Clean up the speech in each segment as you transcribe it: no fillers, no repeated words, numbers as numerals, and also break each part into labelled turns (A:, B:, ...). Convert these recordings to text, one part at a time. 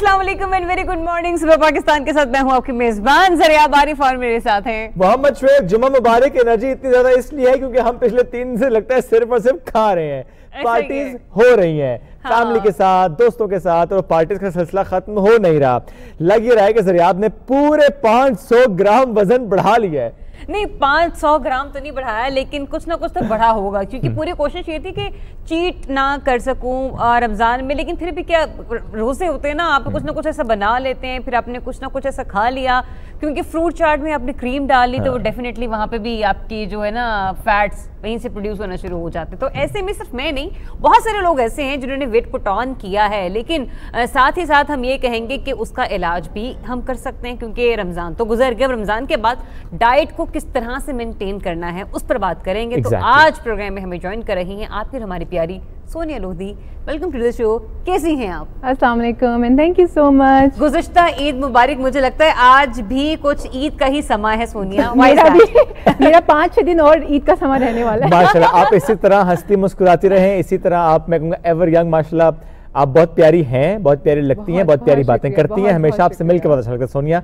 A: अस्सलाम वालेकुम and very good morning. सुबह पाकिस्तान के साथ मैं हूं आपकी मेजबान जरिया बारिफ और मेरे साथ हैं
B: मोहम्मद शुएब। जुम्मा मुबारक। एनर्जी इतनी ज्यादा इसलिए है क्योंकि हम पिछले 3 दिन से लगता है सिर्फ और सिर्फ खा रहे हैं, पार्टीज हो रही हैं फैमिली के साथ, दोस्तों के साथ, और पार्टीज का सिलसिला खत्म हो नहीं रहा। लग ये रहा है कि जरियाब ने पूरे 500 ग्राम वजन बढ़ा लिया है।
A: नहीं, 500 ग्राम तो नहीं बढ़ाया, लेकिन कुछ ना कुछ तो बढ़ा होगा, क्योंकि पूरी कोशिश ये थी कि चीट ना कर सकूं रमजान में। लेकिन फिर भी क्या रोजे होते हैं ना, आप कुछ ना कुछ ऐसा बना लेते हैं, फिर आपने कुछ ना कुछ ऐसा खा लिया, क्योंकि फ्रूट चाट में आपने क्रीम डाल ली तो वो डेफिनेटली वहां पे भी आपकी जो है ना फैट्स वहीं से प्रोड्यूस होना शुरू हो जाते। तो ऐसे में सिर्फ मैं नहीं, बहुत सारे लोग ऐसे हैं जिन्होंने वेट पुट ऑन किया है, लेकिन साथ ही साथ हम ये कहेंगे कि उसका इलाज भी हम कर सकते हैं, क्योंकि रमजान तो गुजर गया। रमजान के बाद डाइट को किस तरह से मेंटेन करना है उस पर बात करेंगे। तो आज प्रोग्राम में हमें ज्वाइन कर रही हैं आपकी हमारी प्यारी Sonia Lodhi. Welcome to the show. कैसी हैं आप?
C: अस्सलाम वालेकुम and thank you so much.
A: गुज़िश्ता ईद मुबारक। मुझे लगता है आज भी कुछ ईद का ही समय है सोनिया।
C: मेरा 5-6 दिन और ईद का समय रहने वाला है।
B: माशाल्लाह, आप इसी तरह हंसती मुस्कुराती रहें, इसी तरह आप, मैं कहूँगा एवर यंग। माशाल्लाह आप बहुत प्यारी हैं, बहुत प्यारी लगती हैं, बहुत प्यारी बातें करती हैं। हमेशा आपसे मिलकर पता चलता है सोनिया,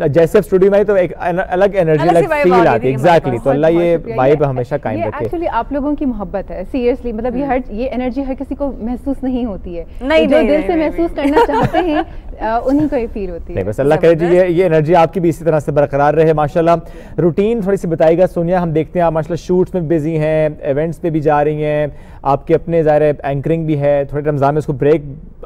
B: जैसे स्टूडियो में तो एक अलग एनर्जी, अलग फील आती है। एग्जैक्टली। तो अल्लाह ये वाइब हमेशा कायम रखे।
C: एक्चुअली आप लोगों की मोहब्बत है, सीरियसली। मतलब ये एनर्जी हर किसी को महसूस नहीं होती है, जो दिल से महसूस करना चाहते हैं उन्हीं को ये फील होती है।
B: बस अल्लाह करे जी ये एनर्जी आपकी भी इसी तरह से बरकरार रहे। माशाल्लाह रूटीन थोड़ी सी बताइएगा सोनिया। हम देखते हैं आप माशाल्लाह शूट्स में बिजी हैं, इवेंट्स पे भी जा रही हैं, आपके अपने ज़ाहिर एंकरिंग भी है। थोड़े रमज़ान में उसको ब्रेक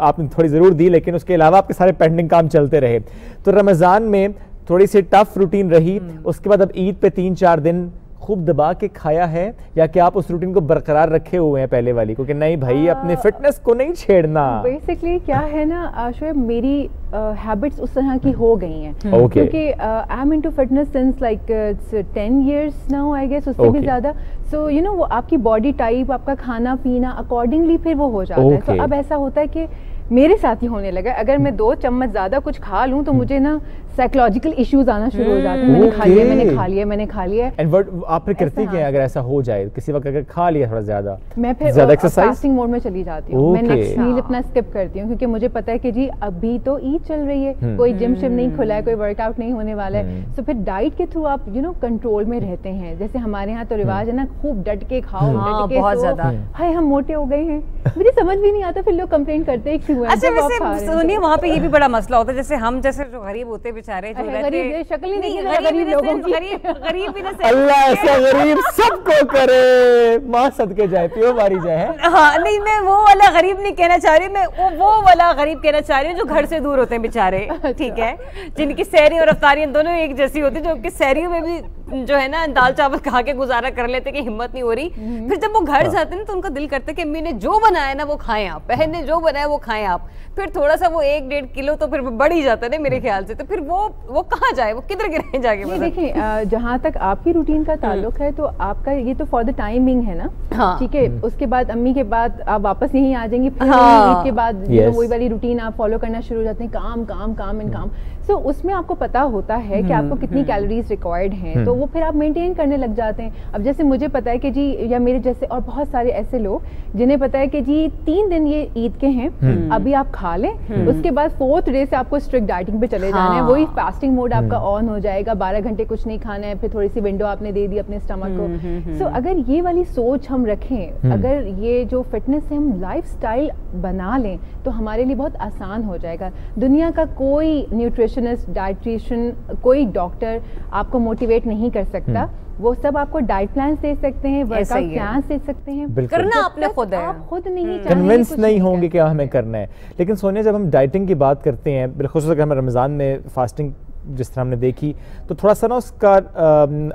B: आपने थोड़ी ज़रूर दी, लेकिन उसके अलावा आपके सारे पेंडिंग काम चलते रहे। तो रमज़ान में थोड़ी सी टफ रूटीन रही, उसके बाद अब ईद पे 3-4 दिन खूब दबा के खाया है, या कि आप उस रूटीन को बरकरार रखे हुए हैं पहले वाली को, कि नहीं भाई अपने फिटनेस को नहीं छेड़ना?
C: बेसिकली क्या है ना शोएब, मेरी हैबिट्स उस तरह की हो गई हैं, क्योंकि I am into fitness since like 10 years now I guess, उससे भी ज़्यादा। सो यू नो वो आपकी बॉडी टाइप, आपका खाना पीना अकॉर्डिंगली फिर वो हो जाता है। तो अब ऐसा होता है कि मेरे साथ ही होने लगा, अगर मैं 2 चम्मच ज़्यादा कुछ खा लूँ तो मुझे ना साइकोलॉजिकल इश्यूज आना शुरू हो जाते हैं। मैंने खा लिया, मैंने खा लिया, मैंने खा लिया।
B: एंड आप फिर करती क्या अगर ऐसा हो जाए किसी वक्त, अगर खा लिया थोड़ा ज़्यादा?
C: मैं फिर फास्टिंग मोड में चली जाती हूँ। मैं नेक्स्ट मील अपना स्किप करती हूँ, क्योंकि मुझे पता है कि जी अभी तो ईद चल रही है, कोई जिम शिम नहीं खुला है, कोई वर्कआउट नहीं होने वाला है। तो फिर डाइट के थ्रू आप कंट्रोल में रहते हैं। जैसे हमारे यहाँ तो रिवाज है ना, खूब डट के खाओ, डट के
A: बहुत ज्यादा।
C: हाय हम मोटे हो गए हैं। मुझे समझ भी नहीं आता, फिर लोग कंप्लेंट करते हैं क्यों है।
A: सुनिए वहाँ पे ये भी बड़ा मसला होता है, जैसे हम जैसे जो गरीब होते बेचारे, जो रहते
C: शक्ल ही नहीं गरीब लोगों की,
A: गरीब भी ना,
B: अल्लाह ऐसा गरीब सबको करे, माँ सदके जाए, पियो मारी जाए।
A: हाँ नहीं, मैं वो वाला गरीब नहीं कहना चाह रही, मैं वो वाला गरीब कहना चाह रही हूँ जो घर से दूर होते हैं बेचारे, ठीक है, जिनकी सहरी और अफ्तारियां दोनों एक जैसी होती है, जो कि सहरियों में भी जो है ना दाल चावल खा के गुजारा कर लेते कि हिम्मत नहीं हो रही। फिर जब वो घर जाते हैं तो उनका दिल करता है कि अम्मी ने जो बनाया ना वो खाएं आप, बहन ने जो बनाया वो खाएं आप। फिर थोड़ा सा वो 1-1.5 किलो तो फिर बढ़ ही जाता है ना मेरे ख्याल से। तो फिर वो कहाँ जाए, वो किधर गिरे जाके?
C: देखिए जहाँ तक आपकी रूटीन का ताल्लुक है, तो आपका ये तो फॉर द टाइमिंग है ना, ठीक है। उसके बाद अम्मी के बाद आप वापस यहीं आ जाएंगे, फिर ईद के बाद वही वाली रूटीन आप फॉलो करना शुरू हो जाते हैं, काम काम काम एंड काम। सो उसमें आपको पता होता है कि आपको कितनी कैलोरीज रिक्वायर्ड हैं, तो वो फिर आप मेंटेन करने लग जाते हैं। अब जैसे मुझे पता है कि जी, या मेरे जैसे और बहुत सारे ऐसे लोग जिन्हें पता है कि जी 3 दिन ये ईद के हैं, अभी आप खा लें, उसके बाद 4th डे से आपको स्ट्रिक्ट डाइटिंग पे चले जाना है। वही फास्टिंग मोड आपका ऑन हो जाएगा, 12 घंटे कुछ नहीं खाना है, फिर थोड़ी सी विंडो आपने दे दी अपने स्टमक को। सो अगर ये वाली सोच हम रखें, अगर ये जो फिटनेस है हम लाइफस्टाइल बना लें, तो हमारे लिए बहुत आसान हो जाएगा। दुनिया का कोई न्यूट्रिशनिस्ट, डाइट्रिशियन, कोई डॉक्टर आपको मोटिवेट नहीं कर सकता। वो सब आपको डाइट प्लान दे सकते हैं, वर्कआउट प्लान दे सकते हैं,
A: करना आपने खुद है।
C: आप खुद नहीं
B: कन्विंस नहीं होंगे क्या हमें करना है। लेकिन सोनिया, जब हम डाइटिंग की बात करते हैं, बिलखुसूस अगर हम रमज़ान में फास्टिंग जिस तरह हमने देखी, तो थोड़ा सा ना उसका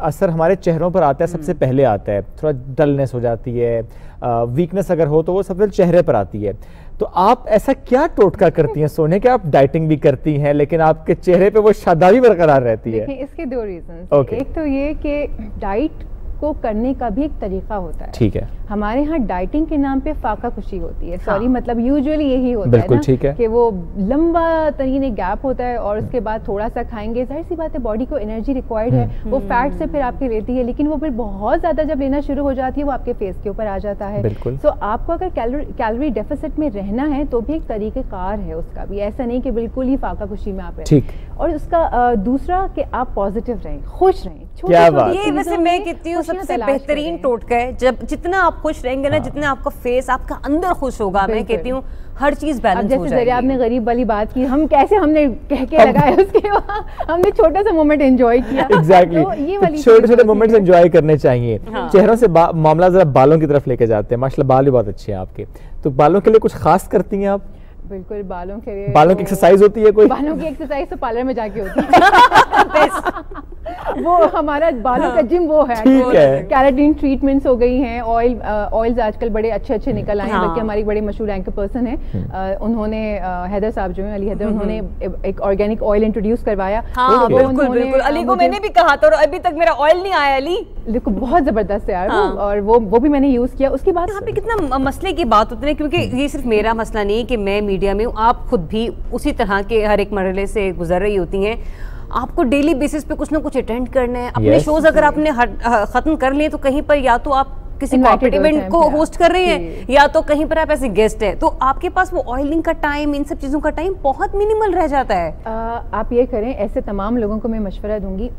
B: असर हमारे चेहरों पर आता है, सबसे पहले आता है। थोड़ा डलनेस हो जाती है, वीकनेस अगर हो तो वो सबसे चेहरे पर आती है। तो आप ऐसा क्या टोटका करती हैं सोनिया कि आप डाइटिंग भी करती हैं लेकिन आपके चेहरे पे वो शादाई बरकरार रहती है?
C: देखिए इसके 2 रीजन। एक तो ये कि डाइट उसको करने का भी एक तरीका होता है।
B: ठीक है,
C: हमारे यहाँ डाइटिंग के नाम पे फाका खुशी होती है। सॉरी, मतलब यूजुअली यही होता है
B: बिल्कुल
C: ना,
B: ठीक है,
C: कि वो लंबा तरीन एक गैप होता है और उसके बाद थोड़ा सा खाएंगे, जाहिर सी बात है बॉडी को एनर्जी रिक्वायर्ड है, वो फैट से फिर आपके लेती है, लेकिन वो फिर बहुत ज्यादा जब लेना शुरू हो जाती है वो आपके फेस के ऊपर आ जाता है। तो आपको अगर कैलोरी डेफिसिट में रहना है तो भी एक तरीकेकार है उसका भी, ऐसा नहीं कि बिल्कुल ही फाका खुशी में आप रहें। और उसका दूसरा कि आप पॉजिटिव रहें, खुश रहें।
A: ये वैसे मैं कहती हूँ सबसे बेहतरीन टोटका है, जब जितना आप खुश रहेंगे ना, जितना आपका फेस आपका अंदर खुश होगा, मैं कहती हूँ हर चीज बैलेंस हो जाएगी।
C: जैसे आपने गरीब वाली बात की, हम कैसे हमने कह के लगाया, उसके बाद हमने छोटा सा मोमेंट एंजॉय किया।
B: एग्जैक्टली, तो छोटे छोटे मोमेंट्स एंजॉय करने चाहिए। चेहरों से मामला जरा बालों की तरफ लेके जाते हैं। माशाल्लाह बाल भी बहुत अच्छे हैं आपके, तो बालों के लिए कुछ खास करती हैं आप?
C: बिल्कुल, बालों के लिए
B: बालों की एक्सरसाइज होती है कोई?
C: बालों की एक्सरसाइज तो पार्लर में जाके होती है। वो हमारा बालों का जिम वो है। कैराटिन ट्रीटमेंट्स हो गई हैं, ऑयल्स आजकल बड़े अच्छे अच्छे निकल आए हैं। बल्कि हमारी बड़े मशहूर एंकर पर्सन है, उन्होंने हैदर साहब जो है, अली हैदर, उन्होंने एक ऑर्गेनिक ऑयल इंट्रोड्यूस करवाया।
A: बिल्कुल, अली को मैंने भी कहा था और अभी तक मेरा ऑयल नहीं आया। अली
C: देखो बहुत जबरदस्त है यार, और वो भी मैंने यूज किया। उसके बाद
A: यहाँ पे कितना मसले की बात होती है, क्योंकि ये सिर्फ मेरा मसला नहीं कि मैं मीडिया में हूँ, आप खुद भी उसी तरह के हर एक मरहले से गुजर रही होती हैं। आपको डेली बेसिस पे कुछ ना कुछ अटेंड करना है। अपने शोज अगर आपने खत्म कर लिए तो कहीं पर या तो आप किसी कॉर्पोरेट इवेंट को होस्ट कर रहे हैं या तो कहीं पर आप ऐसे गेस्ट हैं, तो आपके पास वो ऑयलिंग का टाइम, इन सब चीजों का टाइम बहुत मिनिमल रह जाता है।
C: आप ये करें, ऐसे तमाम लोगों को मैं मशवरा दूंगी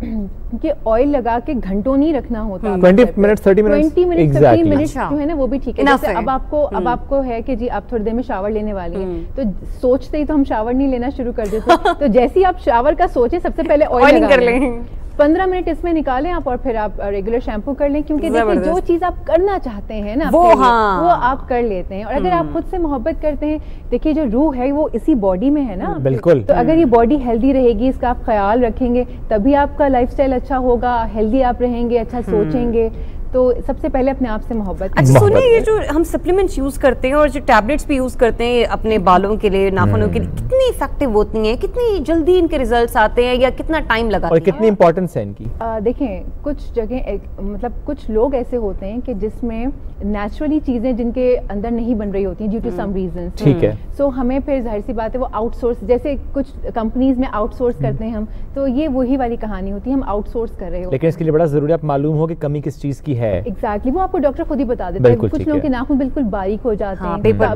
C: कि ऑयल लगा के घंटों नहीं रखना होता।
B: 20 मिनट 30 मिनट
C: 15 मिनट जो है ना वो भी ठीक है। जैसे अब आपको है कि जी आप थोड़ी देर में शावर लेने वाली हैं, तो सोचते ही तो हम शावर नहीं लेना शुरू कर देते। तो जैसे ही आप शावर का सोचे, सबसे पहले ऑयलिंग कर लें, 15 मिनट इसमें निकालें आप, और फिर आप रेगुलर शैम्पू कर लें। क्योंकि देखिए जो चीज आप करना चाहते हैं ना वो आप कर लेते हैं। और अगर आप खुद से मोहब्बत करते हैं, देखिए जो रूह है वो इसी बॉडी में है ना।
B: बिल्कुल।
C: तो अगर ये बॉडी हेल्दी रहेगी, इसका आप ख्याल रखेंगे, तभी आपका लाइफस्टाइल अच्छा होगा, हेल्दी आप रहेंगे, अच्छा सोचेंगे। तो सबसे पहले अपने आप से मोहब्बत।
A: अच्छा सुनिए, ये जो हम सप्लीमेंट्स यूज करते हैं और जो टैबलेट्स भी यूज करते हैं अपने बालों के लिए, नाखूनों के लिए, कितनी इफेक्टिव होती हैं, कितनी जल्दी इनके रिजल्ट्स आते हैं या कितना टाइम लगाते हैं,
B: और कितनी इंपॉर्टेंस है इनकी?
C: देखें, कुछ जगह मतलब कुछ लोग ऐसे होते हैं कि जिसमें नेचुरली चीजें जिनके अंदर नहीं बन रही होती हैं ड्यू टू सम रीजन।
B: ठीक है।
C: सो हमें फिर जाहिर सी बात है वो आउटसोर्स, जैसे कुछ कंपनीज में आउटसोर्स करते हैं हम, तो ये वही वाली कहानी होती है, हम आउटसोर्स कर रहे हो।
B: लेकिन इसके लिए बड़ा जरूरी आप मालूम हो कि कमी किस चीज की है।
C: एग्जैक्टली, वो आपको डॉक्टर खुद ही बता देता है। कुछ लोगों के नाखून बिल्कुल बारीक हो जाते हैं, पेपर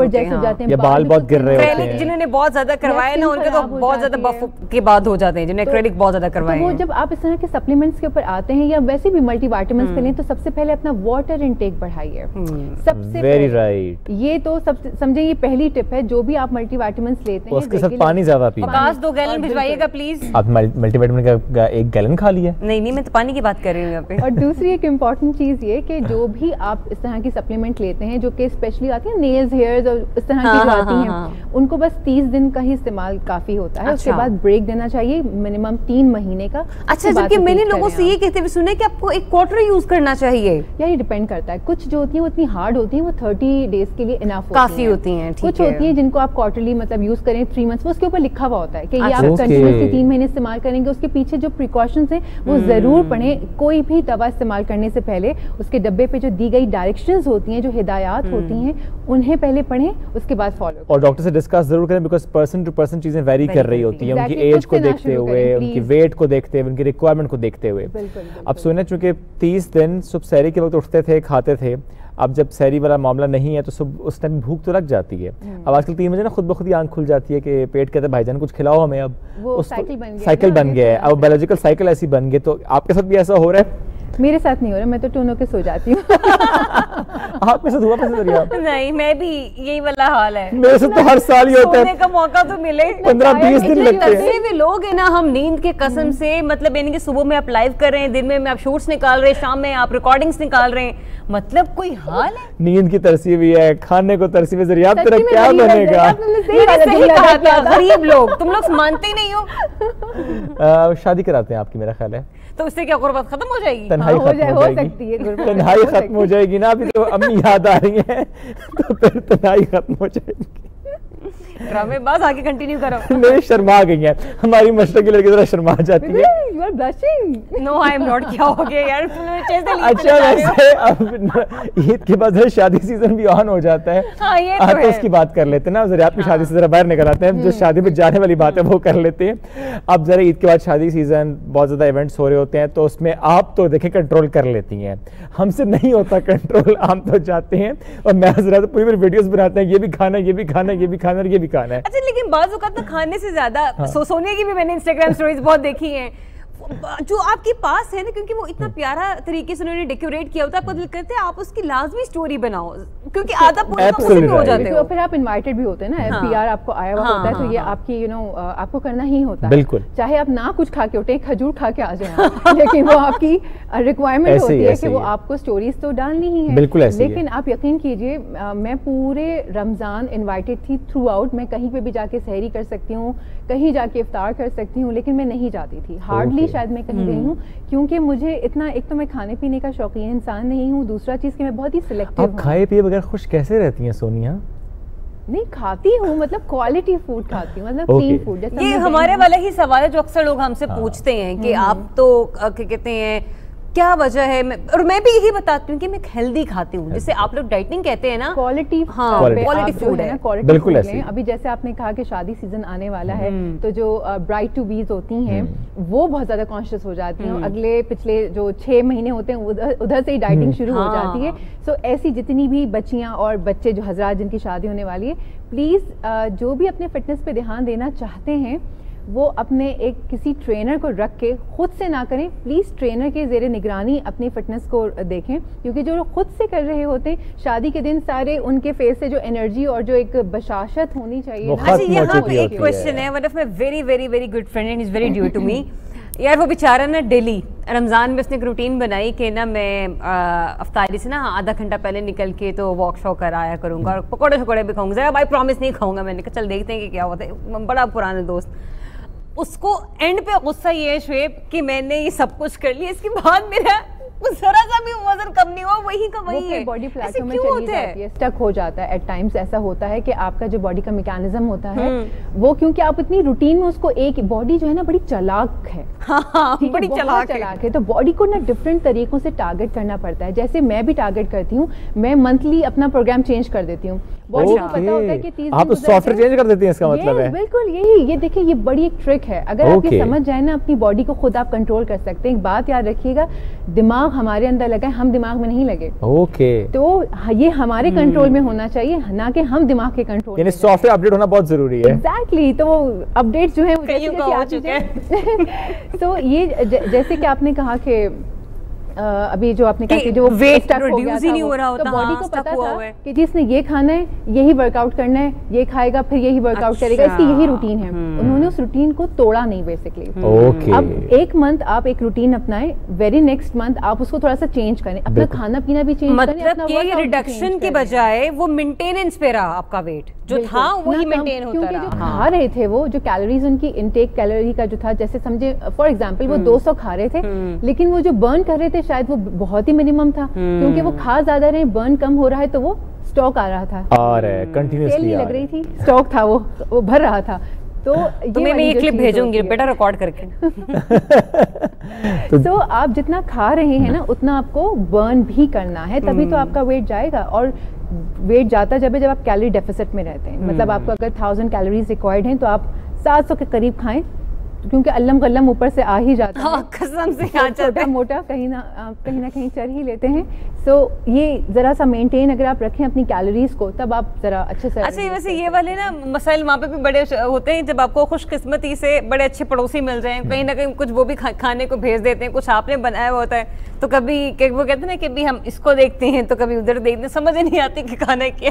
C: जैसे हो जाते हैं,
B: या बाल बहुत गिर रहे होते हैं।
A: जिन्होंने बहुत ज्यादा करवाए ना, उनके तो बहुत ज्यादा बफ के बाद हो जाते हैं, जिन्हें एक्रेलिक बहुत ज्यादा करवाए।
C: वो जब आप इस तरह के सप्लीमेंट्स के ऊपर आते हैं या वैसे भी मल्टीविटामिन्स के लिए, तो सबसे पहले अपना वाटर इनटेक बढ़ाइए। सबसे
B: वेरी राइट,
C: ये तो समझे ये पहली टिप है। जो भी आप मल्टीविटामिन्स लेते हैं
B: उसके साथ पानी ज्यादा पीना।
A: 2 गैलन भिजवाइएगा प्लीज।
B: आप मल्टीविटामिन का 1 गैलन खा लिया?
A: नहीं, मैं तो पानी की बात कर रही हूँ यहाँ पे।
C: और दूसरी एक इम्पॉर्टेंट चीज ये कि जो भी आप इस तरह की सप्लीमेंट लेते हैं, जो कि स्पेशली आती है नेल्स, हेयर्स और इस तरह की जो आती हैं, उनको बस 30 दिन का ही इस्तेमाल काफी होता है। उसके बाद ब्रेक देना चाहिए, मिनिमम 3 महीने का।
A: अच्छा, जबकि मैंने लोगों से ये कहते हुए सुना है कि आपको 1 क्वार्टर यूज करना चाहिए।
C: यार ये डिपेंड करता है, कुछ जो होती है वो इतनी हार्ड होती है, वो 30 डेज के लिए इनफ
A: काफी होती हैं।
C: कुछ होती है जिनको आप क्वार्टरली मतलब यूज करें 3 मंथ्स, वो उसके ऊपर लिखा हुआ होता है कि ये आप कंटिन्यूअसली 3 महीने इस्तेमाल करेंगे। उसके पीछे जो प्रिकॉशंस हैं वो जरूर पढ़ें। कोई भी दवा इस्तेमाल करने से पहले उसके डब्बे पे जो दी गई डायरेक्शंस होती हैं, जो हिदायत होती हैं, उन्हें पहले पढ़ें, उसके बाद फॉलो।
B: और डॉक्टर से डिस्कस जरूर करें, बिकॉज पर्सन टू पर्सन चीजें वेरी कर रही होती हैं, उनकी एज को देखते हुए, उनकी वेट को देखते हुए, उनकी रिक्वायरमेंट को देखते हुए। अब सुने, चूंकि 30 दिन सुबह सहरी के वक्त उठते थे, खाते थे, अब जब सहरी वाला मामला नहीं है तो सुबह उस टाइम भूख तो लग जाती है। अब आजकल 3 बजे ना खुद ब खुद ही आंख खुल जाती है कि पेट कहते हैं भाईजान कुछ खिलाओ हमें। अब
C: वो
B: साइकिल बन गया है, अब बायोलॉजिकल साइकिल ऐसी बन गई। तो आपके साथ भी ऐसा हो रहा है?
C: मेरे साथ नहीं हो रहा, मैं तो टूनो के सो जाती हूँ।
B: आपके साथ हुआ कैसे?
A: नहीं, मैं भी यही वाला हाल है।
B: मेरे साथ तो हर साल ही होता है।
A: सोने का मौका तो मिले,
B: 15-20 दिन लगते हैं।
A: भी लोग है ना, हम नींद के कसम से, मतलब यानी कि सुबह में आप लाइव कर रहे हैं, दिन में आप शूट्स निकाल रहे हैं, शाम में आप रिकॉर्डिंग्स निकाल रहे हैं, मतलब कोई हाल है।
B: नींद की तरसी हुई है, खाने को तरसी हुई, याद तेरा क्या बनेगा?
A: गरीब लोग, तुम लोग मानते ही नहीं हो।
B: शादी कराते हैं आपकी, मेरा ख्याल है,
A: तो उससे क्या गुर्बत खत्म हो जाएगी?
B: तन्हाई खत्म हो जाएगी। तन्हाई खत्म हो जाएगी ना। अभी तो अम्मी याद आ रही है, तो फिर तन्हाई खत्म हो जाएगी।
A: ड्रामेबाज, आगे कंटिन्यू करो।
B: नहीं, शर्मा गई है हमारी मशरक़ी लड़की, जरा शर्मा जाती है।
C: You are blushing.
A: No I am not. क्या हो गया यार?
B: अच्छा वैसे अब ईद के बाद शादी सीजन भी ऑन हो जाता है।
A: हाँ, ये
B: तो उसकी बात कर लेते हैं ना, जरा आपकी शादी से जरा बाहर निकल आते हैं, जो शादी में जाने वाली बात है वो कर लेते हैं। अब जरा ईद के बाद शादी सीजन, बहुत ज्यादा इवेंट्स हो रहे होते हैं, तो उसमें आप तो देखें कंट्रोल कर लेती हैं, हमसे नहीं होता कंट्रोल। हम तो जाते हैं और मैं जरा तो पूरी वीडियोस बनाते हैं, ये भी खाना है, ये भी खाना है, ये भी खाना है, ये भी खाना है।
A: अच्छा लेकिन बाज़ औक़ात खाने से ज्यादा सोनिया की भी मैंने इंस्टाग्राम स्टोरीज बहुत देखी हैं, जो आपके पास है ना, क्योंकि वो इतना प्यारा तरीके से उन्होंने डेकोरेट किया होता है, आपको दिल करता है आप उसकी लाजमी स्टोरी बनाओ, क्योंकि आधा पूरा तो उसी में हो जाते हो।
C: फिर आप इनवाइटेड भी होते हैं ना, पीआर आपको आया हुआ होता है, तो ये आपकी आपको करना ही होता है।
B: बिल्कुल,
C: चाहे आप ना कुछ खा के उठे, खजूर खा के आ जाए, लेकिन वो आपकी रिक्वायरमेंट होती है कि वो आपको स्टोरीज तो डालनी ही है।
B: बिल्कुल ऐसे ही है।
C: लेकिन आप यकीन कीजिए, मैं पूरे रमजान इन्वाइटेड थी थ्रू आउट, मैं कहीं पे भी जाके सहरी कर सकती हूँ, कहीं जाके इफ्तार कर सकती हूँ, लेकिन मैं नहीं जाती थी। हार्डली शायद मैं कहीं गई हूँ, क्योंकि मुझे इतना, एक तो मैं खाने पीने का शौकीन इंसान नहीं हूँ, दूसरा चीज़ कि मैं बहुत ही सिलेक्टिव हूँ।
B: आप खाए पिए बगैर खुश कैसे रहती हैं सोनिया?
C: नहीं खाती हूँ, मतलब क्वालिटी फूड खाती हूँ, मतलब क्लीन फूड।
A: ये हमारे वाला ही सवाल है जो अक्सर लोग हमसे पूछते हैं कि आप तो क्या कहते हैं, क्या वजह है? और मैं भी यही बताती हूँ कि मैं हेल्दी खाती हूँ, जिसे आप लोग डाइटिंग कहते हैं ना,
C: क्वालिटी।
A: हाँ, क्वालिटी फूड है,
B: बिल्कुल ऐसे।
C: अभी जैसे आपने कहा कि शादी सीजन आने वाला है, तो जो ब्राइड टू बीज होती हैं वो बहुत ज्यादा कॉन्शियस हो जाती हैं, अगले पिछले जो 6 महीने होते हैं उधर से ही डाइटिंग शुरू हो जाती है। सो ऐसी जितनी भी बच्चियां और बच्चे जो हजरात जिनकी शादी होने वाली है, प्लीज जो भी अपने फिटनेस पे ध्यान देना चाहते हैं वो अपने एक किसी ट्रेनर को रख के, खुद से ना करें प्लीज़, ट्रेनर के ज़ेरे निगरानी अपनी फिटनेस को देखें, क्योंकि जो लोग खुद से कर रहे होते हैं शादी के दिन, सारे उनके फेस से जो एनर्जी और जो एक बशाशत होनी चाहिए।
A: अच्छा यहाँ पे एक क्वेश्चन है, one of my very very very good friend and is very due to me. यार वो बेचारा ना डेली रमज़ान में उसने एक रूटीन बनाई कि ना मैं अफ्तारी से ना आधा घंटा पहले निकल के तो वॉक शॉक कर आया करूँगा और पकौड़े शकौड़े भी खाऊंगा, जरा भाई प्रॉमिस नहीं खाऊंगा। मैंने कहा चल देखते हैं कि क्या होता है। बड़ा पुराना दोस्त, उसको एंड पे गुस्सा ये है शुएब कि मैंने ये सब कुछ कर लिया, इसके बाद मेरा जरा सा भी वजन कम नहीं हुआ, वही का वही है,
C: बॉडी प्लेटो में चली जाती है, स्टक हो जाता है। एट टाइम्स ऐसा होता है कि आपका जो बॉडी का मैकेनिज्म होता है वो, क्योंकि आप इतनी रूटीन में उसको, एक बॉडी जो है ना बड़ी चालाक है,
A: बड़ी चालाक
C: है, तो बॉडी को ना डिफरेंट तरीकों से टारगेट करना पड़ता है। जैसे मैं भी टारगेट करती हूँ, मैं मंथली अपना प्रोग्राम चेंज कर देती हूँ। बॉडी को पता होता है कि 30
B: आप सॉफ्टवेयर चेंज कर देती हैं, इसका मतलब है?
C: बिल्कुल यही, ये देखिए ये बड़ी एक ट्रिक है, अगर आप ये समझ जाए ना अपनी बॉडी को खुद आप कंट्रोल कर सकते हैं। एक बात याद रखिएगा, दिमाग हमारे अंदर लगा है, हम दिमाग में नहीं लगे। तो ये हमारे कंट्रोल में होना चाहिए, ना कि हम दिमाग के कंट्रोल।
B: यानी सॉफ्टवेयर अपडेट होना बहुत जरूरी है।
C: एग्जैक्टली, तो अपडेट्स जो है तो ये जैसे कि आपने कहा कि अभी जो आपने कहा कि जो
A: वेट रिड्यूस ही नहीं हो रहा होता,
C: तो बॉडी को पता था कि जिसने ये खाना है, यही वर्कआउट करना है, ये खाएगा फिर यही वर्कआउट करेगा, इसकी यही रूटीन है। उन्होंने उस रूटीन को तोड़ा नहीं बेसिकली। अब एक मंथ आप एक रूटीन अपनाएं, वेरी नेक्स्ट मंथ आप उसको थोड़ा सा चेंज करें, अपना खाना पीना भी चेंज करें।
A: मतलब ये रिडक्शन के बजाय वो मेंटेनेंस पे रहा, आपका वेट जो था वही मेंटेन होता रहा।
C: क्योंकि जो खा रहे थे वो, जो कैलोरीज उनकी इनटेक कैलोरी का जो था, जैसे समझे फॉर एग्जांपल वो 200 खा रहे थे, लेकिन वो जो बर्न कर रहे थे शायद वो बहुत ही मिनिमम था, क्योंकि वो खा ज्यादा रहे, बर्न कम हो रहा है, तो वो स्टॉक आ रहा था और कंटिन्यूअसली सेल नहीं लग रही थी, स्टॉक था, वो भर रहा था। तो
A: मैं ये क्लिप भेजूंगी बेटा रिकॉर्ड करके।
C: तो आप जितना खा रहे हैं ना उतना आपको बर्न भी करना है, तभी तो आपका वेट जाएगा। और वेट जाता जब आप कैलोरी डेफिसिट में रहते हैं, मतलब आपको अगर 1000 कैलोरीज रिक्वायर्ड हैं तो आप 700 के करीब खाएं, क्योंकि अल्लम कल्लम ऊपर से आ ही जाता है,
A: कसम से
C: छोटा मोटा कहीं ना कहीं चढ़ ही लेते हैं। सो ये जरा सा मेंटेन अगर आप रखें अपनी कैलोरीज को, तब आप जरा अच्छे से।
A: अच्छा वैसे ये वाले ना मसाइल वहाँ पे भी बड़े होते हैं जब आपको खुशकिस्मती से बड़े अच्छे पड़ोसी मिल जाएं, कहीं ना कहीं कुछ वो भी खाने को भेज देते हैं, कुछ आपने बनाया हुआ होता है, तो कभी वो कहते हैं ना कि भी हम इसको देखते हैं तो कभी उधर देखते हैं, समझ ही नहीं आती कि खाना क्या।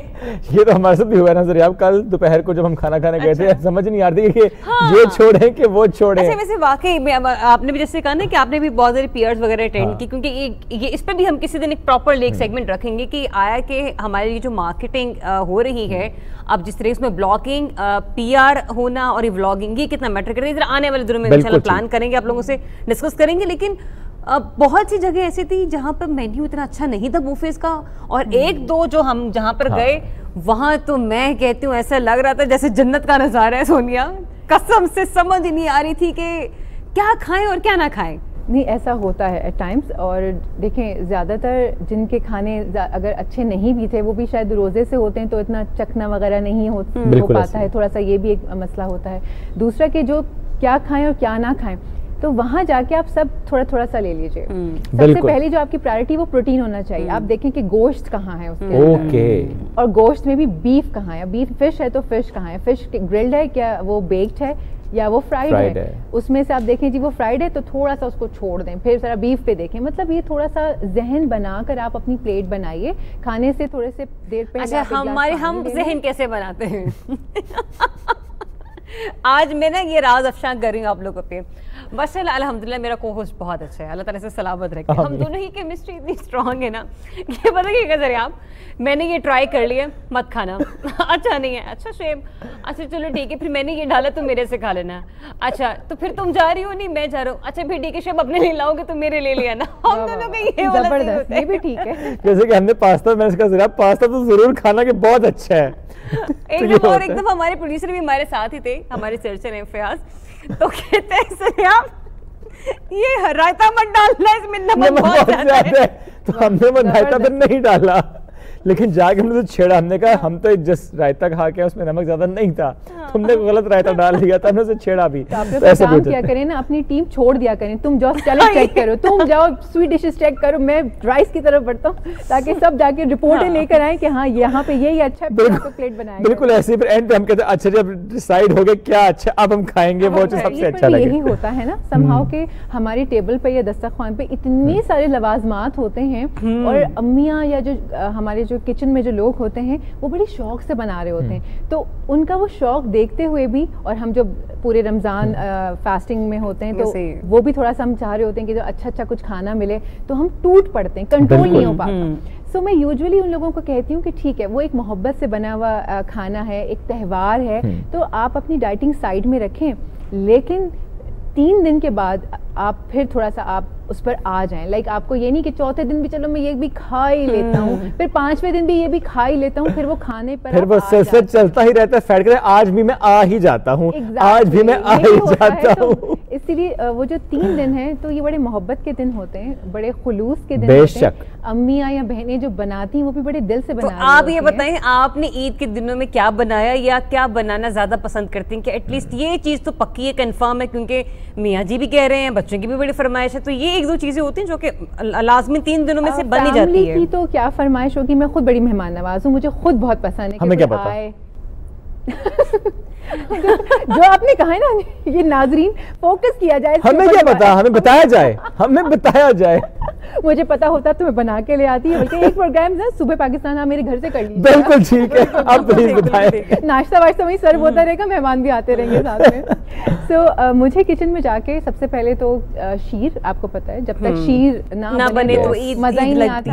B: ये तो हमारे साथ भी हुआ ना सर, आप कल दोपहर को जब हम खाना खाने गए थे, समझ नहीं आती कि ये छोड़े कि वो छोड़े।
A: अच्छा वैसे वाकई में आपने भी जैसे कहा ना कि आपने भी बहुत सारे पीयर्स वगैरह अटेंड की, क्योंकि ये इस पे भी हम किसी दिन एक प्रॉपर एक सेगमेंट रखेंगे कि आया कि हमारी ये जो मार्केटिंग हो रही है, अब जिस तरह इसमें ब्लॉगिंग, पीआर होना और ये व्लॉगिंग, ये कितना मैटर करता है, आने वाले दिनों में इंशाल्लाह प्लान करेंगे, आप लोगों से डिस्कस करेंगे। लेकिन बहुत सी जगह ऐसी थी जहाँ पर मेन्यू इतना अच्छा नहीं था बुफेस का, और एक दो जो हम जहाँ पर गए वहाँ तो मैं कहती हूँ ऐसा लग रहा था जैसे जन्नत का नजारा है सोनिया, कसम से समझ नहीं आ रही थी कि क्या खाएं और क्या ना खाएं?
C: नहीं, ऐसा होता है एट टाइम्स। और देखें, ज़्यादातर जिनके खाने अगर अच्छे नहीं भी थे वो भी शायद रोज़े से होते हैं, तो इतना चखना वगैरह नहीं हो पाता है, थोड़ा सा ये भी एक मसला होता है। दूसरा कि जो क्या खाएं और क्या ना खाएं, तो वहाँ जाके आप सब थोड़ा थोड़ा सा ले लीजिए। सबसे पहले जो आपकी प्रायोरिटी वो प्रोटीन होना चाहिए। आप देखें कि गोश्त कहाँ है उसके अंदर, और गोश्त में भी बीफ कहाँ है। बीफ फिश है तो फिश कहाँ है, फिश ग्रिल्ड है क्या, वो बेक्ड है या वो फ्राइड है। उसमें से आप देखें जी वो फ्राइड है तो थोड़ा सा उसको छोड़ दें, फिर जरा बीफ पे देखें। मतलब ये थोड़ा सा जहन बनाकर आप अपनी प्लेट बनाइए खाने से थोड़े से देर पहले।
A: अच्छा, हम जहन कैसे बनाते हैं? आज मैं ना ये राज अफशा कर रही हूँ आप लोगों पे। बस अल्हम्दुलिल्लाह मेरा को होस्ट बहुत अच्छा है, अल्लाह ताला से सलामत रखे। हम दोनों ही केमिस्ट्री इतनी स्ट्रांग है ना, ये बताइए क्या आप, मैंने ये ट्राई कर लिया मत खाना अच्छा नहीं है, अच्छा शेम, अच्छा चलो ठीक है, फिर मैंने ये डाला तो मेरे से खा लेना, अच्छा तो फिर तुम जा रही हो, नहीं मैं जा रहा हूँ, अच्छा फिर ठीक है शेम अपने लिए लाओगे तो मेरे ले लिया ना। हम दोनों का ये
C: जबरदस्त, ये भी ठीक है।
B: जैसे कि हमने पास्ता, मैंने कहा जरा पास्ता तो जरूर खाना के बहुत अच्छा है।
A: एकदम। और एकदम हमारे प्रोड्यूसर भी हमारे साथ ही थे, हमारे रिसर्चर हैं फयाज, तो कहते हैं आप ये रायता मत डालना, इसमें नमक बहुत ज्यादा है।
B: तो हमने वो रायता फिर नहीं डाला, लेकिन जाके हमने तो छेड़ा, हमने कहा हम तो जस्ट रायता खा के उसमें नमक ज्यादा नहीं था, तुमने गलत रायता डाल दिया था, हमने उसे छेड़ा भी।
C: तो ऐसे काम किया करें ना, अपनी टीम छोड़ दिया करें, तुम जाओ चैलेंज चेक करो, तुम जाओ स्वीट डिशेस चेक करो, मैं राइस की तरफ बढ़ता हूँ, ताकि सब जाके रिपोर्टें लेकर आए कि हाँ यहाँ पे यही अच्छा है, प्लेट बनाया।
B: बिल्कुल ऐसे फिर एंड पे हम कहते हैं अच्छा जब डिसाइड हो गया क्या अच्छा अब हम खाएंगे वो जो सबसे अच्छा लगे।
C: यही होता है ना समहाउ के हमारी टेबल पे या दस्तरखान पे इतने सारे लवाजमात होते हैं, और अम्मियाँ या जो हमारे जो किचन में जो लोग होते हैं वो बड़ी शौक से बना रहे होते हैं, तो उनका वो शौक देखते हुए भी, और हम जो पूरे रमज़ान फास्टिंग में होते हैं तो वो भी थोड़ा सा हम चाह रहे होते हैं कि जो अच्छा अच्छा कुछ खाना मिले, तो हम टूट पड़ते हैं, कंट्रोल नहीं हो पाता। सो मैं यूजुअली उन लोगों को कहती हूँ कि ठीक है, वो एक मोहब्बत से बना हुआ खाना है, एक त्यौहार है, तो आप अपनी डाइटिंग साइड में रखें, लेकिन 3 दिन के बाद आप फिर थोड़ा सा आप उस पर आ जाएं। लाइक आपको ये नहीं कि चौथे दिन भी चलो मैं ये भी खा ही लेता हूँ, फिर 5वें दिन भी ये भी खा ही लेता हूँ, फिर वो खाने पर
B: फिर वो सिलसिला चलता ही रहता है, फैट कर आज भी मैं आ ही जाता हूँ, आज भी मैं आ ही जाता हूँ।
C: इसीलिए वो जो 3 दिन हैं तो ये बड़े मोहब्बत के दिन होते हैं, बड़े खुलूस के दिन
B: होते हैं।
C: अम्मियाँ या बहनें जो बनाती हैं वो भी बड़े दिल से बनाती हैं।
A: तो आप ये बताएं, आपने ईद के दिनों में क्या बनाया या क्या बनाना ज्यादा पसंद करती हैं कि एटलीस्ट ये चीज तो पक्की है, कंफर्म है, क्योंकि मियाँ जी भी कह रहे हैं, बच्चों की भी बड़ी फरमाइश है, तो ये 1-2 चीजें होती हैं जो कि लाजमी 3 दिनों में से बन ही जाती है।
C: की तो क्या फरमाइश होगी, मैं खुद बड़ी मेहमान नवाज हूँ, मुझे खुद बहुत पसंद है।
B: हमें क्या पता
C: जो आपने कहा है ना, ये नाजरीन फोकस किया जाए,
B: हमें क्या पता, हमें बताया जाए, हमें बताया जाए।
C: मुझे पता होता तो मैं बना के ले आती है, बल्कि एक प्रोग्राम ना सुबह पाकिस्तान आप मेरे घर से कर लीजिए।
B: बिल्कुल ठीक है, आप प्लीज बताएं।
C: नाश्ता वाश्ता वहीं सर्व होता रहेगा, मेहमान भी आते रहेंगे साथ में। सो मुझे किचन में जाके सबसे पहले तो शीर, आपको पता है जब तक शीर ना बने तो मजा ही नहीं आता,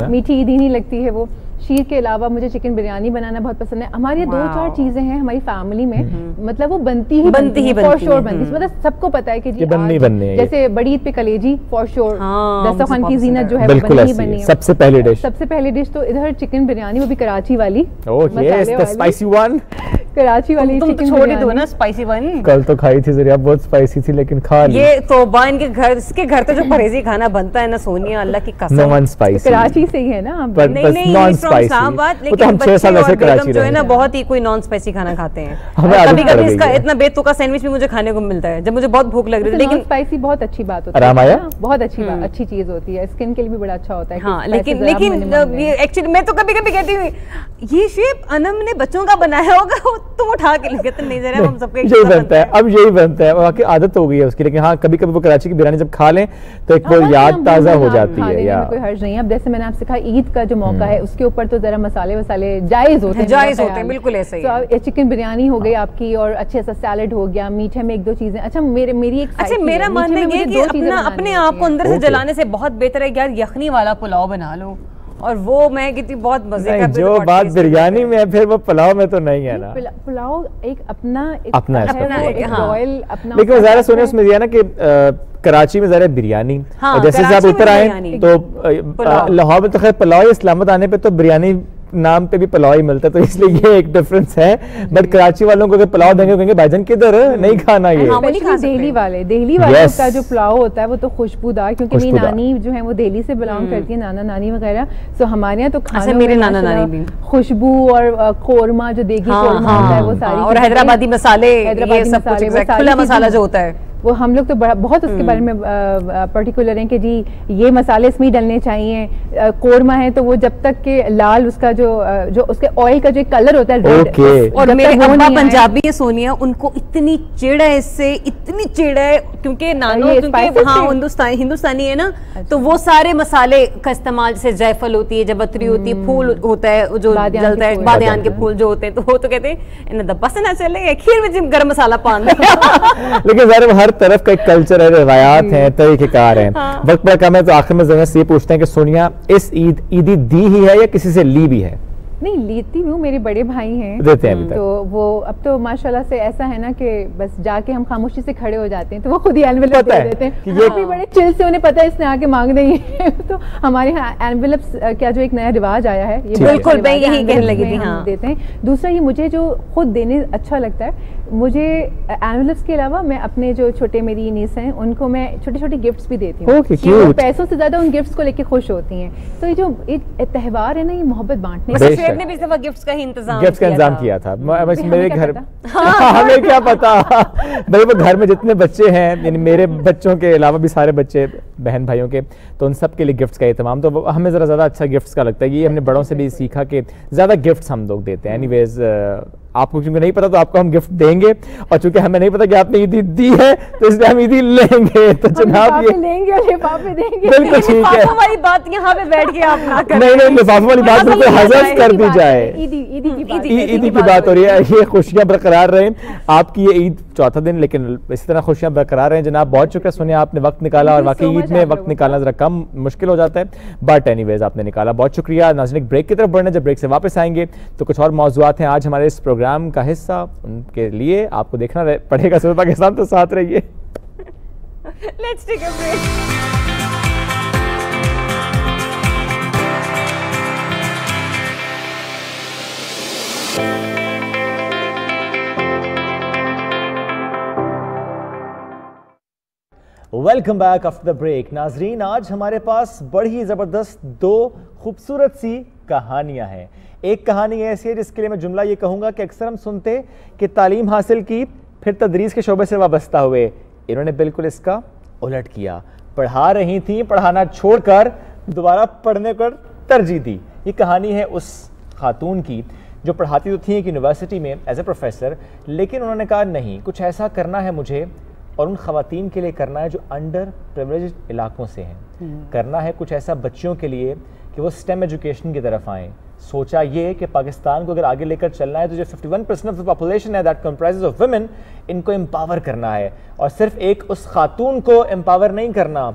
C: मीठी ईद ही नहीं लगती है वो। शीर के अलावा मुझे चिकन बिरयानी बनाना बहुत पसंद है। हमारी 2-4 चीजें हैं हमारी फैमिली में, मतलब वो बनती ही फॉर श्योर बनती है, मतलब सबको पता है कि जी
B: बननी
C: जैसे बड़ी ईद पे कलेजी फॉर श्योर, दस्तरखान की जीनत जो है
B: बनी है। सबसे पहली डिश तो इधर चिकन बिरयानी, वो भी कराची वाली, स्पाइसी वन, कराची वाली।
A: तुम तो छोड़ ही दो ना स्पाइसी वन,
B: कल तो खाई थी जरा बहुत स्पाइसी थी, लेकिन खा ली।
A: ये तौबा इनके घर, इसके घर तो जो परहेजी खाना बनता है ना सोनिया, अल्लाह की कसम,
B: नॉन स्पाइसी,
C: कराची से ही है ना।
A: नहीं नॉन स्पाइसी, लेकिन हम 6 साल ऐसे कराची जो है ना बहुत ही कोई नॉन स्पाइसी खाना खाते हैं। कभी कभी इसका इतना बेतुका सैंडविच भी मुझे खाने को मिलता है जब मुझे बहुत भूख लग रही है, लेकिन
C: स्पाइसी बहुत अच्छी बात होती है, बहुत अच्छी चीज होती है, स्किन के लिए भी बड़ा अच्छा होता है।
A: हाँ, लेकिन एक्चुअली मैं तो कभी कभी कहती हूँ ये शेप अनम ने बच्चों का बनाया होगा, तुम उठा के लेके नहीं जरा, हम सबको
B: यही बनता है, अब यही बनता है, बाकी आदत हो गई है उसकी। लेकिन हाँ कभी कभी वो कराची की बिरयानी जब खा लें तो एक वो याद ताजा हो जाती है, या
C: कोई हर्ज नहीं है। अब जैसे मैंने आपसे कहा ईद का जो मौका है उसके ऊपर तो जरा मसाले वसाले जायज होते
A: हैं, बिल्कुल ऐसे ही।
C: तो चिकन बिरयानी हो गई आपकी, और अच्छे सा सैलेड हो गया, मीठे में 1-2 चीजें। अच्छा मेरा
A: मानना है कि अपने आप को अंदर से जलाने से बहुत बेहतर है यार यखनी वाला पुलाव बना लो, और वो मैं कितनी बहुत मजे का।
B: जो बात बिरयानी में है फिर वो पुलाव में तो नहीं है ना।
C: पुलाव एक अपना
B: रॉयल अपना, लेकिन ज़रा सुने उसमें दिया ना कि कराची में ज़रा बिरयानी, जैसे आप ऊपर आए तो लाहौर में तो खैर पुलाव, इस्लामाबाद आने पे तो बिरयानी नाम पे भी पुलाव ही मिलता है, तो इसलिए ये एक डिफरेंस है। बट कराची वालों को अगर पुलाव देंगे कहेंगे भाईजान किधर नहीं खाना ये।
C: दिल्ली वाले का जो पुलाव होता है वो तो खुशबूदार, क्योंकि मेरी नानी जो है वो दिल्ली से बिलोंग करती है, नाना नानी वगैरह। सो हमारे यहाँ तो खाने
A: मेरे नाना नानी भी
C: खुशबू और कोरमा जो देगी कोरमा होता है वो सारी,
A: और हैदराबादी मसाले, ये सब कुछ खुला मसाला जो होता है
C: वो हम लोग तो बहुत उसके बारे में पर्टिकुलर हैं कि जी ये मसाले इसमें डलने चाहिए। कोरमा है तो वो जब तक के लाल उसका जो उसके ऑयल का जो कलर होता है
A: और मेरे अम्मा पंजाबी है सोनिया, उनको इतनी चिड़ है इससे, इतनी चिड़ है क्योंकि नानो क्योंकि हाँ हिंदुस्तानी है ना, तो वो सारे मसाले का इस्तेमाल, जैसे जायफल होती है, जबतरी होती है, फूल होता है जो जलता है, बादियान के फूल जो होते हैं, तो वो तो कहते हैं इन्हें दब्बा से ना चले, खीर में गरम मसाला पान
B: लेकिन हर तरफ का एक कल्चर है, रिवायात हैं, तरीकेकार हैं। वक्त पर कम है तो आखिर में जरा से ये पूछते हैं कि सोनिया इस ईदी दी ही है या किसी से ली भी है?
C: नहीं लेती हूँ, मेरे बड़े भाई हैं
B: देते हैं
C: तो वो अब तो माशाल्लाह से ऐसा है ना कि बस जाके हम खामोशी से खड़े हो जाते हैं तो वो खुद ही एनवेलप दे देते हैं। ये भी बड़े चिल से, उन्हें पता है इसने आके मांग नहीं है तो हमारे यहाँ एनवेलप्स क्या जो एक नया रिवाज आया है, ये
A: बिल्कुल मैं यही कहने लगी थी, हाँ
C: देते हैं। दूसरा ये मुझे जो खुद देने अच्छा लगता है, मुझे एनवेलप्स के अलावा मैं अपने जो छोटे मेरी नीस हैं उनको मैं छोटे छोटे गिफ्ट्स भी देती हूँ, पैसों से ज्यादा उन गिफ्ट्स को लेके खुश होती हैं। तो ये जो त्योहार है ना, ये मोहब्बत बांटने
A: ने भी इस दफा गिफ्ट्स का इंतजाम
B: किया था। मेरे घर हमें क्या पता भाई, वो घर में जितने बच्चे हैं, यानी मेरे बच्चों के अलावा भी सारे बच्चे बहन भाइयों के, तो उन सब के लिए गिफ्ट्स का एहतमाम, तो हमें जरा ज्यादा अच्छा गिफ्ट्स का लगता है। ये हमने बड़ों से भी सीखा कि ज्यादा गिफ्ट्स हम लोग देते हैं। एनीवेज आपको क्योंकि नहीं पता तो आपको हम गिफ्ट देंगे, और चूंकि हमें नहीं पता कि आपने ईदी दी है तो इसलिए हम ईदी लेंगे। तो जनाब ये
C: लेंगे और लिफाफे देंगे,
B: बिल्कुल ठीक है।
A: वाली बात यहाँ पे बैठ के आप ना करें,
B: नहीं लिफाफे वाली बात बिल्कुल हज़फ कर दी जाए। ईदी की बात हो रही है, ये खुशियां बरकरार रहे आपकी, ये ईद चौथा दिन, लेकिन इसी तरह खुशियां बरकरार रहे जनाब। बहुत शुक्रिया सोनिया, आपने वक्त निकाला, और वाकई ईद में वक्त निकालना जरा कम मुश्किल हो जाता है, बट एनीवेज आपने निकाला, बहुत शुक्रिया। नाज़रीन ब्रेक की तरफ बढ़ने, जब ब्रेक से वापस आएंगे तो कुछ और मौज़ूआत हैं आज हमारे इस प्रोग्राम का हिस्सा, उनके लिए आपको देखना पड़ेगा सुबह पाकिस्तान, तो साथ रहिए।
A: Let's take a break.
B: Welcome back after the break. नाजरीन आज हमारे पास बड़ी ज़बरदस्त दो खूबसूरत सी कहानियां हैं। एक कहानी ऐसी है जिसके लिए मैं जुमला ये कहूँगा कि अक्सर हम सुनते कि तालीम हासिल की फिर तदरीस के शोबे से वाबस्ता हुए, इन्होंने बिल्कुल इसका उलट किया। पढ़ा रही थी, पढ़ाना छोड़कर दोबारा पढ़ने पर तरजीह दी। ये कहानी है उस खातून की जो पढ़ाती तो थी एक यूनिवर्सिटी में एज ए प्रोफेसर, लेकिन उन्होंने कहा नहीं, कुछ ऐसा करना है मुझे, और उन ख़वातीन के लिए करना है जो अंडर प्रिविलेज्ड इलाकों से हैं। करना है कुछ ऐसा बच्चियों के लिए कि वो स्टेम एजुकेशन की तरफ आएँ। सोचा ये कि पाकिस्तान को अगर आगे लेकर चलना है तो जो 51% ऑफ द पॉपुलेशन है दैट कंप्राइजेस ऑफ वुमेन, इनको एम्पावर करना है। और सिर्फ एक उस खातून को एम्पावर नहीं करना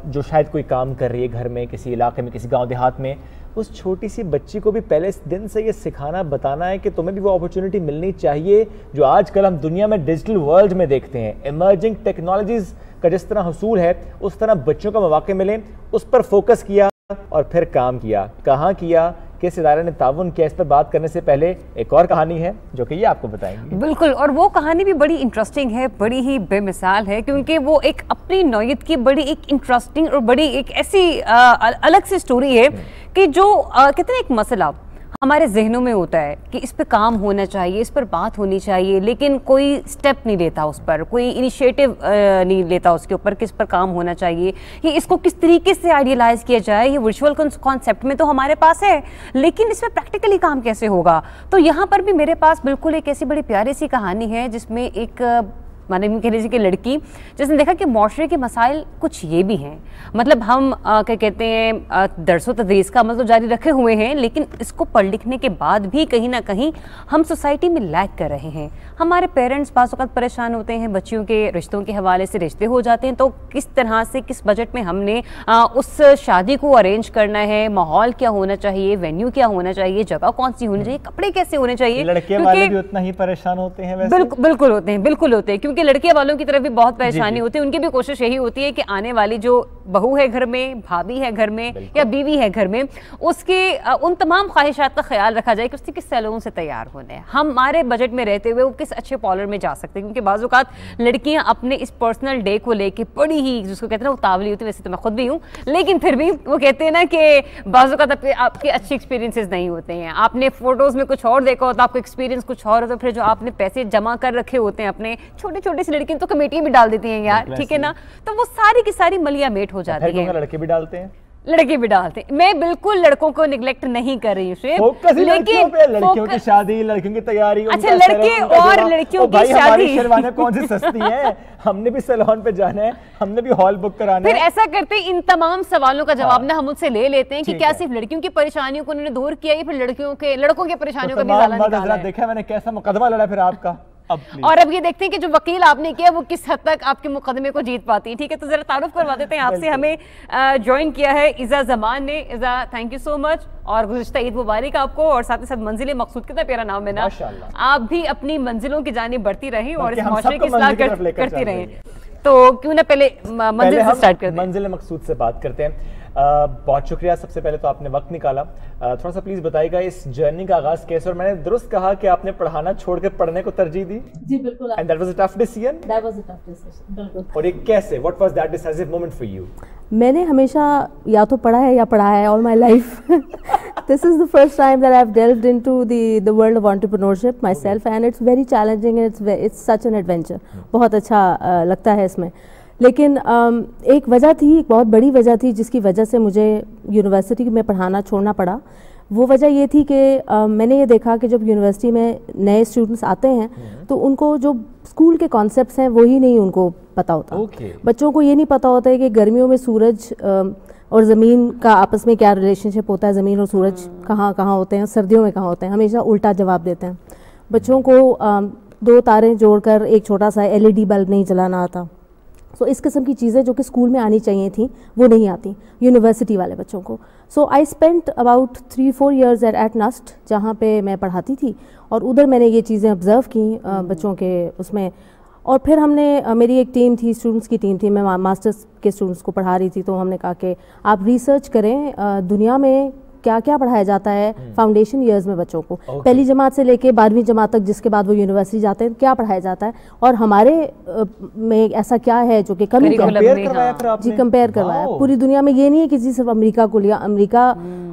B: जो शायद कोई काम कर रही है घर में, किसी इलाके में, किसी गांव देहात में, उस छोटी सी बच्ची को भी पहले इस दिन से ये सिखाना, बताना है कि तुम्हें भी वो अपॉर्चुनिटी मिलनी चाहिए जो आजकल हम दुनिया में डिजिटल वर्ल्ड में देखते हैं। इमर्जिंग टेक्नोलॉजीज़ का जिस तरह हसूल है, उस तरह बच्चों को मौके मिले, उस पर फोकस किया और फिर काम किया। कहाँ किया, किस इदारे ने ताउन किया, इस पर बात करने से पहले एक और कहानी है जो कि ये आपको बताएंगे।
A: बिल्कुल, और वो कहानी भी बड़ी इंटरेस्टिंग है, बड़ी ही बेमिसाल है, क्योंकि वो एक अपनी नौयत की बड़ी एक इंटरेस्टिंग और बड़ी एक ऐसी अलग सी स्टोरी है कि जो कहते हैं एक मसला हमारे जहनों में होता है कि इस पे काम होना चाहिए, इस पर बात होनी चाहिए, लेकिन कोई स्टेप नहीं लेता उस पर, कोई इनिशिएटिव नहीं लेता उसके ऊपर कि इस पर काम होना चाहिए, ये इसको किस तरीके से आइडियलाइज किया जाए। ये विजुअल कॉन्सेप्ट में तो हमारे पास है, लेकिन इसमें प्रैक्टिकली काम कैसे होगा। तो यहाँ पर भी मेरे पास बिल्कुल एक ऐसी बड़ी प्यारी सी कहानी है जिसमें एक माने कह लीजिए कि लड़की जिसने देखा कि माशरे के मसाइल कुछ ये भी हैं। मतलब हम क्या कहते हैं दरसो तदरीस का अमल तो जारी रखे हुए हैं, लेकिन इसको पढ़ लिखने के बाद भी कहीं ना कहीं हम सोसाइटी में लैग कर रहे हैं। हमारे पेरेंट्स बाज़ वक़्त परेशान होते हैं, बच्चियों के रिश्तों के हवाले से रिश्ते हो जाते हैं, तो किस तरह से किस बजट में हमने उस शादी को अरेंज करना है, माहौल क्या होना चाहिए, वेन्यू क्या होना चाहिए, जगह कौन सी होनी चाहिए, कपड़े कैसे होने चाहिए।
B: लड़के वाले भी उतना ही परेशान होते हैं वैसे।
A: बिल्कुल होते हैं, बिल्कुल होते हैं, क्योंकि क्योंकि लड़के वालों की तरफ भी बहुत परेशानी होती है, उनकी भी कोशिश यही होती है कि आने वाली जो बहू है घर में, भाभी है घर में या बीवी है घर में, उसके उन तमाम ख्वाहिशात का ख्याल रखा जाए कि उसने किस सैलून से तैयार होने हैं, हमारे बजट में रहते हुए वो किस अच्छे पार्लर में जा सकते हैं। क्योंकि बाज़ औक़ात लड़कियां अपने इस पर्सनल डे को लेके बड़ी ही, जिसको कहते हैं ना, उतावली होती है। वैसे तो मैं खुद भी हूँ, लेकिन फिर भी वो कहते हैं ना कि बाज़ औक़ात आपके अच्छे एक्सपीरियंसेस नहीं होते हैं। आपने फोटोज में कुछ और देखा होता, आपको एक्सपीरियंस कुछ और होता, फिर जो आपने पैसे जमा कर रखे होते हैं अपने, छोटे छोटे सी लड़कियां तो कमेटियां भी डाल देती हैं यार, ठीक है ना, तो वो सारी की सारी मलिया मेट हो जाती है।
B: लड़के भी डालते हैं,
A: लड़के भी डालते हैं। मैं बिल्कुल लड़कों को निगलेक्ट नहीं कर रही हूँ,
B: लेकिन लड़कियों की शादी, लड़कियों की तैयारी,
A: अच्छा लड़के और लड़कियों की शादी,
B: शेरवानियां कौन सी सस्ती है, हमने भी सैलून पे जाना है, हमने भी हॉल बुक कराना है।
A: फिर ऐसा करते हैं, इन तमाम सवालों का जवाब ना हम उनसे ले लेते हैं कि क्या सिर्फ लड़कियों की परेशानियों को उन्होंने दूर किया या फिर लड़कों की परेशानियों का भी ज़ाला निकाला है।
B: देखा मैंने कैसा मुकदमा लड़ा फिर आपका।
A: और अब ये देखते हैं कि जो वकील आपने किया वो किस हद तक आपके मुकदमे को जीत पाती है। ठीक है, तो जरा तारुफ करवा देते हैं आपसे। हमें ज्वाइन किया है इज़ा जमान ने। इज़ा, थैंक यू सो मच और गुज़िश्ता ईद मुबारक आपको, और साथ ही साथ मंजिल मकसूद, कितना प्यारा नाम है ना, आप भी अपनी मंजिलों की जानिब बढ़ती रही और इस माशरे की इस्लाह करती रही। तो क्यों ना पहले मंजिल से स्टार्ट करते हैं।
B: मंजिल मकसूद से बात करते हैं। बहुत शुक्रिया, सबसे पहले तो आपने वक्त निकाला। थोड़ा सा प्लीज बताइएगा इस जर्नी का आगाज कैसे, और मैंने दुरुस्त कहा कि आपने पढ़ाना छोड़कर पढ़ने को तरजीह दी?
D: जी बिल्कुल।
B: And that was a tough decision?
D: That was a tough decision, बिल्कुल।
B: और ये कैसे, what was that decisive moment for you?
D: मैंने हमेशा या तो पढ़ा है या पढ़ाया है all my life. This is the first time that I have delved into the world of entrepreneurship myself, and it's very challenging, it's such an adventure. बहुत अच्छा लगता है इसमें। लेकिन एक वजह थी, एक बहुत बड़ी वजह थी जिसकी वजह से मुझे यूनिवर्सिटी में पढ़ाना छोड़ना पड़ा। वो वजह ये थी कि मैंने ये देखा कि जब यूनिवर्सिटी में नए स्टूडेंट्स आते हैं तो उनको जो स्कूल के कॉन्सेप्ट्स हैं वही नहीं उनको पता होता। बच्चों को ये नहीं पता होता है कि गर्मियों में सूरज और ज़मीन का आपस में क्या रिलेशनशिप होता है, ज़मीन और सूरज कहाँ कहाँ होते हैं, सर्दियों में कहाँ होते हैं। हमेशा उल्टा जवाब देते हैं। बच्चों को 2 तारें जोड़कर एक छोटा सा LED बल्ब नहीं जलाना आता। सो इस किस्म की चीज़ें जो कि स्कूल में आनी चाहिए थी वो नहीं आती यूनिवर्सिटी वाले बच्चों को। So I spent about 3-4 years at नस्ट, जहाँ पे मैं पढ़ाती थी, और उधर मैंने ये चीज़ें ऑब्ज़र्व की बच्चों के उसमें। और फिर हमने, मेरी एक टीम थी, स्टूडेंट्स की टीम थी, मैं मास्टर्स के स्टूडेंट्स को पढ़ा रही थी, तो हमने कहा कि आप रिसर्च करें दुनिया में क्या क्या पढ़ाया जाता है फाउंडेशन ईयर्स में बच्चों को, पहली जमात से लेके 12वीं जमात तक, जिसके बाद वो यूनिवर्सिटी जाते हैं, क्या पढ़ाया जाता है और हमारे में ऐसा क्या है जो कि कमी है। जी, कंपेयर करवाया पूरी दुनिया में। ये नहीं है कि जी सिर्फ अमेरिका को लिया, America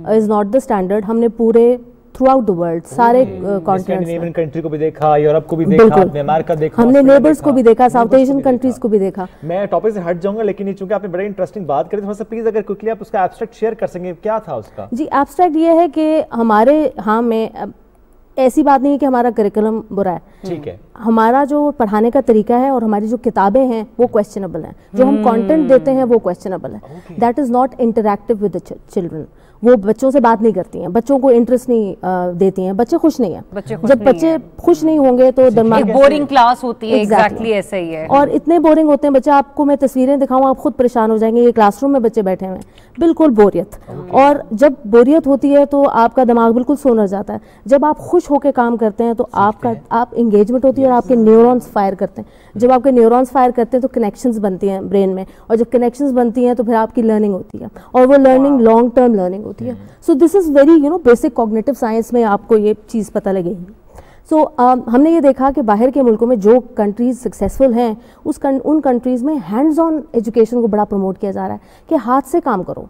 D: is not the standard, हमने पूरे थ्रू आउट द वर्ल्ड सारे कॉन्टिनेंट्स
B: कंट्री को भी देखा, यूरोप को भी देखा, म्यांमार का देखा,
D: हमने नेबर्स को भी देखा, साउथ एशियन कंट्रीज को भी देखा।
B: मैं टॉपिक से हट जाऊंगा, लेकिन चूंकि आपने बड़ी इंटरेस्टिंग बात करी, थोड़ा सा प्लीज अगर क्विकली आप उसका एब्स्ट्रैक्ट शेयर कर सकें, क्या था उसका?
D: जी, एब्स्ट्रैक्ट ये है कि हमारे यहाँ में ऐसी बात नहीं है कि हमारा करिकुलम बुरा है,
B: ठीक है,
D: हमारा जो पढ़ाने का तरीका है और हमारी जो किताबें हैं वो क्वेश्चनेबल हैं, जो हम कंटेंट देते हैं वो क्वेश्चनेबल है। That is not interactive with the children. वो बच्चों से बात नहीं करती हैं, बच्चों को इंटरेस्ट नहीं देती हैं, बच्चे खुश नहीं हैं। जब बच्चे खुश नहीं होंगे तो दिमाग,
A: बोरिंग क्लास होती है। एग्जैक्टली ऐसा ही है।
D: और इतने बोरिंग होते हैं बच्चे, आपको मैं तस्वीरें दिखाऊं आप खुद परेशान हो जाएंगे। ये क्लासरूम में बच्चे बैठे हुए हैं, बिल्कुल बोरियत। और जब बोरियत होती है तो आपका दिमाग बिल्कुल सोना जाता है। जब आप खुश होकर काम करते हैं तो आप इंगेजमेंट होती है और आपके न्यूरॉन्स फायर करते हैं। जब आपके न्यूरॉन्स फायर करते हैं तो कनेक्शंस बनती हैं ब्रेन में, और जब कनेक्शंस बनती हैं तो फिर आपकी लर्निंग होती है, और वो लर्निंग लॉन्ग टर्म लर्निंग होती है। So this is very basic cognitive science में आपको ये चीज़ पता लगेगी। सो हमने ये देखा कि बाहर के मुल्कों में जो कंट्रीज़ सक्सेसफुल हैं उन कंट्रीज़ में हैंड्स ऑन एजुकेशन को बड़ा प्रमोट किया जा रहा है कि हाथ से काम करो,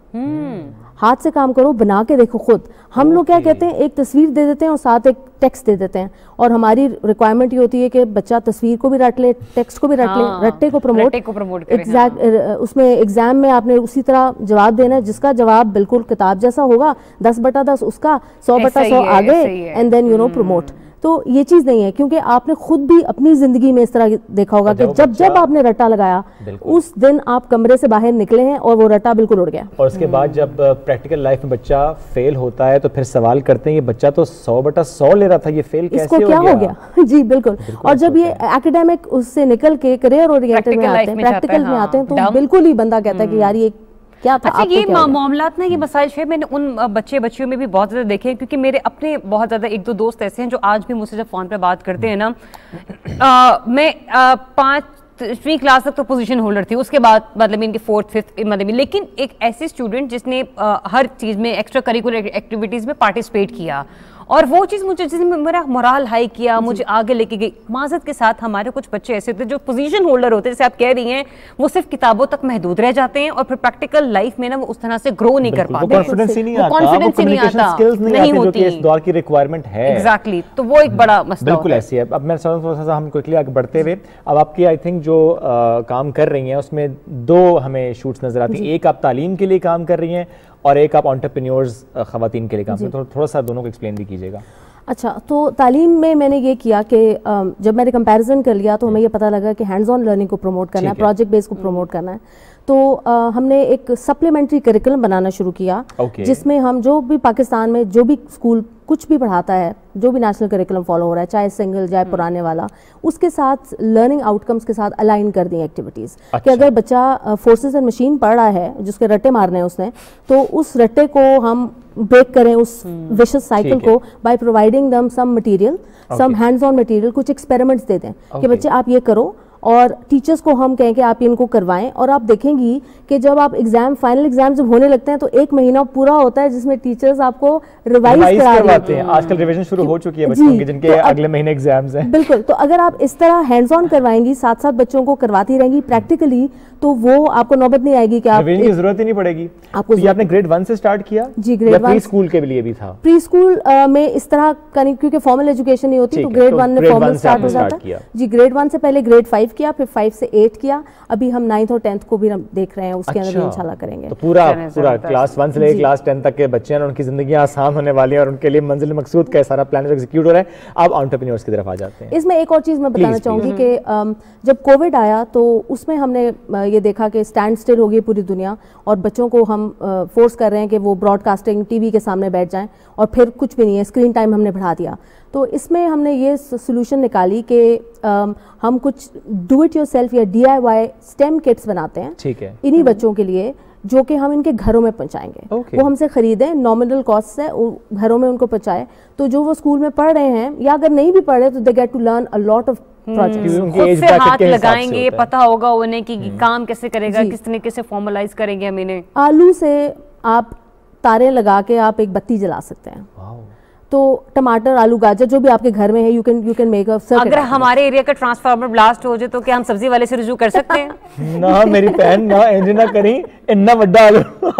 D: हाथ से काम करो, बना के देखो खुद। हम लोग क्या कहते हैं, एक तस्वीर दे देते हैं और साथ एक टेक्स्ट दे देते हैं, और हमारी रिक्वायरमेंट ये होती है कि बच्चा तस्वीर को भी रट ले, टेक्स्ट को भी रट ले, रट्टे को प्रमोट एग्जैक्ट। उसमें एग्जाम में आपने उसी तरह जवाब देना है, जिसका जवाब बिल्कुल किताब जैसा होगा, 10/10 उसका, 100/100 आगे, एंड देन प्रमोट। तो ये चीज़ नहीं है, क्योंकि आपने खुद भी अपनी ज़िंदगी में इस तरह देखा होगा कि जब आपने रट्टा लगाया उस दिन आप कमरे से बाहर निकले हैं और वो रट्टा बिल्कुल उड़ गया।
B: और उसके बाद जब प्रैक्टिकल लाइफ में बच्चा फेल होता है तो फिर सवाल करते हैं ये बच्चा तो 100/100 ले रहा था, ये फेल कैसे हो गया?
D: हो गया जी बिल्कुल। और जब ये एकेडमिक उससे निकल के करियर ओरिएंटेड में आते हैं, प्रैक्टिकल में आते हैं, तो बिल्कुल ही बंदा कहता है कि यार ये क्या था?
A: अच्छा, ये मामलात ना, ये मसाइल है मैंने उन बच्चियों में भी बहुत ज़्यादा देखे हैं, क्योंकि मेरे अपने बहुत ज़्यादा एक दो दोस्त ऐसे हैं जो आज भी मुझसे जब फ़ोन पे बात करते हैं ना, मैं 5वीं क्लास तक तो पोजीशन होल्डर थी, उसके बाद मतलब इनके 4th 5th मतलब, लेकिन एक ऐसे स्टूडेंट जिसने हर चीज़ में एक्स्ट्रा करिकुलर एक्टिविटीज़ में पार्टिसिपेट किया, और वो चीज़ मुझे, जिसने मेरा मोराल हाई किया, मुझे आगे लेके गई। माजत के साथ हमारे कुछ बच्चे ऐसे होते हैं जो पोजीशन होल्डर होते हैं, जैसे आप कह रही हैं, वो सिर्फ किताबों तक महदूद रह जाते हैं और फिर प्रैक्टिकल लाइफ में ना वो उस तरह से ग्रो नहीं कर पाते,
B: कॉन्फिडेंस ही नहीं आता, स्किल्स नहीं होती, इस दौर की रिक्वायरमेंट है।
A: एग्जैक्टली, तो वो एक बड़ा मसला
B: बिल्कुल ऐसी है। अब मैं थोड़ा सा हम क्विकली आगे बढ़ते हुए, अब आपकी आई थिंक जो काम कर रही हैं उसमें 2 हमें शूट्स नजर आती हैं, एक आप तालीम के लिए काम कर रही हैं और एक आप एंटरप्रेन्योर्स खवातीन के लिए काम कर रही हैं, थोड़ा सा दोनों को एक्सप्लेन भी कीजिएगा।
D: अच्छा, तो तालीम में मैंने ये किया कि जब मैंने कंपैरिजन कर लिया तो हमें ये पता लगा कि हैंड्स ऑन लर्निंग को प्रमोट करना है, प्रोजेक्ट बेस को प्रमोट करना है, तो हमने एक सप्लीमेंट्री करिकुलम बनाना शुरू किया, जिसमें हम जो भी पाकिस्तान में जो भी स्कूल कुछ भी पढ़ाता है, जो भी नेशनल करिकुलम फॉलो हो रहा है, चाहे सिंगल चाहे पुराने वाला, उसके साथ लर्निंग आउटकम्स के साथ अलाइन कर दी एक्टिविटीज़। कि अगर बच्चा फोर्सेस एंड मशीन पढ़ रहा है, जिसके रट्टे मारने हैं उसने, तो उस रट्टे को हम ब्रेक करें, उस विशस साइकिल को, by providing them some material, some hands on material, कुछ एक्सपेरिमेंट्स दे दें कि बच्चे आप ये करो, और टीचर्स को हम कहें कि आप इनको करवाएं। और आप देखेंगी कि जब आप फाइनल एग्जाम जब होने लगते हैं तो 1 महीना पूरा होता है जिसमें टीचर्स आपको रिवाइज करवाते हैं।
B: आजकल रिवीजन शुरू हो चुकी है बच्चों की, जिनके अगले महीने एग्जाम्स हैं।
D: बिल्कुल, तो अगर आप इस तरह हैंड्स ऑन करवाएंगी, साथ साथ बच्चों को करवाती रहेंगी प्रैक्टिकली, तो वो आपको नौबत नहीं आएगी कि आप
B: रिवीजन की जरूरत ही नहीं पड़ेगी आपको। तो आपने ग्रेड 1 से स्टार्ट किया?
D: जी, ग्रेड 1
B: प्री स्कूल के लिए भी था?
D: प्री स्कूल में इस तरह क्योंकि फॉर्मल एजुकेशन नहीं होती, तो ग्रेड 1 में फॉर्मल स्टार्ट हो जाता है। जी, ग्रेड 1 से पहले ग्रेड 5 किया, फिर 5 से 8 किया, अभी हम 9th और 10th को भी हम देख रहे हैं, उसके अंदर इंशाल्लाह करेंगे।
B: तो पूरा क्लास 1 से लेकर क्लास 10 तक के बच्चे हैं, उनकी जिंदगियां आसान होने वाली हैं और उनके लिए मंजिल मकसूद का सारा प्लान एग्जीक्यूट हो रहा है। अब एंटरप्रेन्योर्स की तरफ आ जाते हैं।
D: इसमें एक और चीज़ मैं बताना चाहूँगी कि जब कोविड आया तो उसमें हमने ये देखा कि स्टैंड स्टिल हो गई पूरी दुनिया, और बच्चों को हम फोर्स कर रहे हैं कि वो ब्रॉडकास्टिंग टीवी के सामने बैठ जाएं, और फिर कुछ भी नहीं है, स्क्रीन टाइम हमने बढ़ा दिया। तो इसमें हमने ये सोल्यूशन निकाली कि हम कुछ डू इट योरसेल्फ या DIY स्टेम किट्स बनाते हैं,
B: ठीक है,
D: इन्हीं बच्चों के लिए, जो कि हम इनके घरों में पहुंचाएंगे। वो हमसे खरीदें, नॉमिनल कॉस्ट से घरों में उनको पहुंचाए, तो जो वो स्कूल में पढ़ रहे हैं या अगर नहीं भी पढ़ रहे तो they get to learn a lot of projects.
A: खुद से हाथ लगाएंगे, पता होगा उन्हें कि काम कैसे करेगा, किस तरीके से फॉर्मलाइज करेंगे हम इन्हें।
D: आलू से आप तारे लगा के आप एक बत्ती जला सकते हैं। तो टमाटर, आलू, गाजर जो भी आपके घर में है, you can make a circuit.
A: अगर हमारे एरिया का ट्रांसफार्मर ब्लास्ट हो जाए तो क्या हम सब्जी वाले से रुजू कर सकते हैं?
B: ना मेरी बहन, ना इंज ना करी, इतना बड़ा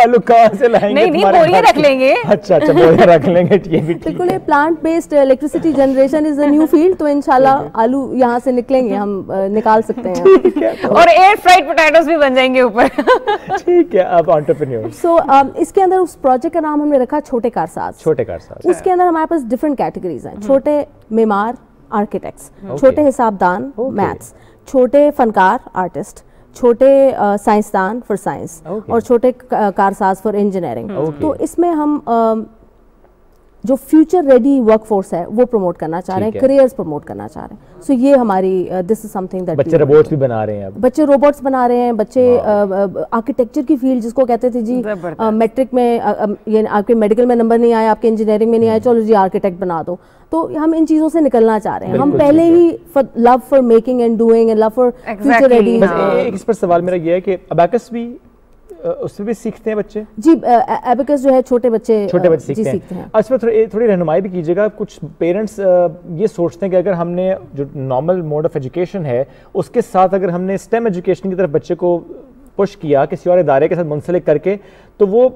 B: आलू कहां से लाएंगे?
A: नहीं, बोरियां रख लेंगे।
B: अच्छा, बोरियां रख लेंगे,
D: बिल्कुल। Plant based electricity generation is a new field, तो इंशाल्लाह आलू यहाँ से निकलेंगे, हम निकाल सकते हैं,
A: और एयर फ्राइड पोटैटोस भी बन जाएंगे ऊपर।
B: ठीक है। अब एंटरप्रेन्योर,
D: सो इसके अंदर उस प्रोजेक्ट का नाम हमने रखा छोटे कारसाज।
B: छोटे कारसाज,
D: उसके अंदर हमारे पास डिफरेंट कैटेगरीज हैं। छोटे मेमार, आर्किटेक्ट्स, छोटे हिसाबदान, मैथ्स, छोटे फनकार, आर्टिस्ट, छोटे साइंसदान फॉर साइंस, और छोटे कारसाज फॉर इंजीनियरिंग। तो इसमें हम जो फ्यूचर रेडी वर्कफोर्स है वो प्रमोट करना चाह रहे हैं, करियर्स प्रमोट करना चाह रहे हैं। सो ये हमारी दिस इज समथिंग दैट
B: बच्चे रोबोट्स भी बना रहे हैं। अब बच्चे
D: रोबोट्स बना रहे हैं, बच्चे आर्किटेक्चर की फील्ड जिसको कहते थे जी मैट्रिक में ये आपके मेडिकल में नंबर नहीं आया, आपके इंजीनियरिंग में नहीं आया, चलो जी आर्किटेक्ट बना दो। तो हम इन चीजों से निकलना चाह रहे हैं। हम पहले ही love for making and doing and love for future ready.
B: इस पर सवाल मेरा ये है कि अबैकस भी उससे भी सीखते हैं बच्चे? जी,
D: एबेकस जो है छोटे बच्चे सीखते हैं।
B: अच्छा, थोड़ी रहनुमाई भी कीजिएगा। कुछ पेरेंट्स ये सोचते हैं कि अगर हमने जो नॉर्मल मोड ऑफ एजुकेशन है उसके साथ अगर हमने स्टेम एजुकेशन की तरफ बच्चे को पुश किया किसी और इदारे के साथ मुंसलिक करके, तो वो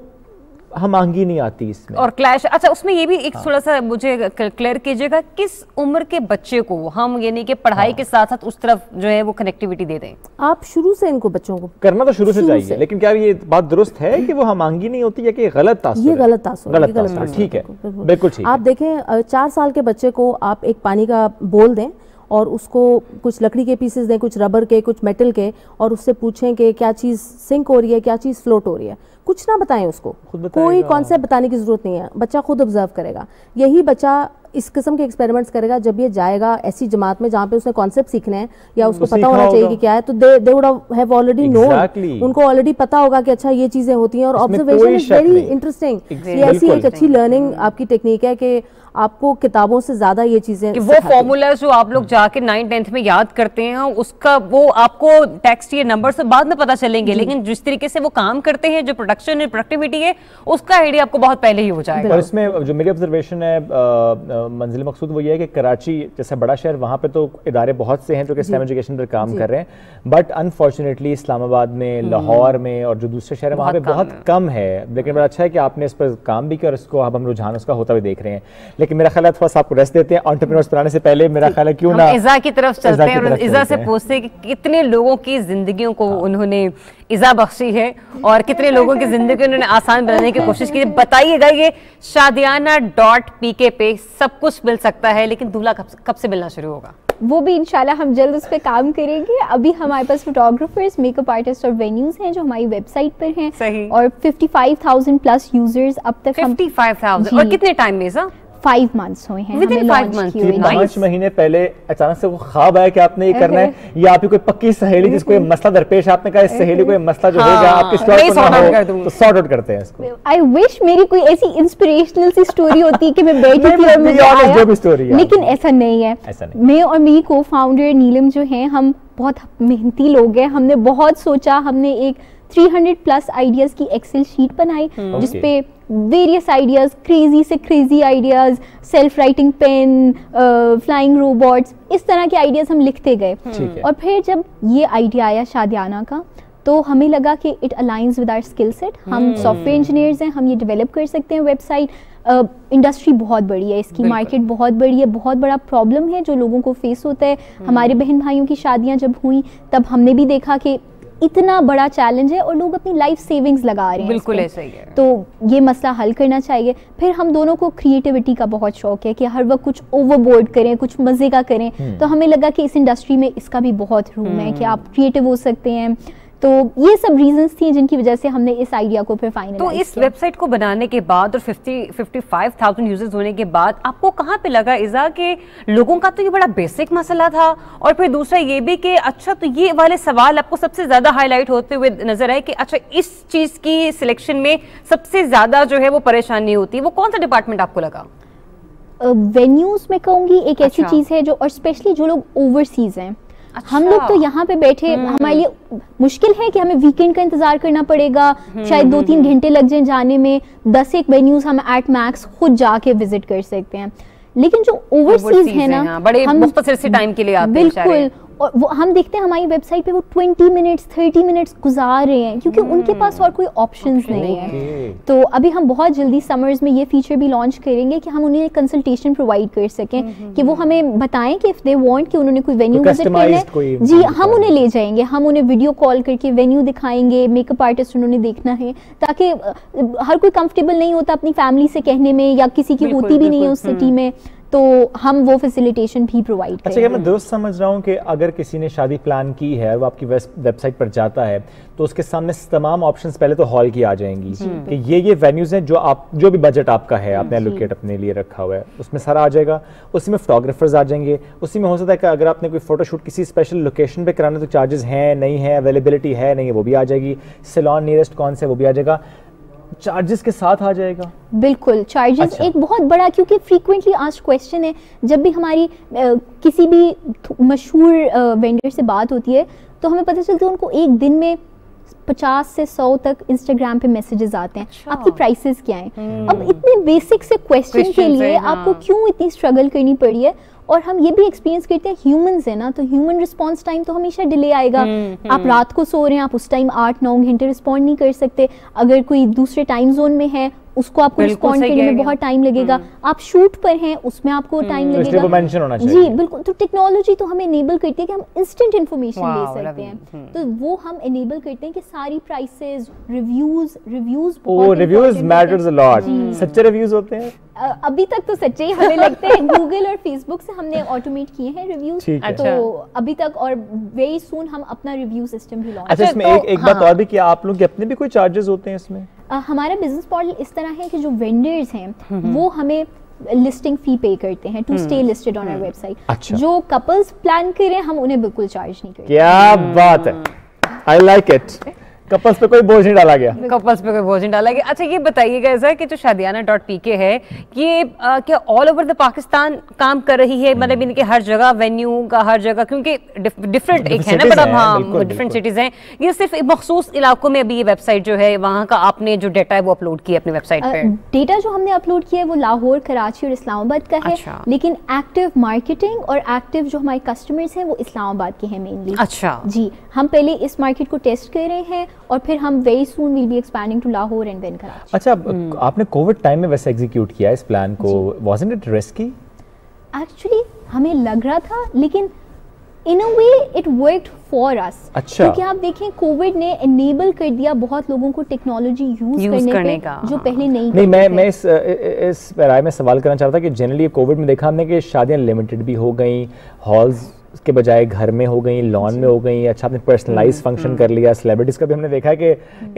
B: हम आंगी नहीं आती इसमें
A: और क्लैश। अच्छा, उसमें ये भी एक थोड़ा सा मुझे क्लियर कीजिएगा, किस उम्र के बच्चे को हम यानी कि पढ़ाई के साथ साथ उस तरफ जो है वो कनेक्टिविटी दे दें?
D: आप शुरू से इनको बच्चों को
B: करना तो शुरू से चाहिए, लेकिन क्या ये बात दुरुस्त है कि वो हम आंगी नहीं होती, या कि गलत तासुर?
D: ये गलत तासुर।
B: ठीक है, बिल्कुल ठीक।
D: आप देखें 4 साल के बच्चे को आप एक पानी का बोल दें और उसको कुछ लकड़ी के पीसेस दें, कुछ रबर के, कुछ मेटल के, और उससे पूछें कि क्या चीज़ सिंक हो रही है, क्या चीज़ फ्लोट हो रही है, कुछ ना बताएं उसको, कोई कॉन्सेप्ट बताने की ज़रूरत नहीं है, बच्चा खुद ऑब्जर्व करेगा। यही बच्चा इस किस्म के एक्सपेरिमेंट्स करेगा जब ये जाएगा ऐसी जमात में जहाँ पे उसने कॉन्सेप्ट सीखने हैं या उसको पता होना चाहिए कि क्या है, तो they would have already known, उनको ऑलरेडी पता होगा कि अच्छा ये चीज़ें होती हैं। और ऑब्जर्वेशन इज वेरी इंटरेस्टिंग, ये ऐसी एक अच्छी लर्निंग आपकी टेक्निक है कि आपको किताबों से ज्यादा ये चीजें,
A: वो फॉर्मूला जो आप लोग जाके 9th-10th में याद करते हैं उसका वो आपको टेक्स्ट ये नंबर से बाद में पता चलेंगे, लेकिन जिस तरीके से वो काम करते हैं, जो प्रोडक्शन है, प्रोडक्टिविटी है, उसका आइडिया आपको बहुत पहले ही हो जाएगा।
B: और इसमें जो मेरी ऑब्जर्वेशन है मंजिल मकसूद वो ये है कि कराची जैसा बड़ा शहर, वहाँ पे तो इदारे बहुत से हैं जो कि स्टेम एजुकेशन पर काम कर रहे हैं, बट अनफॉर्चुनेटली इस्लामाबाद में, लाहौर में और जो दूसरे शहर है वहाँ पे बहुत कम है। लेकिन बड़ा अच्छा है कि आपने इस पर काम भी किया और इसको अब हम रुझान उसका होता हुआ देख रहे हैं। लेकिन मेरा ख्याल है थोड़ा सा आपको रेस्ट देते हैं, एंटरप्रेन्योर्स बनाने से पहले मेरा ख्याल है क्यों ना
A: इज़ा की तरफ चलते हैं और इज़ा से पूछते हैं कि कितने लोगों की जिंदगियों को उन्होंने इज़ा बख्शी है और कितने लोगों की जिंदगी उन्होंने आसान बनाने की कोशिश की। बताइएगा, ये shadiana.pk पे सब कुछ मिल सकता है, लेकिन दूल्हा कब से मिलना शुरू होगा?
E: वो भी इंशाल्लाह हम जल्द उस पर काम करेंगे। अभी हमारे पास फोटोग्राफर्स, मेकअप आर्टिस्ट और वेन्यूज हैं जो हमारी वेबसाइट पर हैं।
A: सही।
E: और 55,000 प्लस यूजर्स अब तक।
A: 55,000 और कितने टाइम में?
E: 5 months हुए हैं।
A: Within 5 months?
B: 5 महीने पहले अचानक से वो ख्वाब आया कि आपने ये करना है, या आपकी कोई पक्की सहेली जिसको ये मसला दरपेश, आपने कहा इस सहेली को ये मसला जो होगा आपके तो सॉर्ट आउट करते हैं इसको।
E: आई विश मेरी कोई ऐसी इंस्पिरेशनल सी स्टोरी होती कि मैं बैठी थी और मुझे आया,
B: जो भी स्टोरी है,
E: लेकिन ऐसा नहीं है। मैं और मेरी को फाउंडर नीलम जो हैं, हम बहुत मेहनती लोग हैं। हमने बहुत सोचा, हमने एक 300 प्लस आइडियाज की एक्सेल शीट बनाई जिसपे वेरियस आइडियाज, क्रेजी से crazy ideas, self writing pen, flying robots, इस तरह के आइडियाज हम लिखते गए। और फिर जब ये आइडिया आया शादियाना का, तो हमें लगा कि it aligns with our skill set. हम सॉफ्टवेयर इंजीनियर्स हैं, हम ये डेवलप कर सकते हैं वेबसाइट। इंडस्ट्री बहुत बड़ी है, इसकी मार्केट बहुत बड़ी है, बहुत बड़ा प्रॉब्लम है जो लोगों को फेस होता है। हमारे बहन भाइयों की शादियां जब हुई तब हमने भी देखा कि इतना बड़ा चैलेंज है और लोग अपनी लाइफ सेविंग्स लगा रहे हैं।
A: बिल्कुल ऐसा ही है।
E: तो ये मसला हल करना चाहिए। फिर हम दोनों को क्रिएटिविटी का बहुत शौक है कि हर वक्त कुछ ओवरबोर्ड करें, कुछ मजे का करें। तो हमें लगा कि इस इंडस्ट्री में इसका भी बहुत रूम है कि आप क्रिएटिव हो सकते हैं। तो ये सब रीजंस थी जिनकी वजह से हमने इस आइडिया को फिर फाइनलाइज किया।
A: तो इस वेबसाइट को बनाने के बाद और 55,000 यूजर्स होने के बाद आपको कहाँ पे लगा इज़ा कि लोगों का तो ये बड़ा बेसिक मसला था, और फिर दूसरा ये भी कि अच्छा तो ये वाले सवाल आपको सबसे ज्यादा हाईलाइट होते हुए नजर आए कि अच्छा इस चीज की सिलेक्शन में सबसे ज्यादा जो है वो परेशानी होती है, वो कौन सा डिपार्टमेंट आपको लगा?
E: वेन्यूज में कहूँगी एक ऐसी चीज है जो, और स्पेशली जो लोग ओवरसीज हैं। हम लोग तो यहाँ पे बैठे, हमारे लिए मुश्किल है कि हमें वीकेंड का इंतजार करना पड़ेगा, शायद 2-3 घंटे लग जाए जाने में। 10-1 वेन्यूज हम एट मैक्स खुद जाके विजिट कर सकते हैं। लेकिन जो ओवरसीज है ना,
A: बड़े मुख्तसर से टाइम के लिए आते हैं।
E: बिल्कुल। और वो हम देखते हैं हमारी वेबसाइट पे वो 20 मिनट्स 30 मिनट्स गुजार रहे हैं क्योंकि उनके पास और कोई ऑप्शंस नहीं है। तो अभी हम बहुत जल्दी समर्स में ये फीचर भी लॉन्च करेंगे कि हम उन्हें कंसल्टेशन प्रोवाइड कर सकें कि वो हमें बताएं कि इफ दे वांट कि उन्होंने कोई वेन्यू विजिट करना है, जी हम उन्हें ले जाएंगे, हम उन्हें वीडियो कॉल करके वेन्यू दिखाएंगे, मेकअप आर्टिस्ट उन्होंने देखना है, ताकि हर कोई कंफर्टेबल नहीं होता अपनी फैमिली से कहने में, या किसी की होती भी नहीं है उस सिटी में, तो हम वो फैसिलिटेशन भी प्रोवाइड करेंगे।
B: अच्छा, मैं दोस्त समझ रहा हूँ कि अगर किसी ने शादी प्लान की है और वो आपकी वेबसाइट पर जाता है तो उसके सामने तमाम ऑप्शंस पहले तो हॉल की आ जाएंगी कि ये वेन्यूज हैं जो भी बजट आपका है, आपने एलोकेट अपने लिए रखा हुआ है, उसमें सारा आ जाएगा। उसी में फोटोग्राफर्स आ जाएंगे, उसी में हो सकता है कि अगर आपने कोई फोटोशूट किसी स्पेशल लोकेशन पे कराना तो चार्जेस हैं नहीं है, अवेलेबिलिटी है नहीं है, वो भी आ जाएगी। सैलून नियरेस्ट कौन से, वो भी आ जाएगा, चार्जेस के साथ आ जाएगा।
E: बिल्कुल, चार्जेस एक बहुत बड़ा, क्योंकि फ्रीक्वेंटली आस्क्ड क्वेश्चन है। जब भी हमारी किसी भी मशहूर वेंडर से बात होती है तो हमें पता चलता है उनको एक दिन में 50 से 100 तक इंस्टाग्राम पे मैसेजेस आते हैं, आपकी प्राइसेस क्या हैं। अब इतने बेसिक से क्वेश्चन के लिए आपको क्यों इतनी स्ट्रगल करनी पड़ी है? और हम ये भी एक्सपीरियंस करते हैं, ह्यूमंस है ना, तो ह्यूमन रिस्पांस टाइम तो हमेशा डिले आएगा। आप रात को सो रहे हैं, आप उस टाइम 8-9 घंटे रिस्पॉन्ड नहीं कर सकते। अगर कोई दूसरे टाइम जोन में है उसको आपको रिस्पॉन्ड करने में बहुत टाइम लगेगा। आप शूट पर हैं, उसमें आपको टाइम लगेगा। जी बिल्कुल। तो टेक्नोलॉजी तो हमें इनेबल करती है कि हम इंस्टेंट इन्फॉर्मेशन ले सकते हैं, तो वो हम इनेबल करते हैं कि सारी prices, reviews
B: matters a lot. सच्चे रिव्यूज होते हैं
E: अभी तक तो सच्चे ही हमें लगते हैं। गूगल और फेसबुक से हमने ऑटोमेट किए हैं रिव्यूज, तो अभी तक, और वेरी सून हम अपना रिव्यू सिस्टम भी लॉन्च।
B: अच्छा, इसमें एक बात और भी कि आप लोग के अपने भी कोई चार्जेस होते हैं इसमें?
E: हमारा बिजनेस मॉडल इस तरह है कि जो वेंडर्स हैं वो हमें लिस्टिंग फी पे करते हैं to stay listed on our website.
B: अच्छा।
E: जो कपल्स प्लान करें हम उन्हें बिल्कुल चार्ज नहीं करते।
B: क्या बात है, आई लाइक इट। कपल्स पे कोई बोझ नहीं डाला गया।
A: कपल्स पे कोई बोझ नहीं डाला गया। अच्छा, ये बताइएगा ऐसा कि जो शादियाना.pk है ये क्या ऑल ओवर द पाकिस्तान काम कर रही है? मतलब इनके हर जगह वेन्यू का हर जगह, क्योंकि डिफरेंट एक है ना, बड़ा हाँ डिफरेंट सिटीज हैं। ये सिर्फ मखसूस इलाकों में अभी ये वेबसाइट जो है वहाँ का आपने जो डेटा है वो अपलोड किया अपनी वेबसाइट पे?
E: डेटा जो हमने अपलोड किया है वो लाहौर, कराची और इस्लामाबाद का है।
A: अच्छा।
E: लेकिन एक्टिव मार्केटिंग और एक्टिव जो हमारे कस्टमर्स हैं वो इस्लामाबाद के हैं मेनली।
A: अच्छा
E: जी, हम पहले इस मार्केट को टेस्ट कर रहे हैं और फिर हम very soon will be expanding to Lahore and then Karachi.
B: अच्छा, आपने कोविड टाइम में वैसे एग्जीक्यूट किया इस प्लान को, वाज़न्ट इट रिस्की?
E: एक्चुअली हमें लग रहा था, लेकिन in a way it worked for us.
B: अच्छा।
E: क्योंकि आप देखें कोविड ने एनेबल कर दिया बहुत लोगों को टेक्नोलॉजी यूज करने का जो पहले नहीं
B: मैं इस राय में सवाल करना चाहता था कि जनरली कोविड में देखा हमने कि शादियां लिमिटेड भी हो गई, हॉल्स के बजाय घर में हो गई, लॉन में हो गई। अच्छा, आपने पर्सनलाइज फंक्शन कर लिया। सेलिब्रिटीज का भी हमने देखा है कि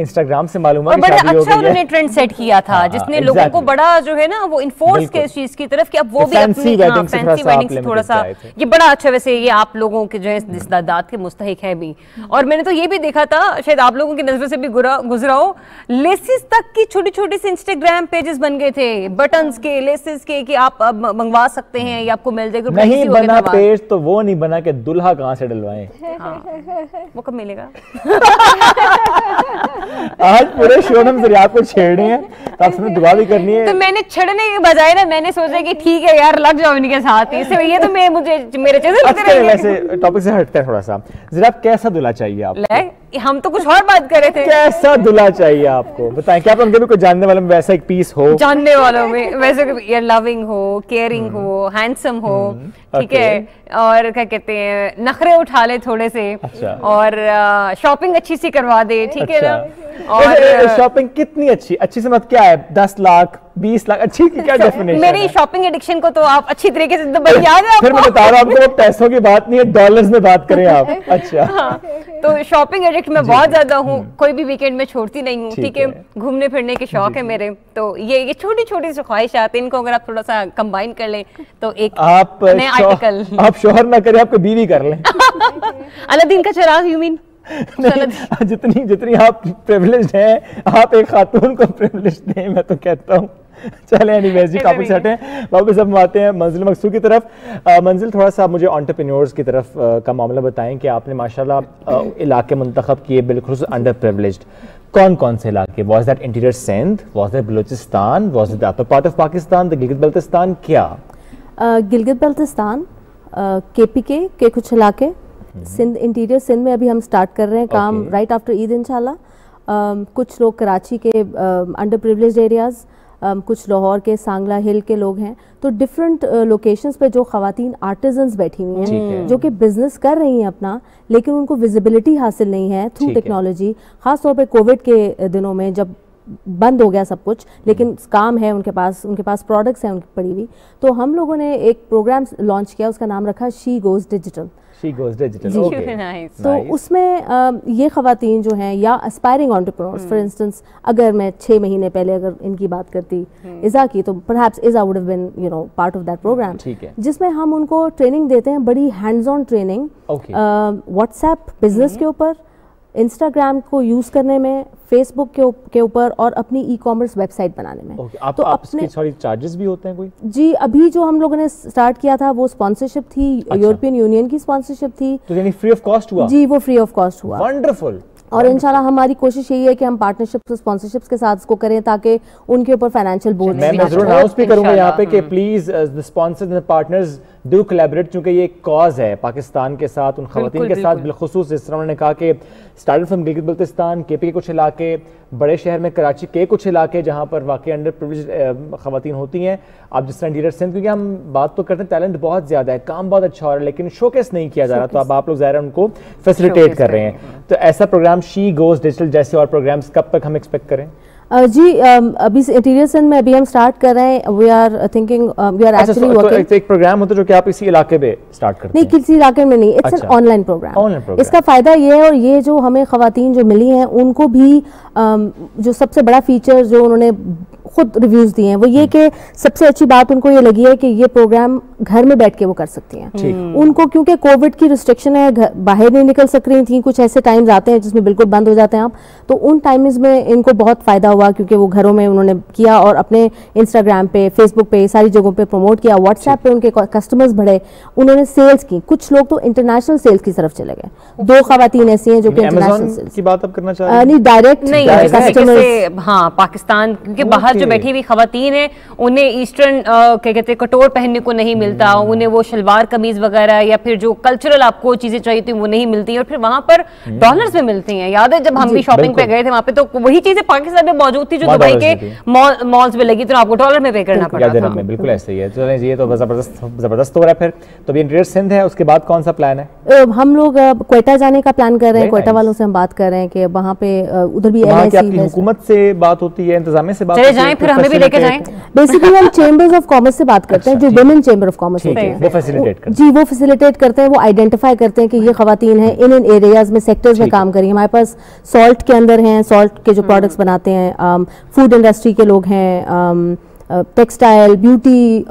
B: इंस्टाग्राम से मालूम है कि शादी हो गई है।
A: अच्छा उन्होंने ट्रेंड सेट किया था जिसने लोगों को बड़ा जो है ना वो इन्फोर्स के इस चीज की तरफ कि अब वो भी अपनी फैंसी वेडिंग से थोड़ा सा, ये बड़ा अच्छा, वैसे ये आप लोगों के जो है इस्तेदाद के मुस्तहिक है भी। और मैंने तो ये भी देखा था, शायद आप लोगों की नजर से भी गुजरा हो, लेसेस तक की छोटी छोटी सी इंस्टाग्राम पेजेस बन गए थे, बटन्स के, लेसेस के, कि आप अब मंगवा सकते हैं या आपको मिल जाएगा।
B: नहीं बना पेज तो वो नहीं बना कि दुल्हा कहाँ से डलवाएं।
A: हाँ। वो कब मिलेगा?
B: आज पूरे शो में हम आपको छेड़ रहे हैं, तो आप सबने दुआ भी करनी है।
A: तो मैंने छेड़ने के बजाय ना मैंने सोचा कि ठीक है यार लग जाओ इनके साथ ही, इससे ये तो मैं मुझे मेरे चेहरे लगते रहेंगे।
B: वैसे टॉपिक से हटते हैं थोड़ा सा, जरा कैसा दूल्हा चाहिए आपको?
A: हम तो कुछ और बात कर रहे थे।
B: कैसा दूल्हा चाहिए आपको बताएं, क्या आप उनके भी कोई जानने वाले में वैसा एक पीस हो?
A: जानने वालों में वैसे यार लविंग हो, केयरिंग हो, हैंडसम हो, ठीक है, और क्या कहते हैं नखरे उठा ले थोड़े से।
B: अच्छा।
A: और शॉपिंग अच्छी सी करवा दे, ठीक है ना।
B: और शॉपिंग कितनी अच्छी? अच्छी से मत क्या है, 10 लाख 20 लाख अच्छी की क्या डेफिनेशन?
A: मेरी शॉपिंग एडिक्शन को तो आप अच्छी तरीके से याद है?
B: फिर मैं बता रहा हूँ आपको, पैसों की बात नहीं है, डॉलर्स में बात करें आप। अच्छा।
A: हाँ, तो शॉपिंग एडिक्ट मैं बहुत ज्यादा हूँ, कोई भी वीकेंड में छोड़ती नहीं हूँ, ठीक है। घूमने फिरने के शौक है मेरे, तो ये छोटी छोटी सी ख्वाहिशात, इनको अगर आप थोड़ा सा कंबाइन कर लें तो एक नया आर्टिकल।
B: आप शोहर ना करें, आपको बीवी कर लें।
A: अलादीन का चिराग, यू मीन?
B: जितनी आप प्रिविलेज्ड हैं, आप एक खातून को प्रिविलेज्ड दें, मैं तो कहता हूँ। चले एनीवेज जी, टॉपिक से हटें, वापस अब आते हैं मंजिल मकसूद की तरफ। मंजिल, थोड़ा सा मुझे एंटरप्रेन्योर्स की तरफ का मामला बताएं कि आपने माशाल्लाह इलाके मुंतखब किए बिल्कुल अंडर प्रिविलेज्ड। कौन कौन से इलाके? Was that interior Sindh, was that Balochistan, was that upper part of Pakistan, the Gilgit Baltistan? क्या
D: गिलगित बल्तिस्तान, केपीके के कुछ इलाके, सिंध, इंटीरियर सिंध में अभी हम स्टार्ट कर रहे हैं काम राइट आफ्टर ईद इंशाल्लाह। कुछ लोग कराची के अंडर प्रिविलेज्ड एरियाज, कुछ लाहौर के सांगला हिल के लोग हैं। तो डिफरेंट लोकेशंस पे जो खवातीन आर्टिजन्स बैठी हुई हैं जो कि बिजनेस कर रही हैं अपना, लेकिन उनको विजिबिलिटी हासिल नहीं है थ्रू टेक्नोलॉजी। खास तौर पे कोविड के दिनों में जब बंद हो गया सब कुछ, लेकिन काम है उनके पास प्रोडक्ट्स हैं उनकी पड़ी हुई। तो हम लोगों ने एक प्रोग्राम लॉन्च किया, उसका नाम रखा शी गोज डिजिटल। तो उसमें ये खवातीन जो हैं या एस्पायरिंग एंटरप्रेन्योर्स, फॉर इंस्टेंस अगर मैं 6 महीने पहले अगर इनकी बात करती इज़ा की, तो perhaps Iza would have been part of that program, जिसमें हम उनको ट्रेनिंग देते हैं, बड़ी hands on training WhatsApp business के ऊपर, इंस्टाग्राम को यूज करने में, फेसबुक के ऊपर, और अपनी ई-कॉमर्स वेबसाइट बनाने में।
B: तो अपने चार्जेस भी होते हैं कोई? जी,
D: अभी जो हम लोगों ने स्टार्ट किया था वो स्पॉन्सरशिप थी। अच्छा। यूरोपियन यूनियन की स्पॉन्सरशिप थी,
B: तो यानी फ्री ऑफ कॉस्ट हुआ?
D: जी, वो फ्री ऑफ कॉस्ट हुआ।
B: वंडरफुल।
D: और इंशाल्लाह हमारी कोशिश यही है कि हम पार्टनरशिप्स और स्पॉन्सरशिप्स के साथ इसको करें ताकि उनके ऊपर फाइनेंशियल बोझ।
B: मैं जरूर अनाउंस भी करूंगा यहाँ पे कि please the sponsors and partners do collaborate, क्योंकि ये एक कॉज है पाकिस्तान के साथ, उन खवातीन के साथ बिलखुसूस। जिस तरह उन्होंने कहा कि started from Gilgit Baltistan, KP के कुछ इलाके, बड़े शहर में कराची के कुछ इलाके जहाँ पर वाकई अंडर प्रिविलेज्ड खवातीन होती हैं। आप जिस तरह इंटीरियर सिंध, क्योंकि हम बात तो करते हैं टैलेंट बहुत ज़्यादा है, काम बहुत अच्छा हो रहा है, लेकिन शोकेस नहीं किया जा रहा, तो अब आप लोग ज़ाहिर उनको फैसिलिटेट कर रहे हैं। तो ऐसा प्रोग्राम शी गोज डिजिटल जैसे और प्रोग्राम्स कब तक हम एक्सपेक्ट करें?
D: जी अभी इंटीरियर सेंड में अभी हम स्टार्ट कर रहे हैं। We are thinking we are actually working.
B: एक प्रोग्राम होता है जो कि आप इसी इलाके में स्टार्ट करते हैं?
D: नहीं, किसी इलाके में नहीं, इट्स एन ऑनलाइन प्रोग्राम। इसका फायदा ये है, और ये जो हमें खवातीन जो मिली हैं उनको भी जो सबसे बड़ा फीचर जो उन्होंने खुद रिव्यूज दिए हैं वो ये कि सबसे अच्छी बात उनको ये लगी है कि ये प्रोग्राम घर में बैठ के वो कर सकती हैं। उनको क्योंकि कोविड की रिस्ट्रिक्शन है, बाहर नहीं निकल सक रही थी, कुछ ऐसे टाइम्स आते हैं जिसमें बिल्कुल बंद हो जाते हैं आप, तो उन टाइम्स में इनको बहुत फायदा हुआ क्योंकि वो घरों में उन्होंने किया और अपने इंस्टाग्राम पे, फेसबुक पे, सारी जगहों पे प्रमोट किया, व्हाट्सएप पे उनके कस्टमर्स बढ़े, उन्होंने सेल्स की। कुछ लोग तो इंटरनेशनल सेल्स की तरफ चले गए। 2 खवातीन ऐसी हैं जो कि इंटरनेशनल सेल्स
B: की बात आप करना चाह रहे हैं?
D: नहीं, डायरेक्ट
A: कस्टमर्स। हाँ, पाकिस्तान क्योंकि बाहर जो बैठी हुई खवातीन है उन्हें ईस्टर्न क्या कहते हैं कटोर पहनने को नहीं मिलता, उन्हें वो शलवार कमीज वगैरह या फिर जो कल्चरल आपको चीजें चाहिए थी वो नहीं मिलती, और फिर वहां पर डॉलर्स में मिलती हैं। याद है जब हम भी शॉपिंग पे गए थे वहां पे तो वही चीजें पाकिस्तान में मौजूद थी जो दुबई के मॉल्स में लगी, तो आपको डॉलर में पे करना पड़ता था।
B: बिल्कुल ऐसे ही है। चलें ये तो जबरदस्त हो रहा है। फिर तो अभी इंटीरियर सिंध है, उसके बाद कौन सा प्लान है?
D: हम लोग क्वेटा जाने का प्लान कर रहे हैं। क्वेटा वालों से हम बात कर रहे हैं कि वहाँ पे उधर भी
B: हुकूमत से बात होती है, इंतजामिया से बात
A: चले जाएं, फिर हमें भी लेके जाएं।
D: बेसिकली हम चेंबर्स ऑफ कॉमर्स से बात करते हैं, जो वुमेन चेंबर ऑफ कॉमर्स होते हैं,
B: वो फैसिलिटेट करते हैं।
D: जी, वो फैसिलिटेट करते हैं, वो आइडेंटिफाई करते हैं कि ये खवातीन हैं, इन एरियाज में, सेक्टर्स में काम करी। हमारे पास सॉल्ट के अंदर हैं, सॉल्ट के जो प्रोडक्ट्स बनाते हैं, फूड इंडस्ट्री के लोग हैं, टेक्सटाइल, ब्यूटी,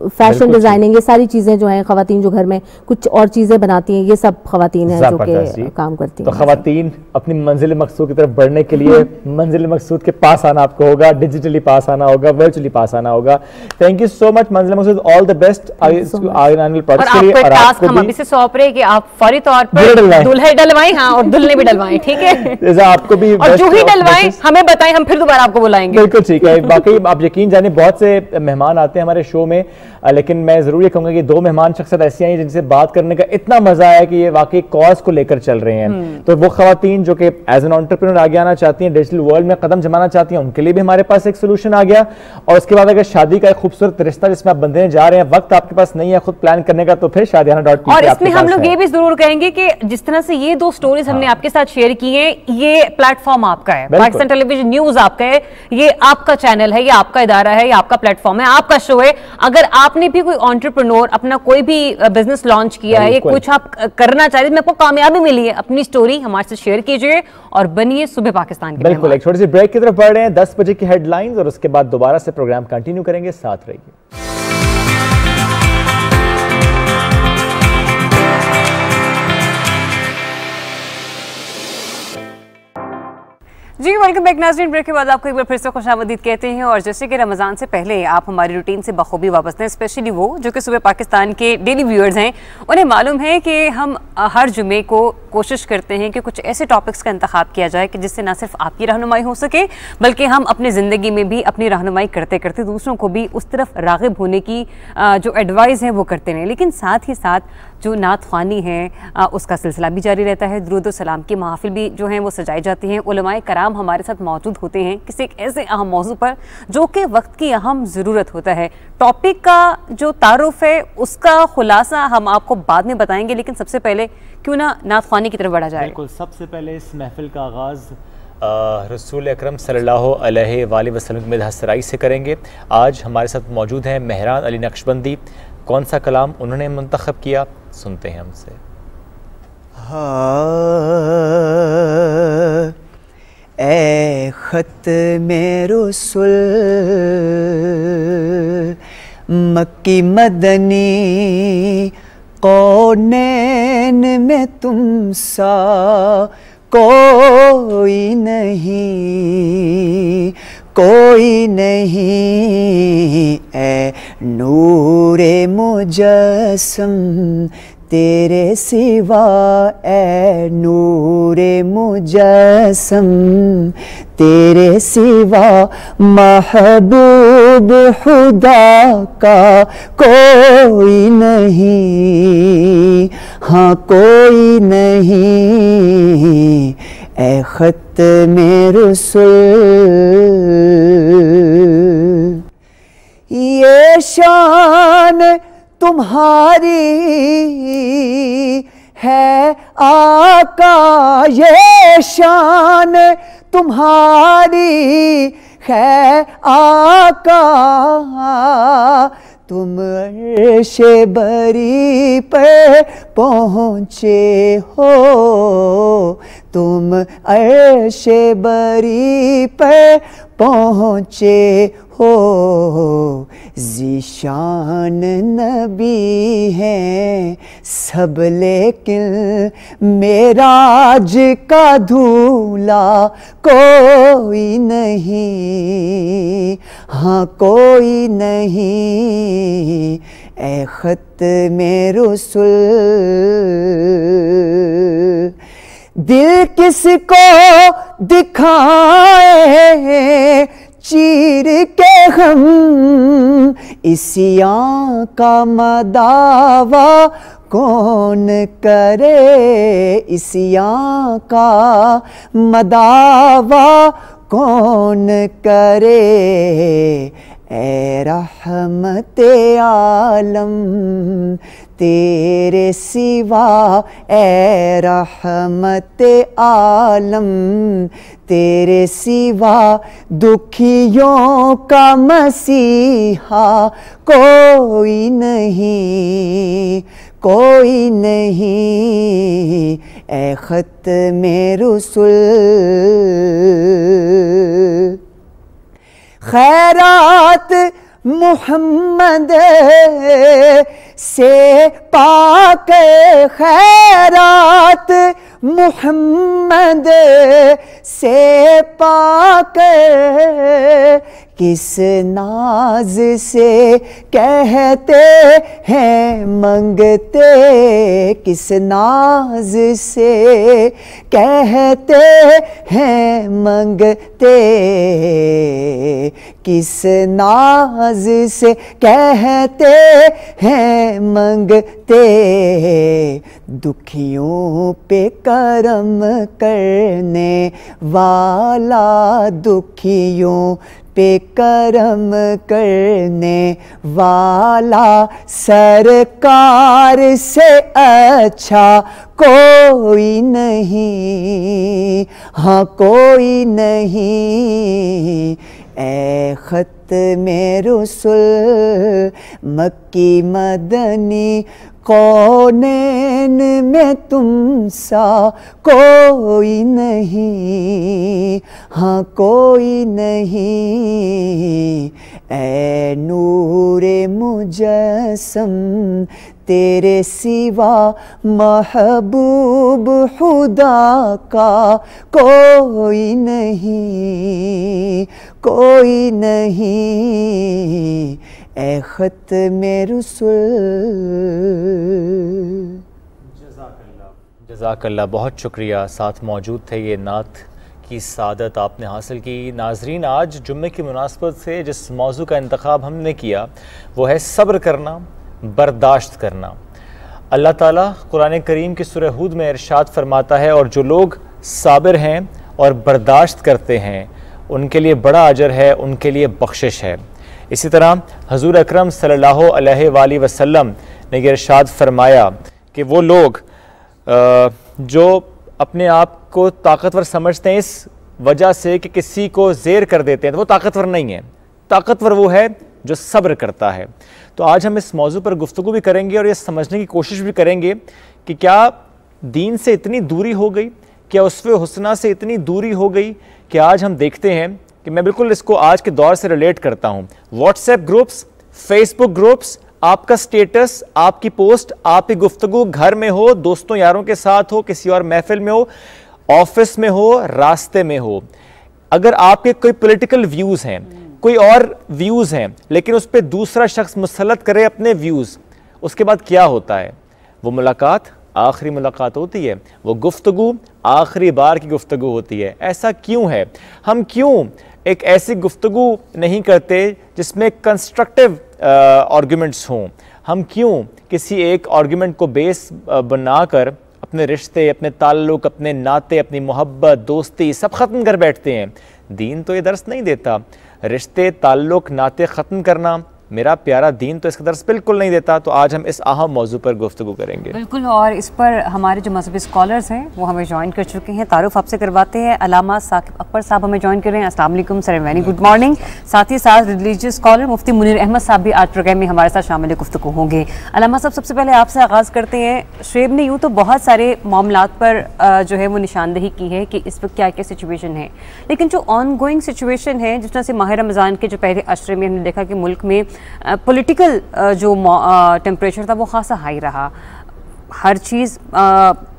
D: फैशन डिजाइनिंग, ये सारी चीजें जो हैं खवातीन जो घर में कुछ और चीजें बनाती हैं, ये सब खवातीन हैं जो कि काम करती हैं।
B: तो खवातीन अपनी मंजिल मकसूद की तरफ बढ़ने के लिए मंजिल मकसूद के पास आना आपको होगा, डिजिटली पास आना होगा, वर्चुअली पास आना होगा। थैंक यू सो मच मंजिल मकसूद, ऑल द बेस्ट आगे प्रोडक्ट्स के लिए। और आपको
A: हम अभी से सौंप रहे कि आप फौरी तौर पर दूल्हे डलवाएं, हाँ, और दुल्हने भी डलवाएं, ठीक है?
B: आपको भी,
A: और जो ही डलवाएं हमें बताएं, हम फिर दोबारा आपको बुलाएंगे।
B: बिल्कुल ठीक है। बाकी आप यकीन जाने बहुत से मेहमान आते हैं हमारे शो में, लेकिन मैं जरूर ये कहूंगा कि 2 मेहमान शख्सियत ऐसी आई जिनसे बात करने का इतना मजा आया कि ये वाकई कॉज को लेकर चल रहे हैं। तो वो खवातीन जो कि एज एन एंटरप्रेन्योर आगे आना चाहती हैं, डिजिटल वर्ल्ड में कदम जमाना चाहती हैं, उनके लिए भी हमारे पास एक सोल्यूशन आ गया। और उसके बाद अगर शादी का एक खूबसूरत रिश्ता जिसमें आप बंधने जा रहे हैं, वक्त आपके पास नहीं है खुद प्लान करने का, तो फिर शादियाना.com।
A: और इसमें हम लोग ये भी जरूर कहेंगे कि जिस तरह से ये 2 स्टोरीज हमने आपके साथ शेयर की है, ये प्लेटफॉर्म आपका है, पाकिस्तान टेलीविजन न्यूज आपका है, ये आपका चैनल है, ये आपका इदारा है, ये आपका प्लेटफॉर्म है, आपका शो है। अगर आपने भी कोई एंटरप्रेन्योर अपना कोई भी बिजनेस लॉन्च किया है, कुछ आप करना चाहते हैं, आपको कामयाबी मिली है, अपनी स्टोरी हमारे साथ शेयर कीजिए और बनिए सुबह पाकिस्तान के।
B: बिल्कुल, एक छोटी सी ब्रेक की तरफ बढ़ रहे हैं, 10 बजे की हेडलाइंस, और उसके बाद दोबारा से प्रोग्राम कंटिन्यू करेंगे, साथ रहिए।
A: जी वेलकम बैक नाज़रीन। ब्रेक के बाद आपको एक बार फिर से खुशामदीद कहते हैं। और जैसे कि रमज़ान से पहले आप हमारी रूटीन से बखूबी वाबस्ते हैं, स्पेशली वो जो कि सुबह पाकिस्तान के डेली व्यूअर्स हैं, उन्हें मालूम है कि हम हर जुमे को कोशिश करते हैं कि कुछ ऐसे टॉपिक्स का इंतखाब किया जाए कि जिससे ना सिर्फ आपकी रहनुमाई हो सके, बल्कि हम अपनी ज़िंदगी में भी अपनी रहनुमाई करते करते दूसरों को भी उस तरफ राग़िब होने की जो एडवाइस है वो करते रहें। लेकिन साथ ही साथ जो नात ख़्वानी है उसका सिलसिला भी जारी रहता है, दुरूद व सलाम की महफिल भी जो हैं वो सजाई जाती हैं, उलमाए कराम हमारे साथ मौजूद होते हैं किसी एक ऐसे अहम मौजू पर जो कि वक्त की अहम ज़रूरत होता है। टॉपिक का जो तारुफ है उसका खुलासा हम आपको बाद में बताएंगे, लेकिन सबसे पहले क्यों ना नात ख़्वानी की तरफ बढ़ा जाए।
B: बिल्कुल, सबसे पहले इस महफिल का आगाज़ रसूल अकरम सल्लल्लाहु अलैहि वसल्लम की मदहसराई से करेंगे। आज हमारे साथ मौजूद हैं मेहरान अली नक्शबंदी। कौन सा कलाम उन्होंने मुंतखब किया, सुनते हैं हमसे।
F: ए खत में रसूल मक्की मदनी कौनैन में तुम सा कोई नहीं, कोई नहीं। ए नूरे मुजस्सम तेरे सिवा, ए नूरे मुजस्सम तेरे सिवा, महबूब खुदा का कोई नहीं, हाँ कोई नहीं। ए खत में रसूल ये शान तुम्हारी है आका, ये शान तुम्हारी है आका, तुम अर्शे बरी पर पहुँचे हो, तुम अर्शे बरी पर पहुँचे हो। ज़ीशान नबी हैं सब लेकिन मेराज का दूल्हा कोई नहीं, हाँ कोई नहीं। ए ख़त्मे रसूल दिल किसको दिखाए चीर के हम, इसी आका मदावा कौन करे, इसी आका मदावा कौन करे। ए रहमते आलम तेरे सिवा, ए रहमते आलम तेरे सिवा, दुखियों का मसीहा कोई नहीं, कोई नहीं। ए ख़त्मे रसूल खैरात मुहम्मद से पाक, खैरात मुहम्मद से पाक, किस नाज से कहते हैं मंगते, किस नाज से कहते हैं मंगते, किस नाज से कहते हैं मंगते। दुखियों पे करम करने वाला, दुखियों पे करम करने वाला, सरकार से अच्छा कोई नहीं, हाँ कोई नहीं। ए ख़त्मे रसूल मक्की मदनी कौनैन में तुम सा कोई नहीं, हाँ कोई नहीं। ए नूरे मुजस्सम तेरे सिवा महबूब खुदा का कोई नहीं, कोई नहीं। ए ख़त्मे रसूल।
B: जज़ाकल्लाह, बहुत शुक्रिया। साथ मौजूद थे ये नात की सादत आपने हासिल की। नाजरीन, आज जुम्मे की मुनासबत से जिस मौजू का इंतखाब हमने किया वो है सब्र करना, बर्दाश्त करना। अल्लाह ताला कुरान करीम की सूरह हूद में इरशाद फरमाता है, और जो लोग साबिर हैं और बर्दाश्त करते हैं उनके लिए बड़ा अजर है, उनके लिए बख्शिश है। इसी तरह हजूर अकरम सल्लल्लाहु अलैहि वसल्लम ने ये इरशाद फरमाया कि वो लोग जो अपने आप को ताकतवर समझते हैं इस वजह से कि किसी को ज़ेर कर देते हैं, तो वो ताकतवर नहीं है। ताकतवर वो है जो सब्र करता है। तो आज हम इस मौजू पर गुफ्तगू भी करेंगे और ये समझने की कोशिश भी करेंगे कि क्या दीन से इतनी दूरी हो गई, क्या उसवे हुस्ना से इतनी दूरी हो गई कि आज हम देखते हैं कि मैं बिल्कुल इसको आज के दौर से रिलेट करता हूँ। व्हाट्सएप ग्रुप्स, फेसबुक ग्रुप्स, आपका स्टेटस, आपकी पोस्ट, आपकी गुफ्तगू घर में हो, दोस्तों यारों के साथ हो, किसी और महफिल में हो, ऑफिस में हो, रास्ते में हो, अगर आपके कोई पॉलिटिकल व्यूज़ हैं, कोई और व्यूज़ हैं, लेकिन उस पर दूसरा शख्स मुसल्लत करे अपने व्यूज़, उसके बाद क्या होता है? वो मुलाकात आखिरी मुलाकात होती है, वो गुफ्तगू आखिरी बार की गुफ्तगू होती है। ऐसा क्यों है? हम क्यों एक ऐसी गुफ्तगू नहीं करते जिसमें कंस्ट्रक्टिव आर्गुमेंट्स हों? हम क्यों किसी एक आर्गुमेंट को बेस बनाकर अपने रिश्ते, अपने ताल्लुक़, अपने नाते, अपनी मोहब्बत, दोस्ती सब ख़त्म कर बैठते हैं? दीन तो ये दर्स नहीं देता। रिश्ते, ताल्लुक़, नाते ख़त्म करना मेरा प्यारा दीन तो इसका दर्स बिल्कुल नहीं देता। तो आज हम इस अहम मौजू पर गुफ्तगू करेंगे।
A: बिल्कुल, और इस पर हमारे जो मजहबी स्कॉलर्स हैं वो हमें ज्वाइन कर चुके हैं। तारुफ आपसे करवाते हैं। अल्लामा साकिब अकबर साहब हमें ज्वाइन कर रहे हैं। अस्सलाम वालेकुम सर, वेरी गुड मॉर्निंग। साथ ही साथ रिलीजियस स्कॉलर मुफ्ती मुनीर अहमद साहब भी आज प्रोग्राम में हमारे साथ शामिल गुफ्तगू होंगे। अल्लामा साहब, सबसे पहले आपसे आगाज़ करते हैं। शुएब ने यूँ तो बहुत सारे मामलात पर जो है वो निशानदही की है कि इस वक्त क्या क्या सिचुएशन है, लेकिन जो ऑन गोइंग सिचुएशन है, जिस तरह से माह रमज़ान के जो पहले अशरे में हमने देखा कि मुल्क में पॉलिटिकल जो टेम्परेचर था वो खासा हाई रहा। हर चीज़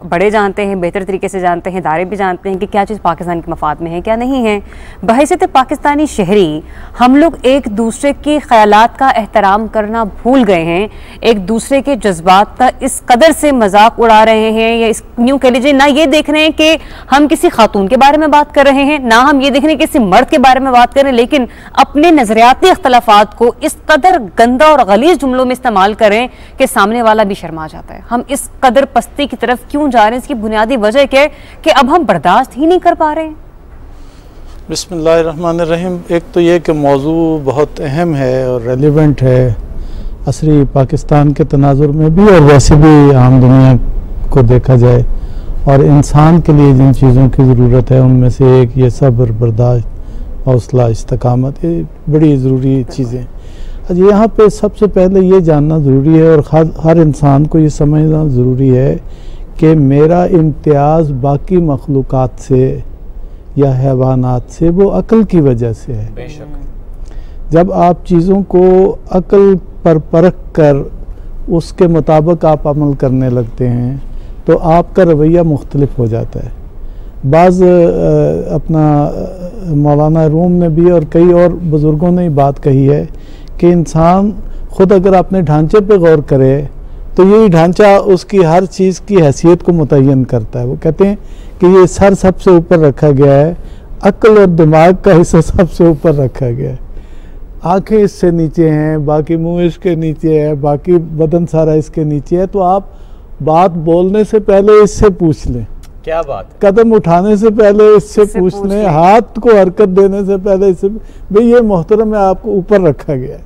A: बड़े जानते हैं, बेहतर तरीके से जानते हैं, इदारे भी जानते हैं कि क्या चीज़ पाकिस्तान के मफाद में है, क्या नहीं है। बहैसियत पाकिस्तानी शहरी हम लोग एक दूसरे के ख्यालात का एहतराम करना भूल गए हैं। एक दूसरे के जज्बात का इस कदर से मजाक उड़ा रहे हैं, या इस यूँ कह लीजिए, ना ये देख रहे हैं कि हम किसी खातून के बारे में बात कर रहे हैं, ना हम ये देख रहे हैं कि किसी मर्द के बारे में बात कर रहे हैं, लेकिन अपने नजरियाती इख्तलाफात को इस कदर गंदा और गलीज जुमलों में इस्तेमाल करें कि सामने वाला भी शर्मा जाता है। हम इस कदर पस्ती की तरफ क्यों जा रहे हैं? इसकी बुनियादी वजह क्या है कि अब हम बर्दाश्त ही नहीं कर पा रहे हैं।
G: बिस्मिल्लाहिर्रहमानिर्रहीम। एक तो ये कि मौजू बहुत अहम है और रेलिवेंट है असरी पाकिस्तान के तनाजुर में भी और वैसे भी आम दुनिया को देखा जाए, और इंसान के लिए जिन चीज़ों की ज़रूरत है उनमें से एक ये सब्र, बर्दाश्त, हौसला, इस्तकामत, ये बड़ी ज़रूरी चीज़ें। यहाँ पे सबसे पहले ये जानना ज़रूरी है और हर इंसान को ये समझना ज़रूरी है कि मेरा इम्तियाज़ बाकी मखलूक़ात से या हैवानात से वो अक्ल की वजह से है। बेशक जब आप चीज़ों को अक्ल पर परख कर उसके मुताबिक आप अमल करने लगते हैं तो आपका रवैया मुख्तलिफ हो जाता है। बाज़ अपना मौलाना रूम ने भी और कई और बुज़ुर्गों ने बात कही है कि इंसान ख़ुद अगर अपने ढांचे पे गौर करे तो यही ढांचा उसकी हर चीज़ की हैसियत को मुतय्यन करता है। वो कहते हैं कि ये सर सबसे ऊपर रखा गया है, अक्ल और दिमाग का हिस्सा सबसे ऊपर रखा गया है, आंखें इससे नीचे हैं, बाकी मुंह इसके नीचे है, बाकी बदन सारा इसके नीचे है। तो आप बात बोलने से पहले इससे पूछ लें, क्या बात, कदम उठाने से पहले इससे पूछ लें, हाथ को हरकत देने से पहले इससे, भाई ये मोहतरम है आपको ऊपर रखा गया है।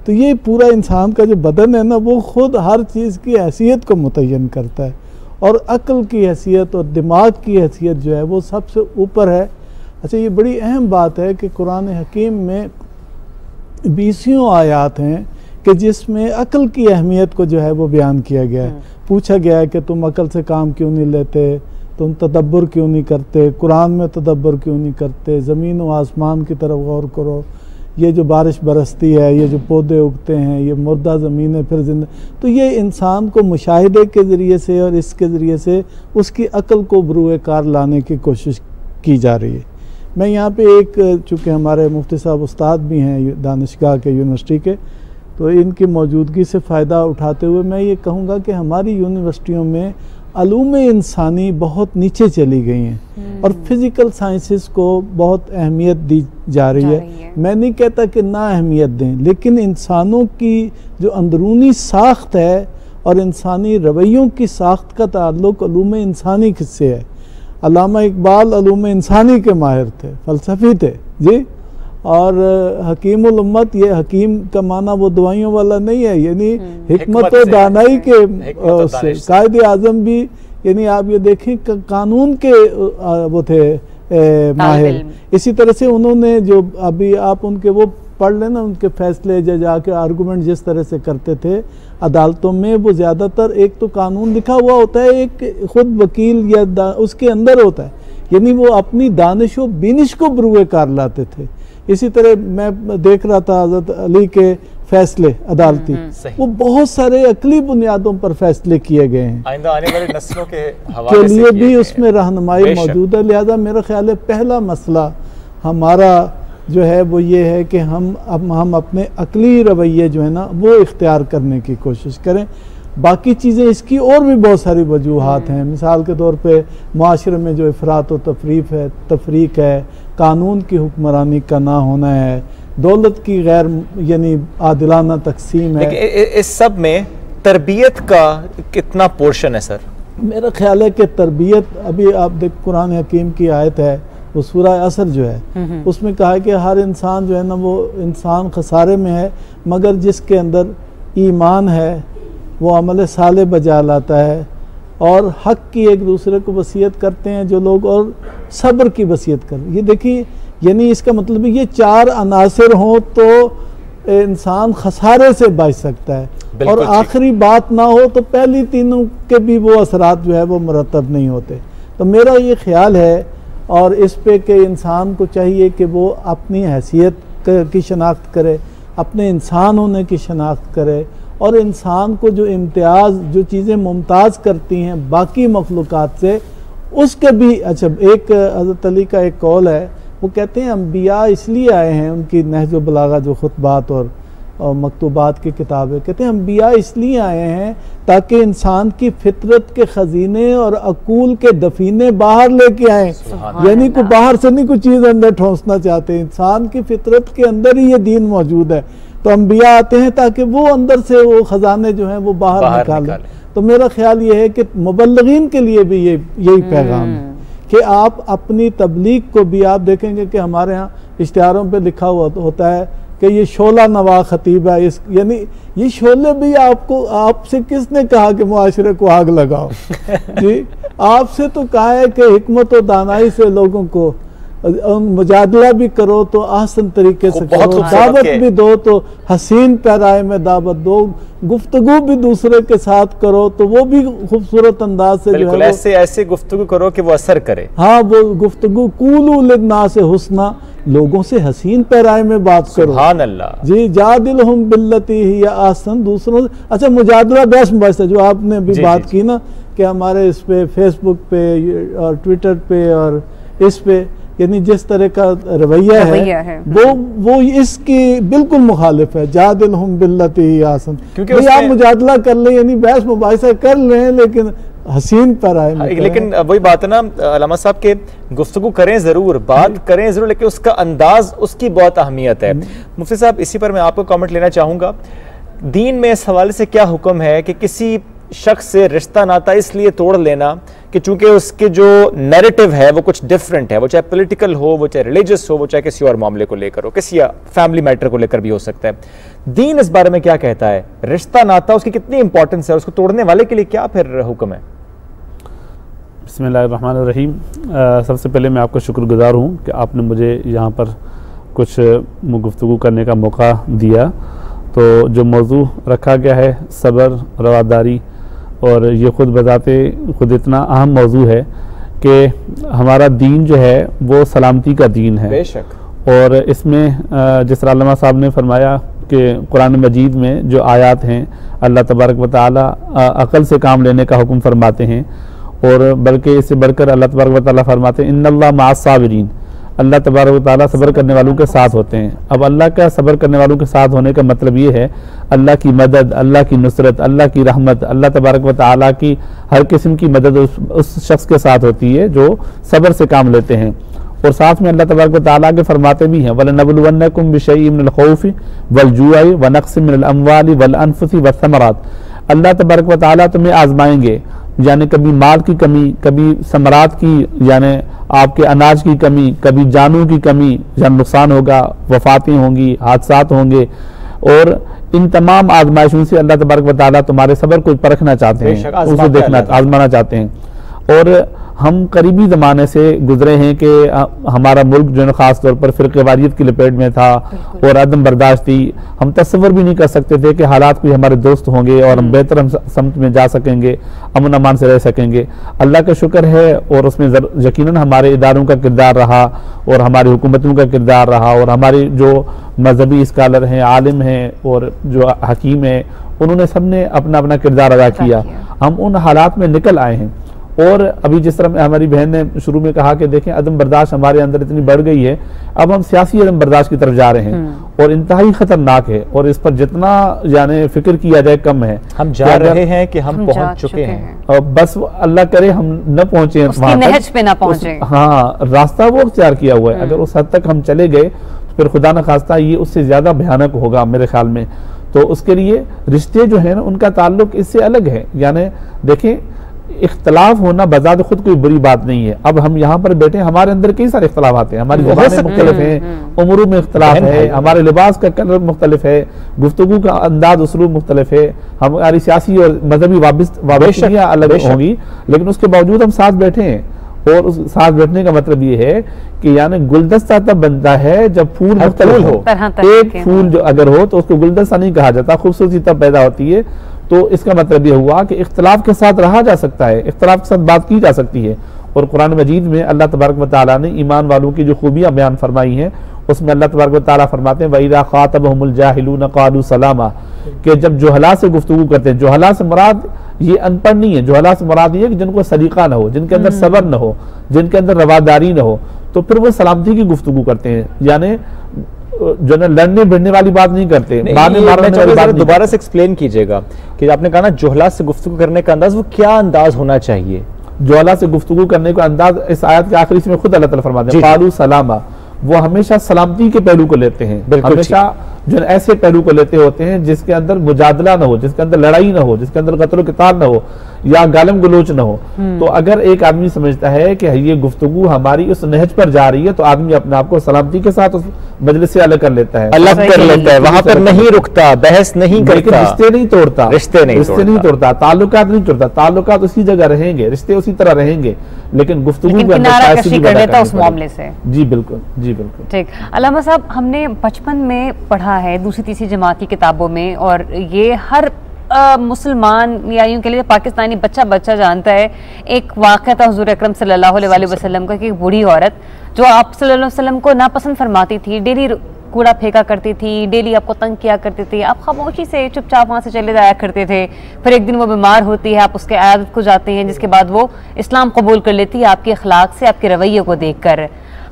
G: तो ये पूरा इंसान का जो बदन है ना वो ख़ुद हर चीज़ की हैसियत को मुतय्यन करता है, और अक्ल की हैसियत और दिमाग की हैसियत जो है वो सबसे ऊपर है। अच्छा, ये बड़ी अहम बात है कि कुरान हकीम में 20 आयात हैं कि जिसमें अक्ल की अहमियत को जो है वो बयान किया गया है। पूछा गया है कि तुम अक्ल से काम क्यों नहीं लेते, तुम तदब्बर क्यों नहीं करते, कुरान में तदब्बर क्यों नहीं करते, ज़मीन व आसमान की तरफ गौर करो, ये जो बारिश बरसती है, ये जो पौधे उगते हैं, ये मुर्दा ज़मीन है फिर जिंदा। तो ये इंसान को मुशाहिदे के ज़रिए से और इसके ज़रिए से उसकी अक्ल को बरूए कार लाने की कोशिश की जा रही है। मैं यहाँ पे एक, चूँकि हमारे मुफ्ती साहब उस्ताद भी हैं दानिशगाह के, यूनिवर्सिटी के, तो इनकी मौजूदगी से फ़ायदा उठाते हुए मैं ये कहूँगा कि हमारी यूनिवर्सिटियों में अलूम इंसानी बहुत नीचे चली गई हैं और फिज़िकल साइंसेस को बहुत अहमियत दी जा रही है। मैं नहीं कहता कि ना अहमियत दें, लेकिन इंसानों की जो अंदरूनी साख्त है और इंसानी रवैयों की साख्त का ताल्लुक़ अलूम इंसानी किससे है। अल्लामा इकबाल अलूम इंसानी के माहिर थे, फ़लसफ़ी थे जी, और हकीमुल उम्मत, ये हकीम का माना वो दवाइयों वाला नहीं है, यानी हिकमत और दानाई के से कायदे आज़म भी, यानी आप ये देखें कानून के वो थे माहिर। इसी तरह से उन्होंने जो अभी आप उनके वो पढ़ लेना, उनके फैसले जो जाके आर्गूमेंट जिस तरह से करते थे अदालतों में, वो ज़्यादातर एक तो कानून लिखा हुआ होता है, एक ख़ुद वकील या उसके अंदर होता है, यानी वो अपनी दानिश व बिनिश को बरूए कार लाते थे। इसी तरह मैं देख रहा था हज़रत अली के फैसले अदालती, वो बहुत सारे अकली बुनियादों पर फैसले किए गए हैं, आइंदा आने वाली नस्लों के लिए भी उसमें रहनुमाई मौजूद है। लिहाजा मेरा ख्याल है पहला मसला हमारा जो है वो ये है कि हम अपने अकली रवैये जो है ना वो इख्तियार करने की कोशिश करें। बाकी चीज़ें इसकी और भी बहुत सारी वजूहात हैं। मिसाल के तौर पे माशरे में जो इफ़रात व तफरीक है, कानून की हुक्मरानी का ना होना है, दौलत की गैर यानी आदिलाना तकसीम है।
B: इस सब में तरबियत का कितना पोर्शन है सर?
G: मेरा ख्याल है कि तरबियत, अभी आप देख कुरान हकीम की आयत है वो सूरह असर जो है उसमें कहा है कि हर इंसान जो है ना वो इंसान खसारे में है मगर जिसके अंदर ईमान है, वो अमल साले बजा लाता है और हक की एक दूसरे को वसीयत करते हैं जो लोग, और सब्र की वसीयत कर। ये देखिए, यानी इसका मतलब ये 4 अनासर हों तो इंसान खसारे से बच सकता है और आखिरी बात ना हो तो पहली तीनों के भी वो असरात जो है वो मुरतब नहीं होते। तो मेरा ये ख्याल है और इस पे कि इंसान को चाहिए कि वो अपनी हैसियत की शनाख्त करे, अपने इंसान होने की शनाख्त करे और इंसान को जो इम्तियाज़, जो चीज़ें मुमताज़ करती हैं बाकी मखलूक़ात से, उसके भी। अच्छा, एक हज़रत अली का एक कौल है, वो कहते हैं अम्बिया इसलिए आए हैं, उनकी नहज व बलागा जो खुतबात और मकतूबात की किताबें, कहते हैं अम्बिया इसलिए आए हैं ताकि इंसान की फितरत के ख़ज़ीने और अकूल के दफीने बाहर लेके आएँ। यानी को बाहर से नहीं कोई चीज़ अंदर ठोंसना चाहते, इंसान की फितरत के अंदर ही ये दीन मौजूद है। तो अम्बिया आते हैं ताकि वो अंदर से वो ख़जाने जो हैं वो बाहर निकालें। तो मेरा ख्याल ये है कि मुबल्लिगीन के लिए भी यही पैगाम है कि आप अपनी तबलीग को भी, आप देखेंगे कि हमारे यहाँ इश्तिहारों पे लिखा हुआ होता है कि ये शोला नवा खतीब है, इस यानी ये शोले भी आपको, आपसे किसने कहा कि मुआशरे को आग लगाओ जी, आपसे तो कहा है कि हिकमत और दानाई से लोगों को मुजादला भी करो तो आसान तरीके से करो, दावत भी दो तो हसीन पैराए में दावत दो, गुफ्तगू भी दूसरे के साथ करो तो वो भी खूबसूरत अंदाज से जो है
B: ऐसे गुफ्तगू करो कि वो असर करे।
G: हाँ, वो गुफ्तगू कूलू लिन्ना से हुस्ना, लोगों से हसीन पैराए में बात करो। सुभान अल्लाह जी, जादिलहुम बिल्लती ही या आसन, दूसरों से। अच्छा, मुजादला बहस मुबाहिसा जो आपने भी बात की ना कि हमारे इस पे फेसबुक पे और ट्विटर पे और इस पे, यानी जिस तरह का रवैया है वो इसकी बिल्कुल मुखालिफ है। जादिलहुम बिल्लती ही आसन, क्योंकि आप मुजादला कर ले, यानी बहस मुबाहिसा कर लें लेकिन हसीन पर आए।
B: लेकिन वही बात है ना अल्लामा साहब के, गुफ्तगू करें ज़रूर, बात करें ज़रूर, लेकिन उसका अंदाज, उसकी बहुत अहमियत है। मुफ्ती साहब, इसी पर मैं आपको कमेंट लेना चाहूँगा। दीन में इस हवाले से क्या हुक्म है कि किसी शख्स से रिश्ता नाता इसलिए तोड़ लेना कि चूंकि उसके जो नैरेटिव है वो कुछ डिफरेंट है, वो चाहे पॉलिटिकल हो, वो चाहे रिलीजियस हो, वो चाहे किसी और मामले को लेकर हो, किसी फैमिली मैटर को लेकर भी हो सकता है। दीन इस बारे में क्या कहता है? रिश्ता नाता, उसकी कितनी इंपॉर्टेंस है, उसको तोड़ने वाले के लिए क्या फिर हुक्म है?
H: बिस्मिल्लाहिर्रहमानिर्रहीम। सबसे पहले मैं आपका शुक्रगुजार हूँ कि आपने मुझे यहाँ पर कुछ गुफ्तगू करने का मौका दिया। तो जो मौजू रखा गया है सब्र, रवादारी, और ये ख़ुद बताते खुद इतना अहम मौजू है कि हमारा दीन जो है वो सलामती का दीन है। बेशक। और इसमें जिस तरह अल्लामा साहब ने फरमाया कि कुरान मजीद में जो आयात हैं, अल्लाह तबारक व तआला अक़ल से काम लेने का हुक्म फरमाते हैं, और बल्कि इससे बढ़कर अल्लाह तबारक व तआला फरमाते हैं इन्नल्लाह मअस साबिरीन, अल्लाह तबारक व तआला सब्र करने वालों के साथ होते हैं। अब अल्लाह का सब्र करने वालों के साथ होने का मतलब ये है अल्लाह की मदद, अल्लाह की नुसरत, अल्लाह की रहमत, अल्लाह तबारक व तआला की हर किस्म की मदद उस शख्स के साथ होती है जो सब्र से काम लेते हैं। और साथ में अल्लाह तबारक व तआला के फरमाते भी हैं वलनबलुवन्नकुम बिशैइन मिनल खौफि वल जुई व नक़्सिम मिनल अम्वालि वल अनफुसि वस्समरात, अल्लाह तबारक व तआला तुम्हें आजमाएंगे, यानी कभी माल की कमी, कभी समरात की यानी आपके अनाज की कमी, कभी जानों की कमी, जान नुकसान होगा, वफातें होंगी, हादसात होंगे, और इन तमाम आजमाइशों से अल्लाह तबारक व तआला तुम्हारे सब्र को परखना चाहते हैं, उसे देखना, आजमाना चाहते हैं। और हम करीबी ज़माने से गुजरे हैं कि हमारा मुल्क जो है ख़ास तौर पर फ़िरक़ेवारियत की लपेट में था और अदम बर्दाश्त थी। हम तस्वर भी नहीं कर सकते थे कि हालात कोई हमारे दोस्त होंगे और हम बेहतर समत में जा सकेंगे, अमन अमान से रह सकेंगे। अल्लाह का शुक्र है, और उसमें यकीनन हमारे इदारों का किरदार रहा और हमारी हुकूमतों का किरदार रहा, और हमारी जो मजहबी स्कॉलर हैं, आलिम हैं और जो हकीम हैं, उन्होंने सब ने अपना अपना किरदार अदा किया। हम उन हालात में निकल आए हैं। और अभी जिस तरह हमारी बहन ने शुरू में कहा कि देखें अदम बर्दाश्त हमारे अंदर इतनी बढ़ गई है, अब हम सियासी अदम बर्दाश्त की तरफ जा रहे हैं और इंतहाई खतरनाक है, और इस पर जितना यानी फिक्र किया जाए कम है।
B: हम जा रहे हैं कि हम पहुंच चुके हैं,
H: और बस अल्लाह करे हम न पहुंचे
A: नहज पे न पहुंचे।
H: हाँ, रास्ता वो अख्तियार किया हुआ है, अगर उस हद तक हम चले गए फिर खुदा न खास्ता ये उससे ज्यादा भयानक होगा मेरे ख्याल में। तो उसके लिए रिश्ते जो है ना उनका ताल्लुक इससे अलग है। यानी देखें इख्तलाफ होना बजात खुद कोई बुरी बात नहीं है। अब हम यहाँ पर बैठे, हमारे अंदर कई सारे इख्तलाफ हैं, हमारी ज़बानें मुख्तलिफ हैं, उम्रों में इख्तलाफ है, हमारे लिबास का कलर मुख्तलिफ है, गुफ्तगू का अंदाज उसलूब मुख्तलिफ है, हमारी सियासी और मजहबी वाबस्तगियाँ अलग होंगी, लेकिन उसके बावजूद हम साथ बैठे हैं। और उस साथ बैठने का मतलब ये है कि यानी गुलदस्ता तब बनता है जब फूल मुख्तलिफ हो। एक फूल जो अगर हो तो उसको गुलदस्ता नहीं कहा जाता, खूबसूरती तब पैदा होती है। तो इसका मतलब ये हुआ कि इख्तलाफ के साथ रहा जा सकता है, इख्तलाफ के साथ बात की जा सकती है। और कुरान मजीद में अल्लाह तबारक व तआला ने ईमान वालों की जो खूबियां बयान फरमाई हैं, उसमें अल्लाह तबारक व तआला फरमाते हैं वइज़ा ख़ातबहुमुल जाहिलून क़ालू सलामा, कि जब जुहला से गुफ्तगू करते हैं, जुहला से मुराद ये अनपढ़ नहीं है, जुहला से मुराद ये है कि जिनको सलीका न हो, जिनके अंदर सब्र न हो, जिनके अंदर रवादारी न हो, तो फिर वो सलामती की गुफ्तगू करते हैं, यानी जो ना लड़ने भिड़ने वाली बात नहीं करते।
B: दोबारा से एक्सप्लेन कीजिएगा कि आपने कहा ना जुहला से गुफ्तगू करने का अंदाज, वो क्या अंदाज होना चाहिए?
H: जुहला से गुफ्तगू करने का अंदाज इस आयत के आखिरी में खुद अल्लाह ताला फरमाते हैं क़ालू सलामा, वो हमेशा सलामती के पहलू को लेते हैं, हमेशा जो ऐसे पहलू को लेते होते हैं जिसके अंदर मुजादला न हो, जिसके अंदर लड़ाई न हो, जिसके अंदर कत्ल क़िताल न हो या गालम गलोच न हो। तो अगर एक आदमी समझता है कि ये गुफ्तगू हमारी उस नहज पर जा रही है, तो आदमी अपने आप को सलामती के साथ उस मजलिस से अलग कर लेता है,
B: वहां पर नहीं रुकता, बहस नहीं करता,
H: रिश्ते नहीं तोड़ता, रिश्ते नहीं तोड़ता, ताल्लुकात नहीं तोड़ता, ताल्लुकात उसी जगह रहेंगे, रिश्ते उसी तरह रहेंगे, लेकिन गुफ्तगू
A: कर लेता उस मामले से।
H: जी बिल्कुल, जी बिल्कुल
A: ठीक। अल्लामा साहब, हमने बचपन में पढ़ा है दूसरी तीसरी जमात की किताबों में, और ये हर मुसलमान या यूं के लिए पाकिस्तानी बच्चा जानता है, एक वाक़या था हुज़ूर अकरम सल्लल्लाहु अलैहि वसल्लम का, कि एक बूढ़ी औरत जो आप सल्लल्लाहु अलैहि वसल्लम को नापसंद फरमाती थी, डेली कूड़ा फेंका करती थी, डेली आपको तंग किया करती थी, आप खामोशी से चुपचाप वहाँ से चले जाया करते थे। फिर एक दिन वो बीमार होती है, आप उसके आदत को जाते हैं, जिसके बाद वो इस्लाम कबूल कर लेती है आपके अखलाक से, आपके रवैये को देख कर।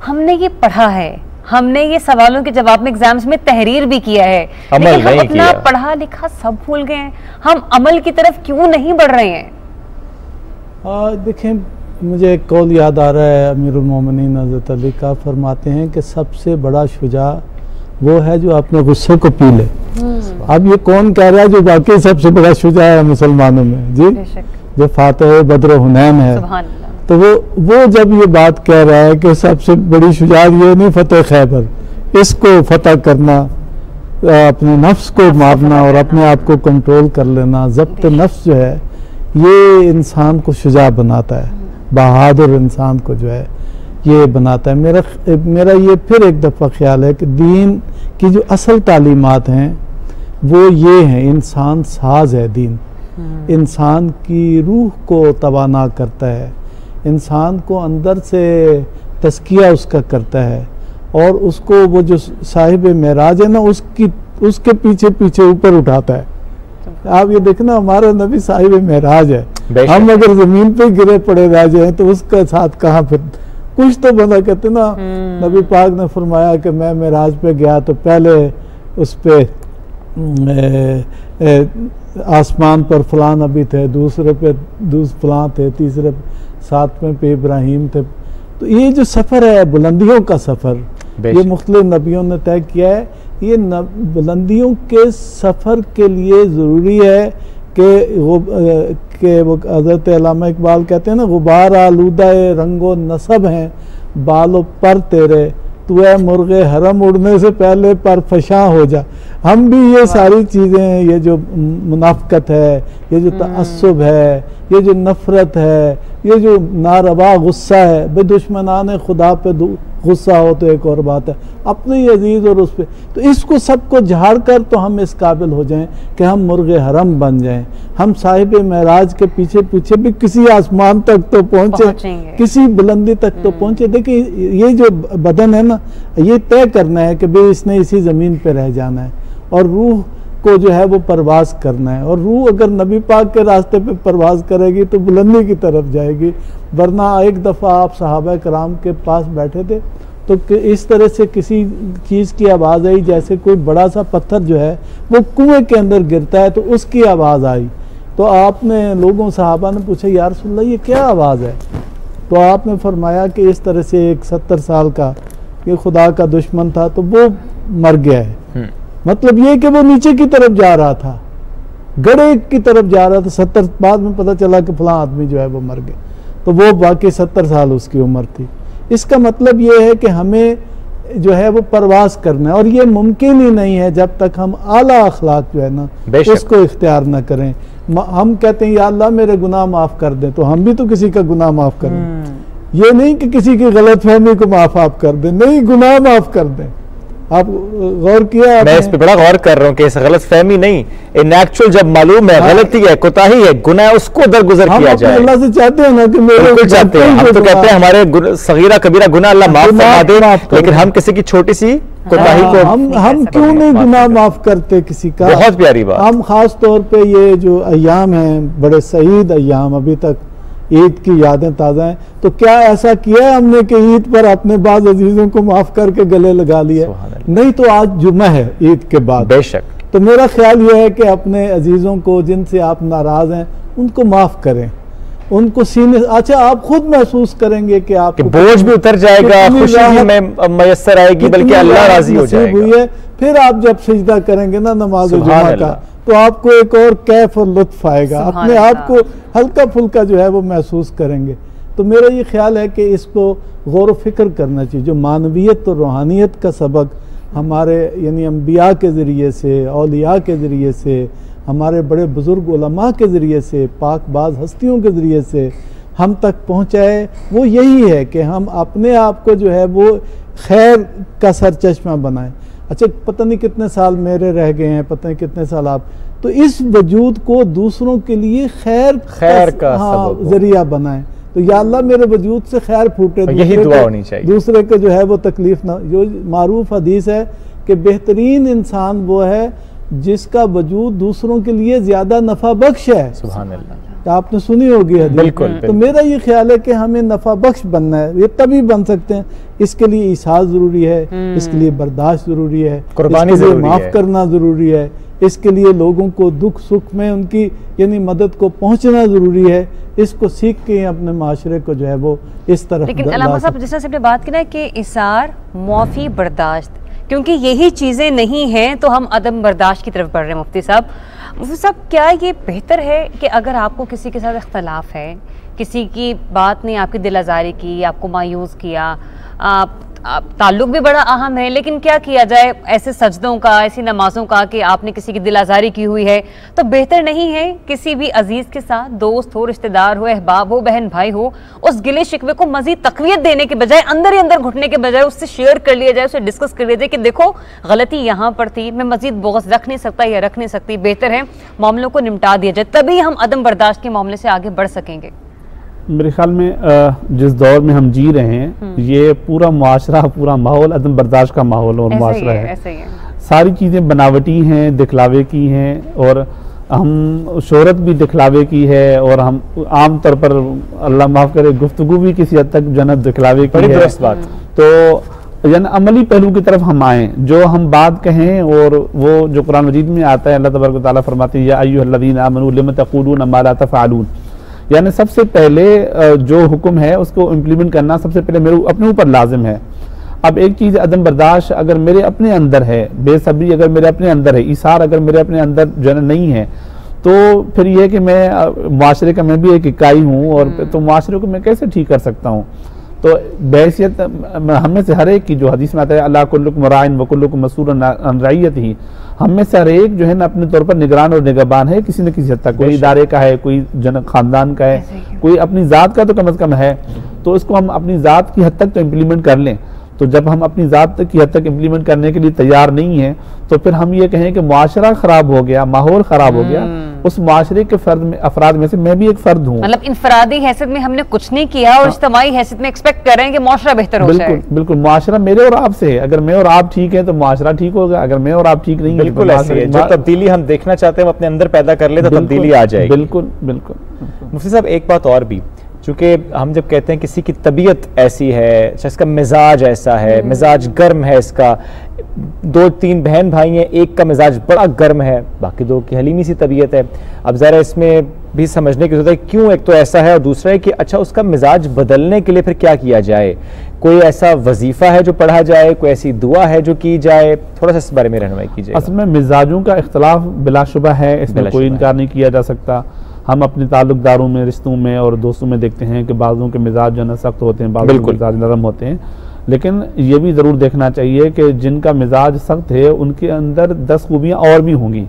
A: हमने ये पढ़ा है, हमने ये सवालों के जवाब में एग्जाम्स में तहरीर भी किया है, लेकिन हम अपना पढ़ा लिखा सब भूल गए हैं। हम अमल की तरफ क्यों नहीं बढ़ रहे हैं?
G: देखें, मुझे एक कौल याद आ रहा है, अमीरुल मोमिनीन हज़रत अली का फरमाते हैं कि सबसे बड़ा शुजा वो है जो अपने गुस्से को पी ले। अब ये कौन कह रहा है जो वाकई सबसे बड़ा शुजा है मुसलमानों में? जी, जो फातह बद्र हुनैन है, तो वो जब ये बात कह रहा है कि सबसे बड़ी शुजात ये नहीं फतेह खैबर, इसको फतह करना, अपने नफ्स को मारना और अपने आप को कंट्रोल कर लेना, ज़ब्त नफ्स जो है ये इंसान को शुजा बनाता है, बहादुर इंसान को जो है ये बनाता है। मेरा ये फिर एक दफ़ा ख्याल है कि दीन की जो असल तालीमात हैं वो ये हैं, इंसान साज है दीन, इंसान की रूह को तवाना करता है, इंसान को अंदर से तस्किया उसका करता है, और उसको वो जो साहिब मेराज है ना, उसके पीछे पीछे ऊपर उठाता है। आप ये देखना, हमारा नबी साहिब मेराज है, हम अगर जमीन पे गिरे पड़े रह जाए तो उसका साथ कहाँ फिर कुछ तो बंदा कहते ना, नबी पाक ने फरमाया कि मैं मेराज पे गया तो पहले उस पे आसमान पर फलां नबी थे, दूसरे पे फलां थे, तीसरे सातवें पे इब्राहिम थे। तो ये जो सफ़र है बुलंदियों का सफ़र, ये मुख्तलिफ नबियों ने तय किया है। ये बुलंदियों के सफ़र के लिए ज़रूरी है कि वो हज़रत अल्लामा इकबाल कहते हैं ना, गुबार आलूदा रंगो नसब हैं बालो पर तेरे, तू है मुर्गे हरम उड़ने से पहले पर फशा हो जा। हम भी ये सारी चीज़ें, ये जो मुनाफ़कत है, ये जो तअस्सुब है, ये जो नफ़रत है, ये जो नारवा गुस्सा है, भाई दुश्मनान खुदा पे गुस्सा हो तो एक और बात है, अपने ही अजीज़ और उस पर, तो इसको सबको झाड़ कर तो हम इस काबिल हो जाएं कि हम मुर्गे हरम बन जाएं, हम साहिब मेराज के पीछे पीछे भी किसी आसमान तक तो पहुँचे, किसी बुलंदी तक तो पहुँचे। देखिए, ये जो बदन है ना, ये तय करना है कि भाई इसने इसी ज़मीन पर रह जाना है, और रूह को जो है वो परवाज़ करना है, और रूह अगर नबी पाक के रास्ते पे परवाज़ करेगी तो बुलंदी की तरफ जाएगी। वरना एक दफ़ा आप सहाबा कराम के पास बैठे थे तो इस तरह से किसी चीज़ की आवाज़ आई, जैसे कोई बड़ा सा पत्थर जो है वो कुएं के अंदर गिरता है, तो उसकी आवाज़ आई। तो आपने लोगों सहाबा ने पूछा, या रसूलल्लाह ये क्या आवाज़ है? तो आपने फरमाया कि इस तरह से एक 70 साल का ये खुदा का दुश्मन था, तो वो मर गया है। मतलब ये कि वो नीचे की तरफ जा रहा था, गड़े की तरफ जा रहा था, 70 बाद में पता चला कि फलां आदमी जो है वो मर गया, तो वो बाकी 70 साल उसकी उम्र थी। इसका मतलब ये है कि हमें जो है वो परवास करना है, और ये मुमकिन ही नहीं है जब तक हम आला अखलाक जो है ना उसको इख्तियार न करें। हम कहते हैं या अल्लाह मेरे गुनाह माफ़ कर दें, तो हम भी तो किसी का गुनाह माफ़ कर दें। ये नहीं कि किसी की गलतफहमी को माफ़ आप कर दें, नहीं, गुनाह माफ़ कर दें। आप गौर किया?
B: मैं इस पे बड़ा गौर कर रहा हूँ कि इस गलतफहमी नहीं, इन एक्चुअल जब मालूम है गलती है, कोताही है, गुनाह है, उसको दरगुजर किया जाए।
G: अल्लाह से चाहते हैं ना कि मेरे
B: चाहते हैं, हम तो कहते हैं हमारे सगीरा कबीरा गुनाह अल्लाह माफ फरमा दे, लेकिन हम किसी की छोटी सी कोताही को
G: हम क्यों नहीं गुनाह माफ करते किसी का?
B: बहुत प्यारी बात।
G: हम खास तौर पे ये जो अय्याम हैं, बड़े सईद अय्याम, अभी तक ईद की यादें ताज़ा हैं, तो क्या ऐसा किया है हमने कि ईद पर अपने बाद अजीजों को माफ करके गले लगा लिया? नहीं, तो आज जुम्मा है ईद के बाद,
B: बेशक।
G: तो मेरा ख्याल यह है कि अपने अजीजों को जिनसे आप नाराज हैं उनको माफ करें, उनको सीने, अच्छा आप खुद महसूस करेंगे कि आप
B: बोझ भी उतर जाएगा, खुशी में मयसर आएगी, बल्कि अल्लाह राजी हो जाएगा।
G: फिर आप जब सिजदा करेंगे ना नमाज जुमा का, तो आपको एक और कैफ और लुत्फ आएगा, अपने आप को हल्का फुल्का जो है वो महसूस करेंगे। तो मेरा ये ख्याल है कि इसको गौर व फिक्र करना चाहिए। जो मानवियत और रूहानियत का सबक हमारे यानी अम्बिया के ज़रिए से, औलिया के ज़रिए से, हमारे बड़े बुज़ुर्ग उलमा के ज़रिए से, पाकबाज हस्तियों के ज़रिए से हम तक पहुँचाए, वो यही है कि हम अपने आप को जो है वो खैर का सरचश्मा बनाएं। अच्छा, पता नहीं कितने साल मेरे रह गए हैं, पता नहीं कितने साल आप, तो इस वजूद को दूसरों के लिए खैर का जरिया बनाएं। तो या अल्लाह मेरे वजूद से खैर फूटे,
B: यही दुआ होनी चाहिए,
G: दूसरे को जो है वो तकलीफ ना। जो मारूफ हदीस है कि बेहतरीन इंसान वो है जिसका वजूद दूसरों के लिए ज्यादा नफा बख्श है।
B: सुभान अल्लाह,
G: तो आपने सुनी होगी हदीस।
B: बिल्कुल।
G: तो मेरा ये ख्याल है कि हमें नफा बख्श बनना है, ये तभी बन सकते हैं। इसके लिए ईसार जरूरी है, इसके लिए बर्दाश्त जरूरी है,
B: कुर्बानी जरूरी है,
G: माफ करना जरूरी है, इसके लिए लोगों को दुख सुख में उनकी यानी मदद को पहुंचना जरूरी है। इसको सीख के अपने माशरे को जो है वो इस तरफ।
A: लेकिन अल्लामा साहब, जिस तरह से आपने बात की ना कि इसार, माफी, बर्दाश्त, क्योंकि यही चीज़ें नहीं हैं तो हम अदम बर्दाश्त की तरफ बढ़ रहे हैं। मुफ्ती साहब, क्या ये बेहतर है कि अगर आपको किसी के साथ इख्तलाफ है, किसी की बात ने आपकी दिल आज़ारी की, आपको मायूस किया, ताल्लुक भी बड़ा अहम है, लेकिन क्या किया जाए ऐसे सजदों का, ऐसी नमाजों का कि आपने किसी की दिल आज़ारी की हुई है, तो बेहतर नहीं है किसी भी अजीज़ के साथ, दोस्त हो, रिश्तेदार हो, अहबाब हो, बहन भाई हो, उस गिले शिकवे को मजीद तकवीत देने के बजाय, अंदर ही अंदर घुटने के बजाय उससे शेयर कर लिया जाए, उसे डिस्कस कर लिया जाए कि देखो गलती यहाँ पर थी, मैं मजीद बोगस रख नहीं सकता या रख नहीं सकती, बेहतर है मामलों को निपटा दिया जाए, तभी हम अदम बर्दाश्त के मामले से आगे बढ़ सकेंगे।
H: मेरे ख्याल में जिस दौर में हम जी रहे हैं, ये पूरा मुआशरा, पूरा माहौल अदम बर्दाश्त का माहौल और मुआशरा है। सारी चीज़ें बनावटी हैं, दिखलावे की हैं, और हम शोहरत भी दिखलावे की है, और हम आम तौर पर अल्लाह माफ़ करे गुफ्तगू भी किसी हद तक जन्नत दिखलावे की है।
B: बात
H: तो यानी अमली पहलू की तरफ हम आएँ, जो हम बात कहें और वो जो कुरान मजीद में आता है, अल्लाह तबारक व तआला फरमाते हैं या अय्युहल्लज़ीना आमनू लिम तक़ूलूना मा ला तफ़अलून, यानी सबसे पहले जो हुक्म है उसको इम्प्लीमेंट करना सबसे पहले मेरे अपने ऊपर लाजिम है। अब एक चीज़ अदम बर्दाश्त अगर मेरे अपने अंदर है, बेसब्री अगर मेरे अपने अंदर है, इसार अगर मेरे अपने अंदर जो नहीं है, तो फिर यह है कि मैं माशरे का मैं भी एक इकाई हूँ, और तो माशरे को मैं कैसे ठीक कर सकता हूँ। तो बहैसियत हमें से हर एक की, जो हदीस में आता है अल्लाह कुल्लुकुम राइन व कुल्लुकुम मसूलन अन रइयतिही, हम में से हर एक जो है ना अपने तौर पर निगरान और निगहबान है किसी न किसी हद तक। कोई इदारे का है, कोई जन खानदान का है, कोई अपनी ज़ात का तो कम अज़ कम है। तो इसको हम अपनी ज़ात की हद तक तो इम्प्लीमेंट कर लें। तो जब हम अपनी ज़ात की हद तक इम्प्लीमेंट करने के लिए तैयार नहीं है, तो फिर हम ये कहें कि मुआशरा ख़राब हो गया, माहौल ख़राब हो गया, उस माशरे के अफराद में से मैं भी एक फ़र्द हूँ।
A: मतलब इनफरादी हैसियत में हमने कुछ नहीं किया और इज्तिमाई हैसियत में एक्सपेक्ट कर रहे हैं कि मुआशरा बेहतर हो जाए।
H: बिल्कुल, मुआशरा मेरे और आपसे है। अगर मैं और आप ठीक है तो मुआशरा ठीक होगा, अगर मैं और आप ठीक नहीं है,
B: बिल्कुल ऐसे है। जो तब्दीली हम देखना चाहते हैं अपने अंदर पैदा कर ले तो तब्दीली आ जाएगी।
H: बिल्कुल बिल्कुल।
B: मुफ्ती साहब, एक बात और भी, चूँकि हम जब कहते हैं किसी की तबीयत ऐसी है, इसका मिजाज ऐसा है, मिजाज गर्म है, इसका 2-3 बहन भाई हैं, एक का मिजाज बड़ा गर्म है, बाकी दो की हलीमी सी तबीयत है। अब ज़रा इसमें भी समझने की जरूरत है क्यों एक तो ऐसा है, और दूसरा है कि अच्छा उसका मिजाज बदलने के लिए फिर क्या किया जाए? कोई ऐसा वजीफा है जो पढ़ा जाए, कोई ऐसी दुआ है जो की जाए? थोड़ा सा इस बारे में रहनुमाई कीजिए।
H: असल में मिजाजों का इख्तलाफ बिलाशुबा है, इसमें कोई इनकार नहीं किया जा सकता। हम अपने ताल्लुकदारों में, रिश्तों में और दोस्तों में देखते हैं कि बाज़ों के मिजाज जो है सख्त होते हैं, बाज़ों के मिजाज नरम होते हैं। लेकिन ये भी ज़रूर देखना चाहिए कि जिनका मिजाज सख्त है उनके अंदर 10 खूबियाँ और भी होंगी,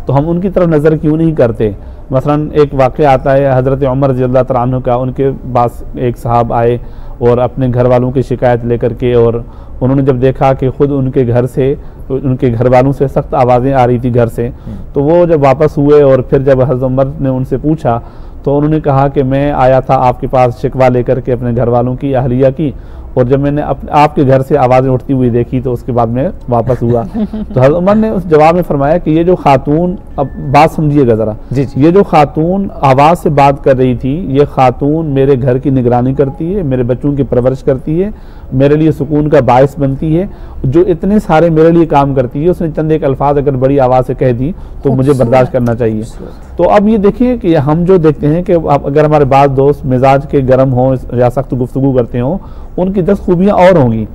H: तो हम उनकी तरफ नज़र क्यों नहीं करते? मसलन एक वाक़या आता है हज़रत उमर रज़ियल्लाहु तआला अन्हु का। उनके पास एक साहब आए और अपने घर वालों की शिकायत लेकर के, और उन्होंने जब देखा कि ख़ुद उनके घर से, उनके घर वालों से सख्त आवाज़ें आ रही थी घर से, तो वो जब वापस हुए और फिर जब हज़रत उमर ने उनसे पूछा तो उन्होंने कहा कि मैं आया था आपके पास शिकवा लेकर के अपने घर वालों की, अहलिया की, और जब मैंने आपके घर से आवाज़ें उठती हुई देखी तो उसके बाद मैं वापस हुआ। तो हज़रत उमर ने उस जवाब में फरमाया कि ये जो खातून, अब बात समझिएगा ज़रा, ये जो खातून आवाज़ से बात कर रही थी, ये खातून मेरे घर की निगरानी करती है, मेरे बच्चों की परवरिश करती है, मेरे लिए सुकून का बायस बनती है, जो इतने सारे मेरे लिए काम करती है, उसने चंद एक अल्फाज अगर बड़ी आवाज़ से कह दी तो मुझे बर्दाश्त करना चाहिए। तो अब ये देखिए कि हम जो देखते हैं कि अगर हमारे बाज़ दोस्त मिजाज के गर्म हों या सख्त गुफ्तगू करते हों, उनकी 10 खूबियाँ और होंगी,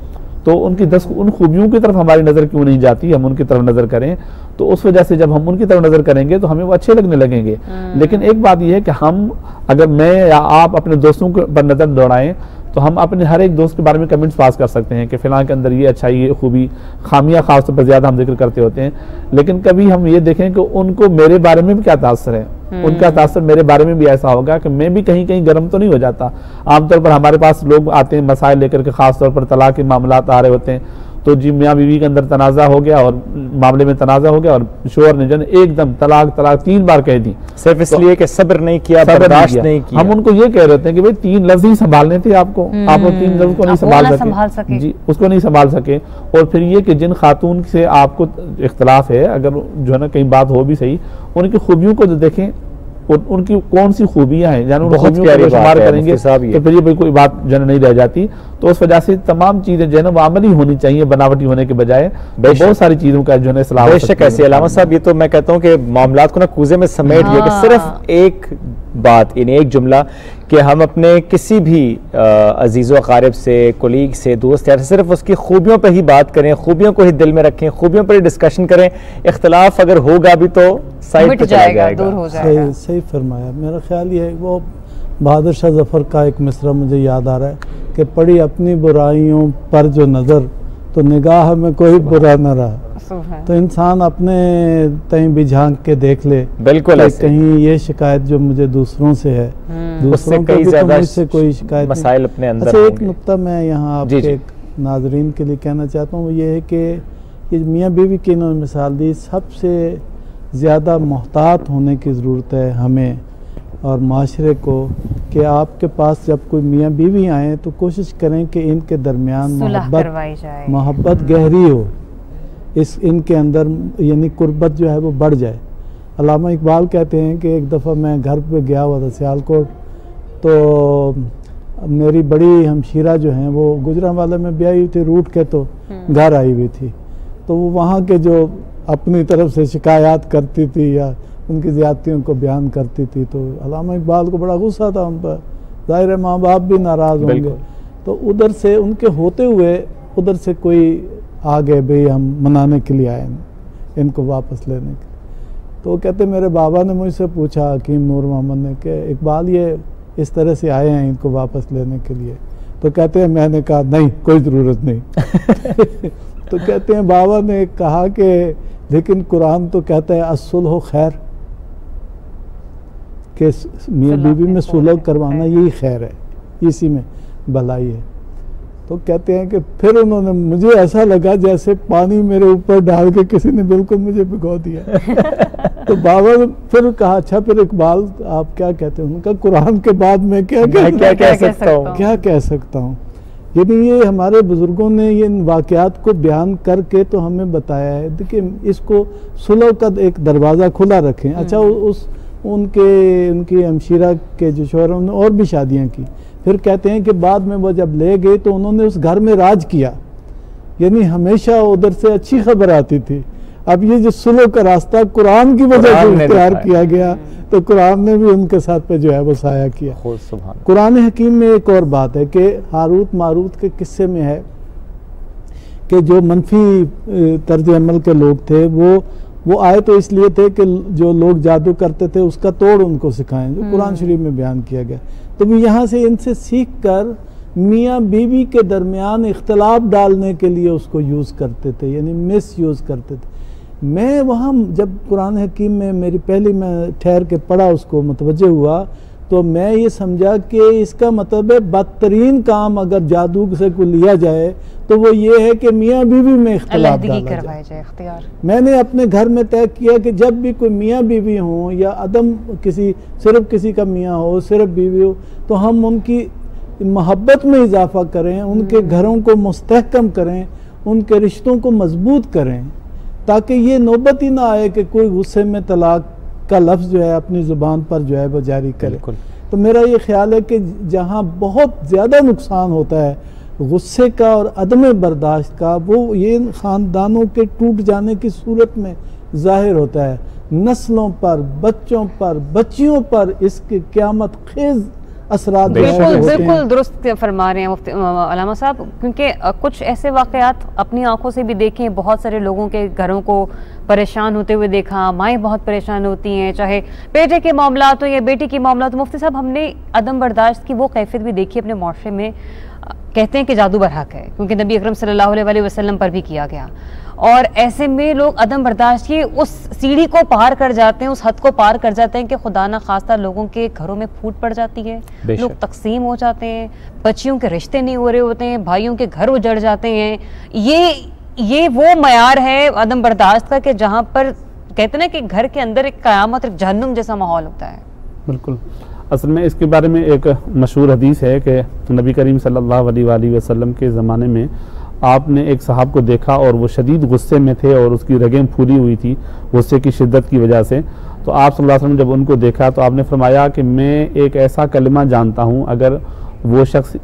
H: तो उनकी 10 उन खूबियों की तरफ हमारी नज़र क्यों नहीं जाती? हम उनकी तरफ नज़र करें, तो उस वजह से जब हम उनकी तरफ नज़र करेंगे तो हमें वो अच्छे लगने लगेंगे। लेकिन एक बात यह है कि हम, अगर मैं या आप अपने दोस्तों पर नज़र दौड़ाएं तो हम अपने हर एक दोस्त के बारे में कमेंट्स पास कर सकते हैं कि फ़िलहाल के अंदर ये अच्छाई, ये खूबी, खामियाँ ख़ास तौर पर ज़्यादा हम जिक्र करते होते हैं। लेकिन कभी हम ये देखें कि उनको मेरे बारे में भी क्या तासर है, उनका तासर मेरे बारे में भी ऐसा होगा कि मैं भी कहीं कहीं गर्म तो नहीं हो जाता। आमतौर पर हमारे पास लोग आते हैं मसाइल लेकर के, ख़ास तौर पर तलाक के मामलात आ रहे होते हैं, तो जी मियाँ बीवी के अंदर तनाज़ा हो गया और मामले में तनाज़ा हो गया और शोहर ने जन एकदम तलाक 3 बार कह दी,
B: सिर्फ इसलिए कि सब्र नहीं किया, बर्दाश्त नहीं किया।
H: हम उनको ये कह रहे थे कि भाई 3 लफ्ज़ ही संभालने थे आपको, आप लोग 3 लफ्ज़ को नहीं संभाल सके जी, उसको नहीं संभाल सके। और फिर ये कि जिन खातून से आपको इख्तलाफ है, अगर जो है ना कहीं बात हो भी सही, उनकी खूबियों को जो देखें, उनकी कौन सी खूबियां हैं, यानी उन खूबियों को शुमार करेंगे तो फिर ये कोई बात जो नहीं रह जाती। तो उस वजह से तमाम चीजें जो है ना वो अमली होनी चाहिए, बनावटी होने के बजाय। बहुत सारी चीजों का जो है इस्लाह हो सकता है।
B: ऐसे अलामा साहब, ये तो मैं कहता हूँ कि मामलात को ना कूजे में समेट लिया कि सिर्फ एक बात, यानी एक जुमला कि हम अपने किसी भी अजीज़ व अकारिब से, कोलीग से, दोस्त या सिर्फ उसकी खूबियों पर ही बात करें, खूबियों को ही दिल में रखें, खूबियों पर ही डिस्कशन करें। इख्तलाफ अगर होगा भी तो साइड पे चला जाएगा,
A: दूर हो जाएगा।
G: सही फरमाया। मेरा ख्याल ये है, वो बहादुर शाह जफ़र का एक मिसरा मुझे याद आ रहा है कि पड़ी अपनी बुराइयों पर जो नज़र, तो निगाह में कोई बुरा न रहा। तो इंसान अपने तय भी झांक के देख ले,
B: बिल्कुल
G: कहीं ये शिकायत जो मुझे दूसरों से है, दूसरों को भी तो मुझसे कोई शिकायत
B: मसाइल अपने अंदर।
G: अच्छा, एक नुक्ता मैं यहाँ आपके नाजरीन के लिए कहना चाहता हूँ, वो ये है कि ये मियाँ बीवी की इन्होंने मिसाल दी, सबसे ज़्यादा मोहतात होने की ज़रूरत है हमें और माशरे को कि आपके पास जब कोई मियाँ बीवी आए तो कोशिश करें कि इनके दरमियान मोहब्बत गहरी हो, इनके अंदर यानी कुर्बत जो है वो बढ़ जाए। अल्लामा इकबाल कहते हैं कि एक दफ़ा मैं घर पे गया हुआ था सियालकोट, तो मेरी बड़ी हमशीरा जो हैं वो गुजरांवाला में ब्याही हुई थी, रूट के तो घर आई हुई थी, तो वो वहाँ के जो अपनी तरफ से शिकायत करती थी या उनकी ज़्यादतियों को बयान करती थी, तो अल्लामा इकबाल को बड़ा गुस्सा था उन पर, ज़ाहिर है माँ बाप भी नाराज़ होंगे। तो उधर से उनके होते हुए उधर से कोई आ गए, भाई हम मनाने के लिए आए इनको वापस लेने के। तो कहते मेरे बाबा ने मुझसे पूछा, हकीम नूर मोहम्मद ने, कि इकबाल ये इस तरह से आए हैं इनको वापस लेने के लिए? तो कहते हैं मैंने कहा नहीं, कोई ज़रूरत नहीं। तो कहते हैं बाबा ने कहा कि लेकिन कुरान तो कहता है अस्सुल्ह खैर, कि मियाँ बीवी में सुलह करवाना यही खैर है, इसी में भलाई है। तो कहते हैं कि फिर उन्होंने, मुझे ऐसा लगा जैसे पानी मेरे ऊपर डाल के किसी ने बिल्कुल मुझे भिगो दिया। तो बाबा ने फिर कहा, अच्छा फिर इकबाल आप क्या कहते हैं? उनका कुरान के बाद मैं क्या कह सकता हूँ। यानी ये हमारे बुजुर्गों ने ये वाक़यात को बयान करके तो हमें बताया है। देखिए, इसको सुलह का एक दरवाज़ा खुला रखें। अच्छा, उनकी हमशीरा के जो शोहर, उन्होंने और भी शादियाँ की, फिर कहते हैं कि बाद में वो जब ले गए तो उन्होंने उस घर में राज किया, यानी हमेशा उधर से अच्छी खबर आती थी। अब ये जो सुलह का रास्ता कुरान की वजह से इख्तियार किया गया, तो कुरान ने भी उनके साथ पे जो है वो साया किया। कुरान हकीम में एक और बात है कि हारूत मारूत के किस्से में है कि जो मनफी तर्ज अमल के लोग थे वो आए तो इसलिए थे कि जो लोग जादू करते थे उसका तोड़ उनको सिखाएं, जो कुरान शरीफ में बयान किया गया। तो वो यहाँ से इनसे सीख कर मियाँ बीवी के दरमियान इख्तलाफ डालने के लिए उसको यूज़ करते थे, यानी मिस यूज़ करते थे। मैं वहाँ जब कुरान हकीम में मेरी पहली मैं ठहर के पढ़ा उसको मुतवज्जे हुआ, तो मैं ये समझा कि इसका मतलब है बदतरीन काम अगर जादू से को लिया जाए तो वो ये है कि मियाँ बीवी में इख्तिलाफ डाला जाए। मैंने अपने घर में तय किया कि जब भी कोई मियाँ बीवी हो या अदम सिर्फ किसी का मियाँ हो, सिर्फ बीवी हो, तो हम उनकी मोहब्बत में इजाफा करें, उनके घरों को मुस्तहकम करें, उनके रिश्तों को मजबूत करें, ताकि ये नौबत ही ना आए कि कोई गुस्से में तलाक का लफ्ज़ जो है अपनी ज़ुबान पर जो है वो जारी करे। तो मेरा ये ख्याल है कि जहाँ बहुत ज़्यादा नुकसान होता है गुस्से का और अदम बर्दाश्त का, वो ये ख़ानदानों के टूट जाने की सूरत में ज़ाहिर होता है। नस्लों पर, बच्चों पर, बच्चियों पर इसके क़यामत खेज़ असरात
A: बिल्कुल दुरुस्त फरमा रहे हैं मुफ्ती अलामा साहब, क्योंकि कुछ ऐसे वाक़यात अपनी आंखों से भी देखे, बहुत सारे लोगों के घरों को परेशान होते हुए देखा, माएँ बहुत परेशान होती हैं, चाहे बेटे के मामला हो या बेटी के मामला हो। मुफ्ती साहब, हमने अदम बर्दाश्त की वो कैफियत भी देखी अपने माशरे में। कहते हैं कि जादू बरहक है, क्योंकि नबी अकरम सल्लल्लाहु अलैहि वसल्लम पर भी किया गया, और ऐसे में लोग अदम बर्दाश्त की उस सीढ़ी को पार कर जाते हैं, उस हद को पार कर जाते हैं कि खुदा ना खास्ता लोगों के घरों में फूट पड़ जाती है, लोग तकसीम हो जाते हैं, बच्चियों के रिश्ते नहीं हो रहे होते हैं, भाइयों के घर उजड़ जाते हैं। ये वो मयार है अदम बर्दाश्त का कि जहाँ पर कहते ना कि घर के अंदर एक क़यामत, एक जहन्नुम जैसा माहौल होता है।
H: बिल्कुल, असल में इसके बारे में एक मशहूर हदीस है कि नबी करीम सल्लल्लाहु अलैहि वसल्लम के ज़माने में आपने एक साहब को देखा और वो शदीद गुस्से में थे और उसकी रगें फूली हुई थी गुस्से की शिद्दत की वजह से। तो आप सल्लल्लाहु अलैहि वसल्लम जब उनको देखा तो आपने फरमाया कि मैं एक ऐसा कलिमा जानता हूँ, अगर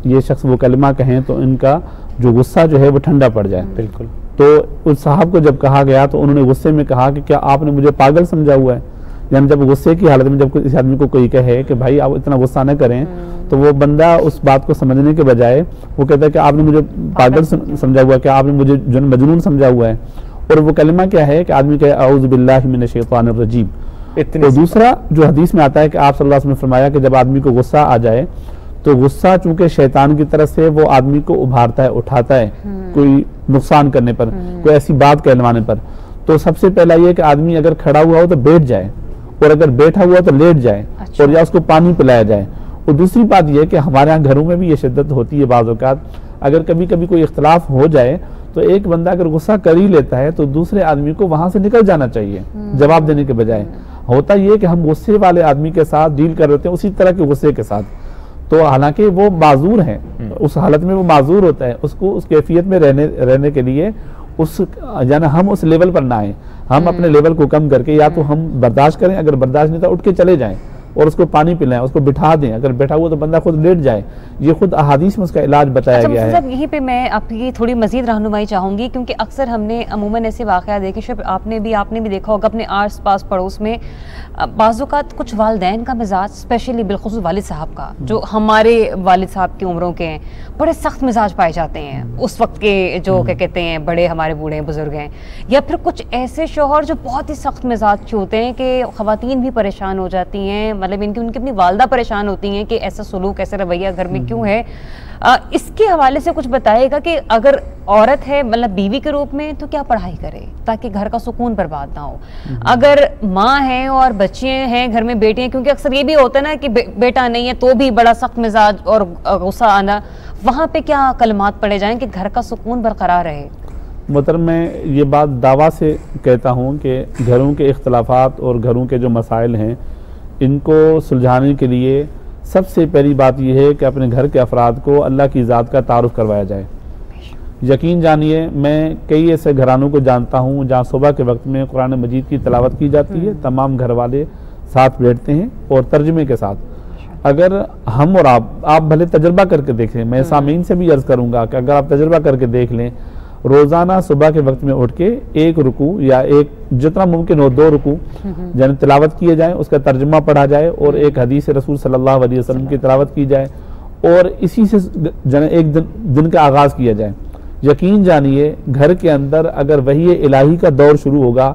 H: ये शख्स वो कलिमा कहें तो इनका जो गुस्सा जो है वो ठंडा पड़ जाए।
B: बिल्कुल।
H: तो उस साहब को जब कहा गया तो उन्होंने गुस्से में कहा कि क्या आपने मुझे पागल समझा हुआ है? यानी जब गुस्से की हालत में जब इस आदमी को कोई कहे कि भाई आप इतना गुस्सा न करें, तो वो बंदा उस बात को समझने के बजाय वो कहता है कि आपने मुझे पागल समझा हुआ है, क्या आपने मुझे मजनून समझा हुआ है। और वो कलिमा क्या है कि आदमी कहे औज़ु बिल्लाहि मिनश शैतानिर रजीम। तो दूसरा जो हदीस में आता है कि आप सल्लल्लाहु अलैहि वसल्लम ने फरमाया कि जब आदमी को गुस्सा आ जाए तो गुस्सा चूंकि शैतान की तरफ से वो आदमी को उभारता है, उठाता है कोई नुकसान करने पर, कोई ऐसी बात कहलवाने पर। तो सबसे पहला ये कि आदमी अगर खड़ा हुआ हो तो बैठ जाए, और अगर बैठा हुआ तो लेट जाए, और या उसको पानी पिलाया जाए। और दूसरी बात यह है कि हमारे यहाँ घरों में भी ये शिद्दत होती है, बाज़ औक़ात अगर कभी कभी कोई इख्तलाफ हो जाए तो एक बंदा अगर गुस्सा कर ही लेता है तो दूसरे आदमी को वहां से निकल जाना चाहिए जवाब देने के बजाय। होता ये कि हम गुस्से वाले आदमी के साथ डील कर रहे हैं उसी तरह के गुस्से के साथ, तो हालांकि वो माजूर है, उस हालत में वो माजूर होता है, उसको उस कैफियत में रहने के लिए यानी हम उस लेवल पर ना आए, हम अपने लेवल को कम करके या तो हम बर्दाश्त करें, अगर बर्दाश्त नहीं था उठ के चले जाएं और उसको पानी पिलाएं, उसको बिठा दें, अगर बैठा हुआ तो बंदा खुद लेट जाए। ये खुद अहादीस में उसका इलाज बताया गया है।
A: यहीं पे मैं आपकी थोड़ी मजीद रहनुमाई चाहूँगी, क्योंकि अक्सर हमने अमूमन ऐसे वाक़या देखे, शायद आपने भी देखा होगा अपने आस पास पड़ोस में, बाज़ कुछ वालिदैन का मिजाज, स्पेशली बिलखुसूस वालिद साहब का, जो हमारे वालिद साहब की उम्रों के हैं, बड़े सख्त मिजाज पाए जाते हैं उस वक्त के, जो क्या कहते हैं बड़े हमारे बूढ़े बुजुर्ग हैं, या फिर कुछ ऐसे शौहर जो बहुत ही सख्त मिजाज के होते हैं कि ख़वातीन भी परेशान हो जाती हैं, मतलब उनकी अपनी वालदा परेशान होती हैं कि ऐसा सुलूक, ऐसा रवैया घर में क्यों है। इसके हवाले से कुछ बताइएगा कि अगर औरत है मतलब बीवी के रूप में तो क्या पढ़ाई करे ताकि घर का सुकून बर्बाद ना हो, अगर माँ है और बच्चे हैं घर में, बेटियां, क्योंकि अक्सर ये भी होता है ना कि बेटा नहीं है तो भी बड़ा सख्त मिजाज और गुस्सा आना, वहाँ पे क्या कलमात पड़े जाएं कि घर का सुकून बरकरार रहे?
H: मोहतरम, मैं ये बात दावा से कहता हूँ कि घरों के इख्तलाफात और घरों के जो मसाइल हैं इनको सुलझाने के लिए सबसे पहली बात यह है कि अपने घर के अफराद को अल्लाह की ज़ात का तारुफ करवाया जाए। यकीन जानिए, मैं कई ऐसे घरानों को जानता हूँ जहाँ सुबह के वक्त में कुरान मजीद की तिलावत की जाती है, तमाम घर वाले साथ बैठते हैं और तर्जमे के साथ। अगर हम और आप भले तजर्बा करके देखें, मैं सामीन से भी अर्ज़ करूँगा कि अगर आप तजर्बा करके देख लें, रोज़ाना सुबह के वक्त में उठ के एक रुकू या एक जितना मुमकिन हो 2 रुकू यानी तिलावत किए जाए, उसका तर्जुमा पढ़ा जाए और एक हदीस रसूल सल्लल्लाहु अलैहि वसल्लम की तिलावत की जाए और इसी से एक दिन का आगाज़ किया जाए। यकीन जानिए घर के अंदर अगर वही इलाही का दौर शुरू होगा,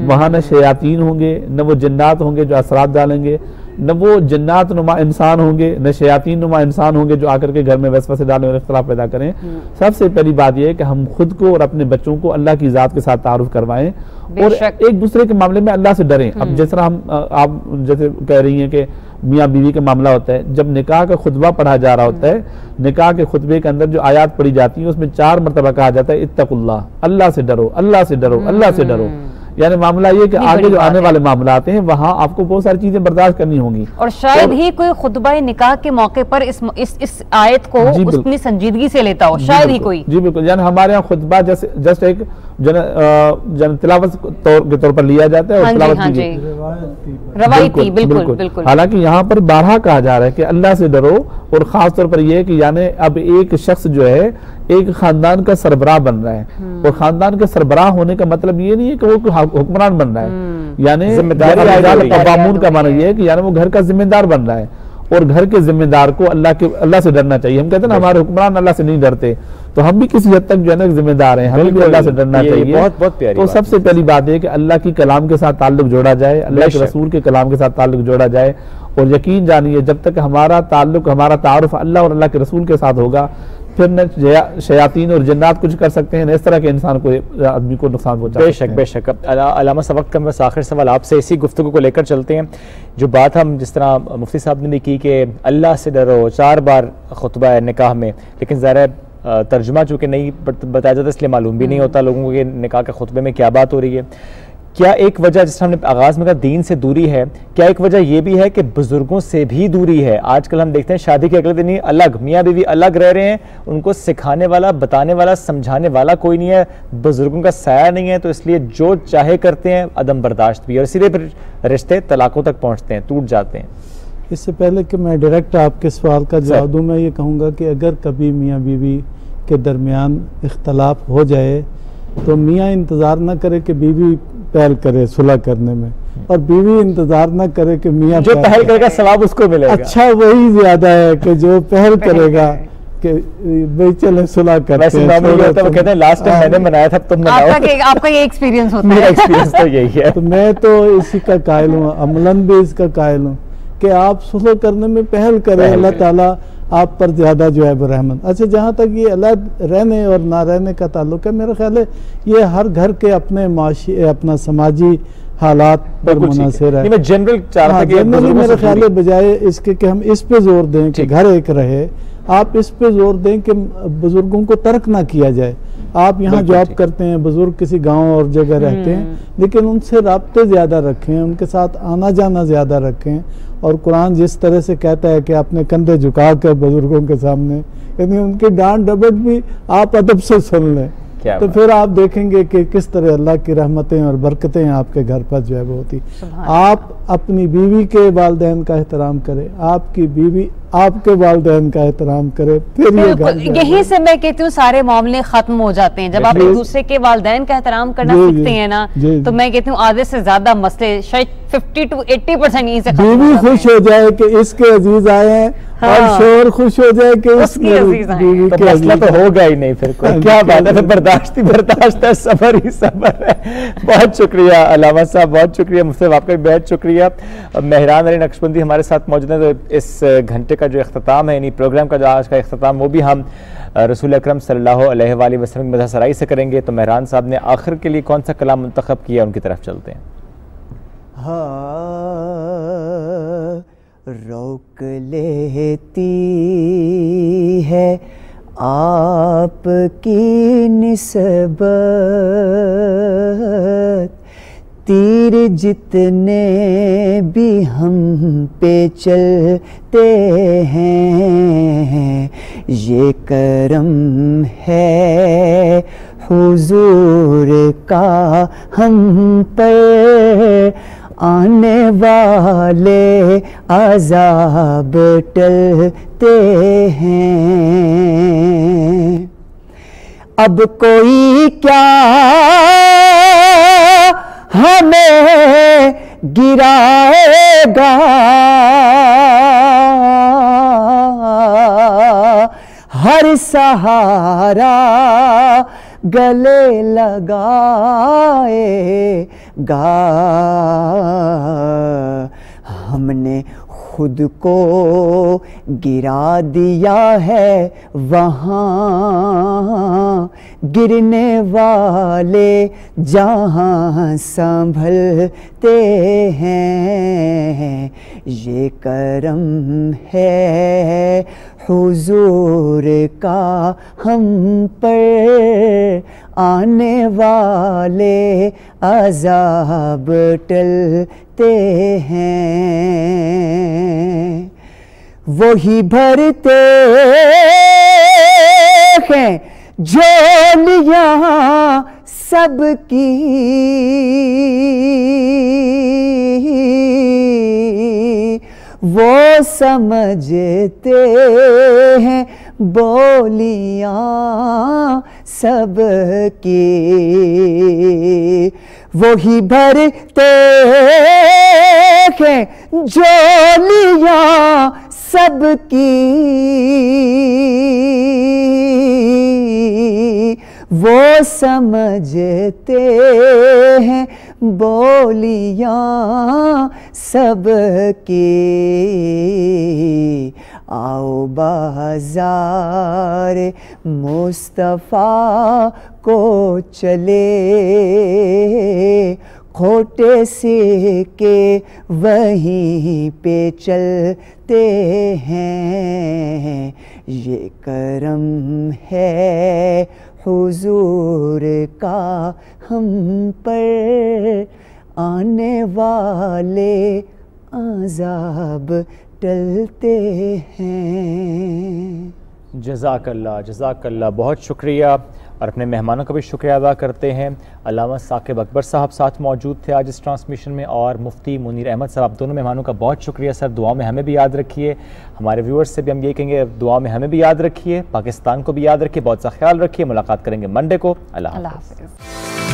H: वहाँ न शयातीन होंगे, न वो जिन्नात होंगे जो असरात डालेंगे, न वो जिन्नात नुमा इंसान होंगे, न शयातीन नुमा इंसान होंगे जो आकर के घर में वसवसे डालें और इख्तिलाफ पैदा करें। सबसे पहली बात यह है कि हम खुद को और अपने बच्चों को अल्लाह की ज़ात के साथ तारुफ करवाएं और एक दूसरे के मामले में अल्लाह से डरें। अब जिस तरह हम आप जैसे कह रही हैं कि मियाँ बीवी का मामला होता है, जब निकाह का खुतबा पढ़ा जा रहा होता है, निकाह के खुतबे के अंदर जो आयात पढ़ी जाती है उसमें 4 मरतबा कहा जाता है इत्तकुल्लाह, अल्लाह से डरो, अल्लाह से डरो, अल्लाह से डरो। यानी मामला ये कि आगे जो आने वाले मामला आते हैं वहाँ आपको बहुत सारी चीजें बर्दाश्त करनी होंगी
A: और शायद ही कोई खुतबा निकाह के मौके पर इस आयत को उतनी संजीदगी से लेता हो, शायद ही कोई।
H: जी बिल्कुल, यानी हमारे यहाँ खुतबा जैसे जस्ट एक जन तिलावत के तौर पर लिया जाता है और तिलावत की
A: रवायती बिल्कुल।
H: हालांकि यहाँ पर 12 कहा जा रहा है कि अल्लाह से डरो और खास तौर पर यह कि यानी अब एक शख्स जो है एक खानदान का सरबराह बन रहा है और खानदान का सरबराह होने का मतलब ये नहीं है कि वो हुक्मरान बन रहा है, यानी जिम्मेदार का माना यह है कि यानी वो घर का जिम्मेदार बन रहा है और घर के जिम्मेदार को अल्लाह से डरना चाहिए। हम कहते हैं ना हमारे हुक्मरान अल्लाह से नहीं डरते, तो हम भी किसी हद तक जो है ना जिम्मेदार हैं, हमें भी अल्लाह से डरना चाहिए।
B: बहुत प्यारी
H: तो सबसे पहली बात है कि अल्लाह की कलाम के साथ ताल्लुक जोड़ा जाए, अल्लाह के रसूल के कलाम के साथ ताल्लुक जोड़ा जाए और यकीन जानिए जब तक हमारा ताल्लुक हमारा तारुफ अल्लाह और अल्लाह के रसूल के साथ होगा फिर न शयातीन और जन्नात कुछ कर सकते हैं, न इस तरह के इंसान को आदमी को नुकसान पहुंचा सकते हैं।
B: बेशक। अल्लामा साहब का बस आखिर सवाल आपसे इसी गुफ्तगू को लेकर चलते हैं। जो बात हम जिस तरह मुफ्ती साहब ने भी की कि अल्लाह से डरो 4 बार खुतबा है निकाह में, लेकिन ज़ाहिर तर्जुमा चूँकि नहीं बताया जाता इसलिए मालूम भी नहीं होता लोगों को कि निकाह के खुतबे में क्या बात हो रही है। क्या एक वजह जिस हमने आगाज़ में कहा दीन से दूरी है, क्या एक वजह यह भी है कि बुजुर्गों से भी दूरी है? आजकल हम देखते हैं शादी के अगले दिन ही अलग मियाँ बीवी अलग रह रहे हैं, उनको सिखाने वाला, बताने वाला, समझाने वाला कोई नहीं है, बुजुर्गों का साया नहीं है, तो इसलिए जो चाहे करते हैं, अदम बर्दाश्त भी, और इसीलिए फिर रिश्ते तलाकों तक पहुँचते हैं, टूट जाते हैं।
G: इससे पहले कि मैं डायरेक्ट आपके सवाल का जवाब दूँ, मैं ये कहूँगा कि अगर कभी मियाँ बीवी के दरमियान इख्तलाफ हो जाए तो मियाँ इंतज़ार न करे कि बीवी पहल करे सुलह करने में और बीवी इंतजार न करे कि मियाँ
B: जो पहल करेगा सवाब उसको मिलेगा।
G: अच्छा वही ज्यादा है कि जो पहल करेगा कि भाई चले सुलह करते हैं।
B: वो कहते हैं लास्ट टाइम मैंने बनाया था तुम
A: आपका ये एक्सपीरियंस होता है।
B: मेरा एक्सपीरियंस तो यही है।
G: तो मैं तो इसी का कायल हूँ, अमलन भी इसका कायल हूँ कि आप सुलह करने में पहल करें, अल्लाह ताला आप पर ज्यादा जो है रहमत। अच्छा, जहाँ तक ये अलग रहने और ना रहने का ताल्लुक है, मेरा ख्याल है ये हर घर के अपने माशी अपना समाजी हालात पर मुनासिर है।
B: मैं जनरल चाह रहा था कि
G: जनरली मेरे ख्याल है बजाय इसके कि हम इस पे जोर दें कि घर एक रहे, आप इस पे जोर दें कि बुजुर्गों को तर्क ना किया जाए। आप यहाँ जॉब करते हैं, बुजुर्ग किसी गांव और जगह रहते हैं, लेकिन उनसे राब्ते ज़्यादा रखें, उनके साथ आना जाना ज़्यादा रखें। और कुरान जिस तरह से कहता है कि अपने कंधे झुका कर बुजुर्गों के सामने, यानी उनकी डांट डपट भी आप अदब से सुन लें, तो फिर आप देखेंगे कि किस तरह अल्लाह की रहमतें और बरकतें आपके घर पर जो है वो होती। आप अपनी बीवी के वालिदैन का एहतराम करें, आपकी बीवी आपके वालिदैन का एहतराम करे, फिर ये
A: यहीं से मैं कहती हूँ सारे मामले खत्म हो जाते हैं। जब आप एक दूसरे के वालिदैन का एहतराम करना सीखते हैं ना, तो मैं कहती हूँ आधे से ज्यादा मसले शायद 50 to 80% यहीं से
G: बीवी खुश हो जाए कि इसके अजीज आए हैं और शोहर खुश हो जाए कि उसकी बीवी
B: के मसला तो होगा ही नहीं। फिर क्या बात है, फिर बर्दाश्त ही बर्दाश्त है, सबर ही सबर है। बहुत शुक्रिया अलामा साहब, बहुत शुक्रिया मुफ्ती साहब, आपका भी बेहद शुक्रिया। मेहरान अली नक्शबंदी हमारे साथ मौजूद है। तो इस घंटे का जो इख्तिताम है, यानी प्रोग्राम का जो आज का इख्तिताम, वो भी हम रसूल अकरम सल्लल्लाहु अलैहि वसल्लम की मदहसराई से करेंगे। तो मेहरान साहब ने आखिर के लिए कौन सा कलाम मुंतखब किया, उनकी तरफ चलते हैं।
F: रोक लेती है आपकी निस्बत, तीर जितने भी हम पे चलते हैं, ये करम है हुजूर का हम पर, आने वाले अज़ाब टलते हैं। अब कोई क्या हमें गिराएगा, हर सहारा गले लगाएगा। हमने खुद को गिरा दिया है वहाँ, गिरने वाले जहाँ संभलते हैं। ये करम है हुजूर का हम पर, आने वाले अज़ाब टलते हैं। वही भरते हैं झोलियाँ सबकी, वो समझते हैं बोलियाँ सबकी। वही भरते हैं झोलियाँ सबकी, वो समझते हैं बोलियाँ सबकी। आओ बाज़ार मुस्तफ़ा को चले, खोटे सिक्के वहीं पे चलते हैं। ये करम है हुजूर का हम पर, आने वाले अज़ाब टलते हैं।
B: जज़ाकल्लाह, बहुत शुक्रिया। और अपने मेहमानों का भी शुक्रिया अदा करते हैं। अल्लामा साकिब अकबर साहब साथ मौजूद थे आज इस ट्रांसमिशन में, और मुफ्ती मुनीर अहमद साहब। आप दोनों मेहमानों का बहुत शुक्रिया सर। दुआ में हमें भी याद रखिए, हमारे व्यूअर्स से भी हम ये कहेंगे दुआ में हमें भी याद रखिए, पाकिस्तान को भी याद रखिए, बहुत सा ख्याल रखिए। मुलाकात करेंगे मंडे को। अल्लाह हाफ़िज़।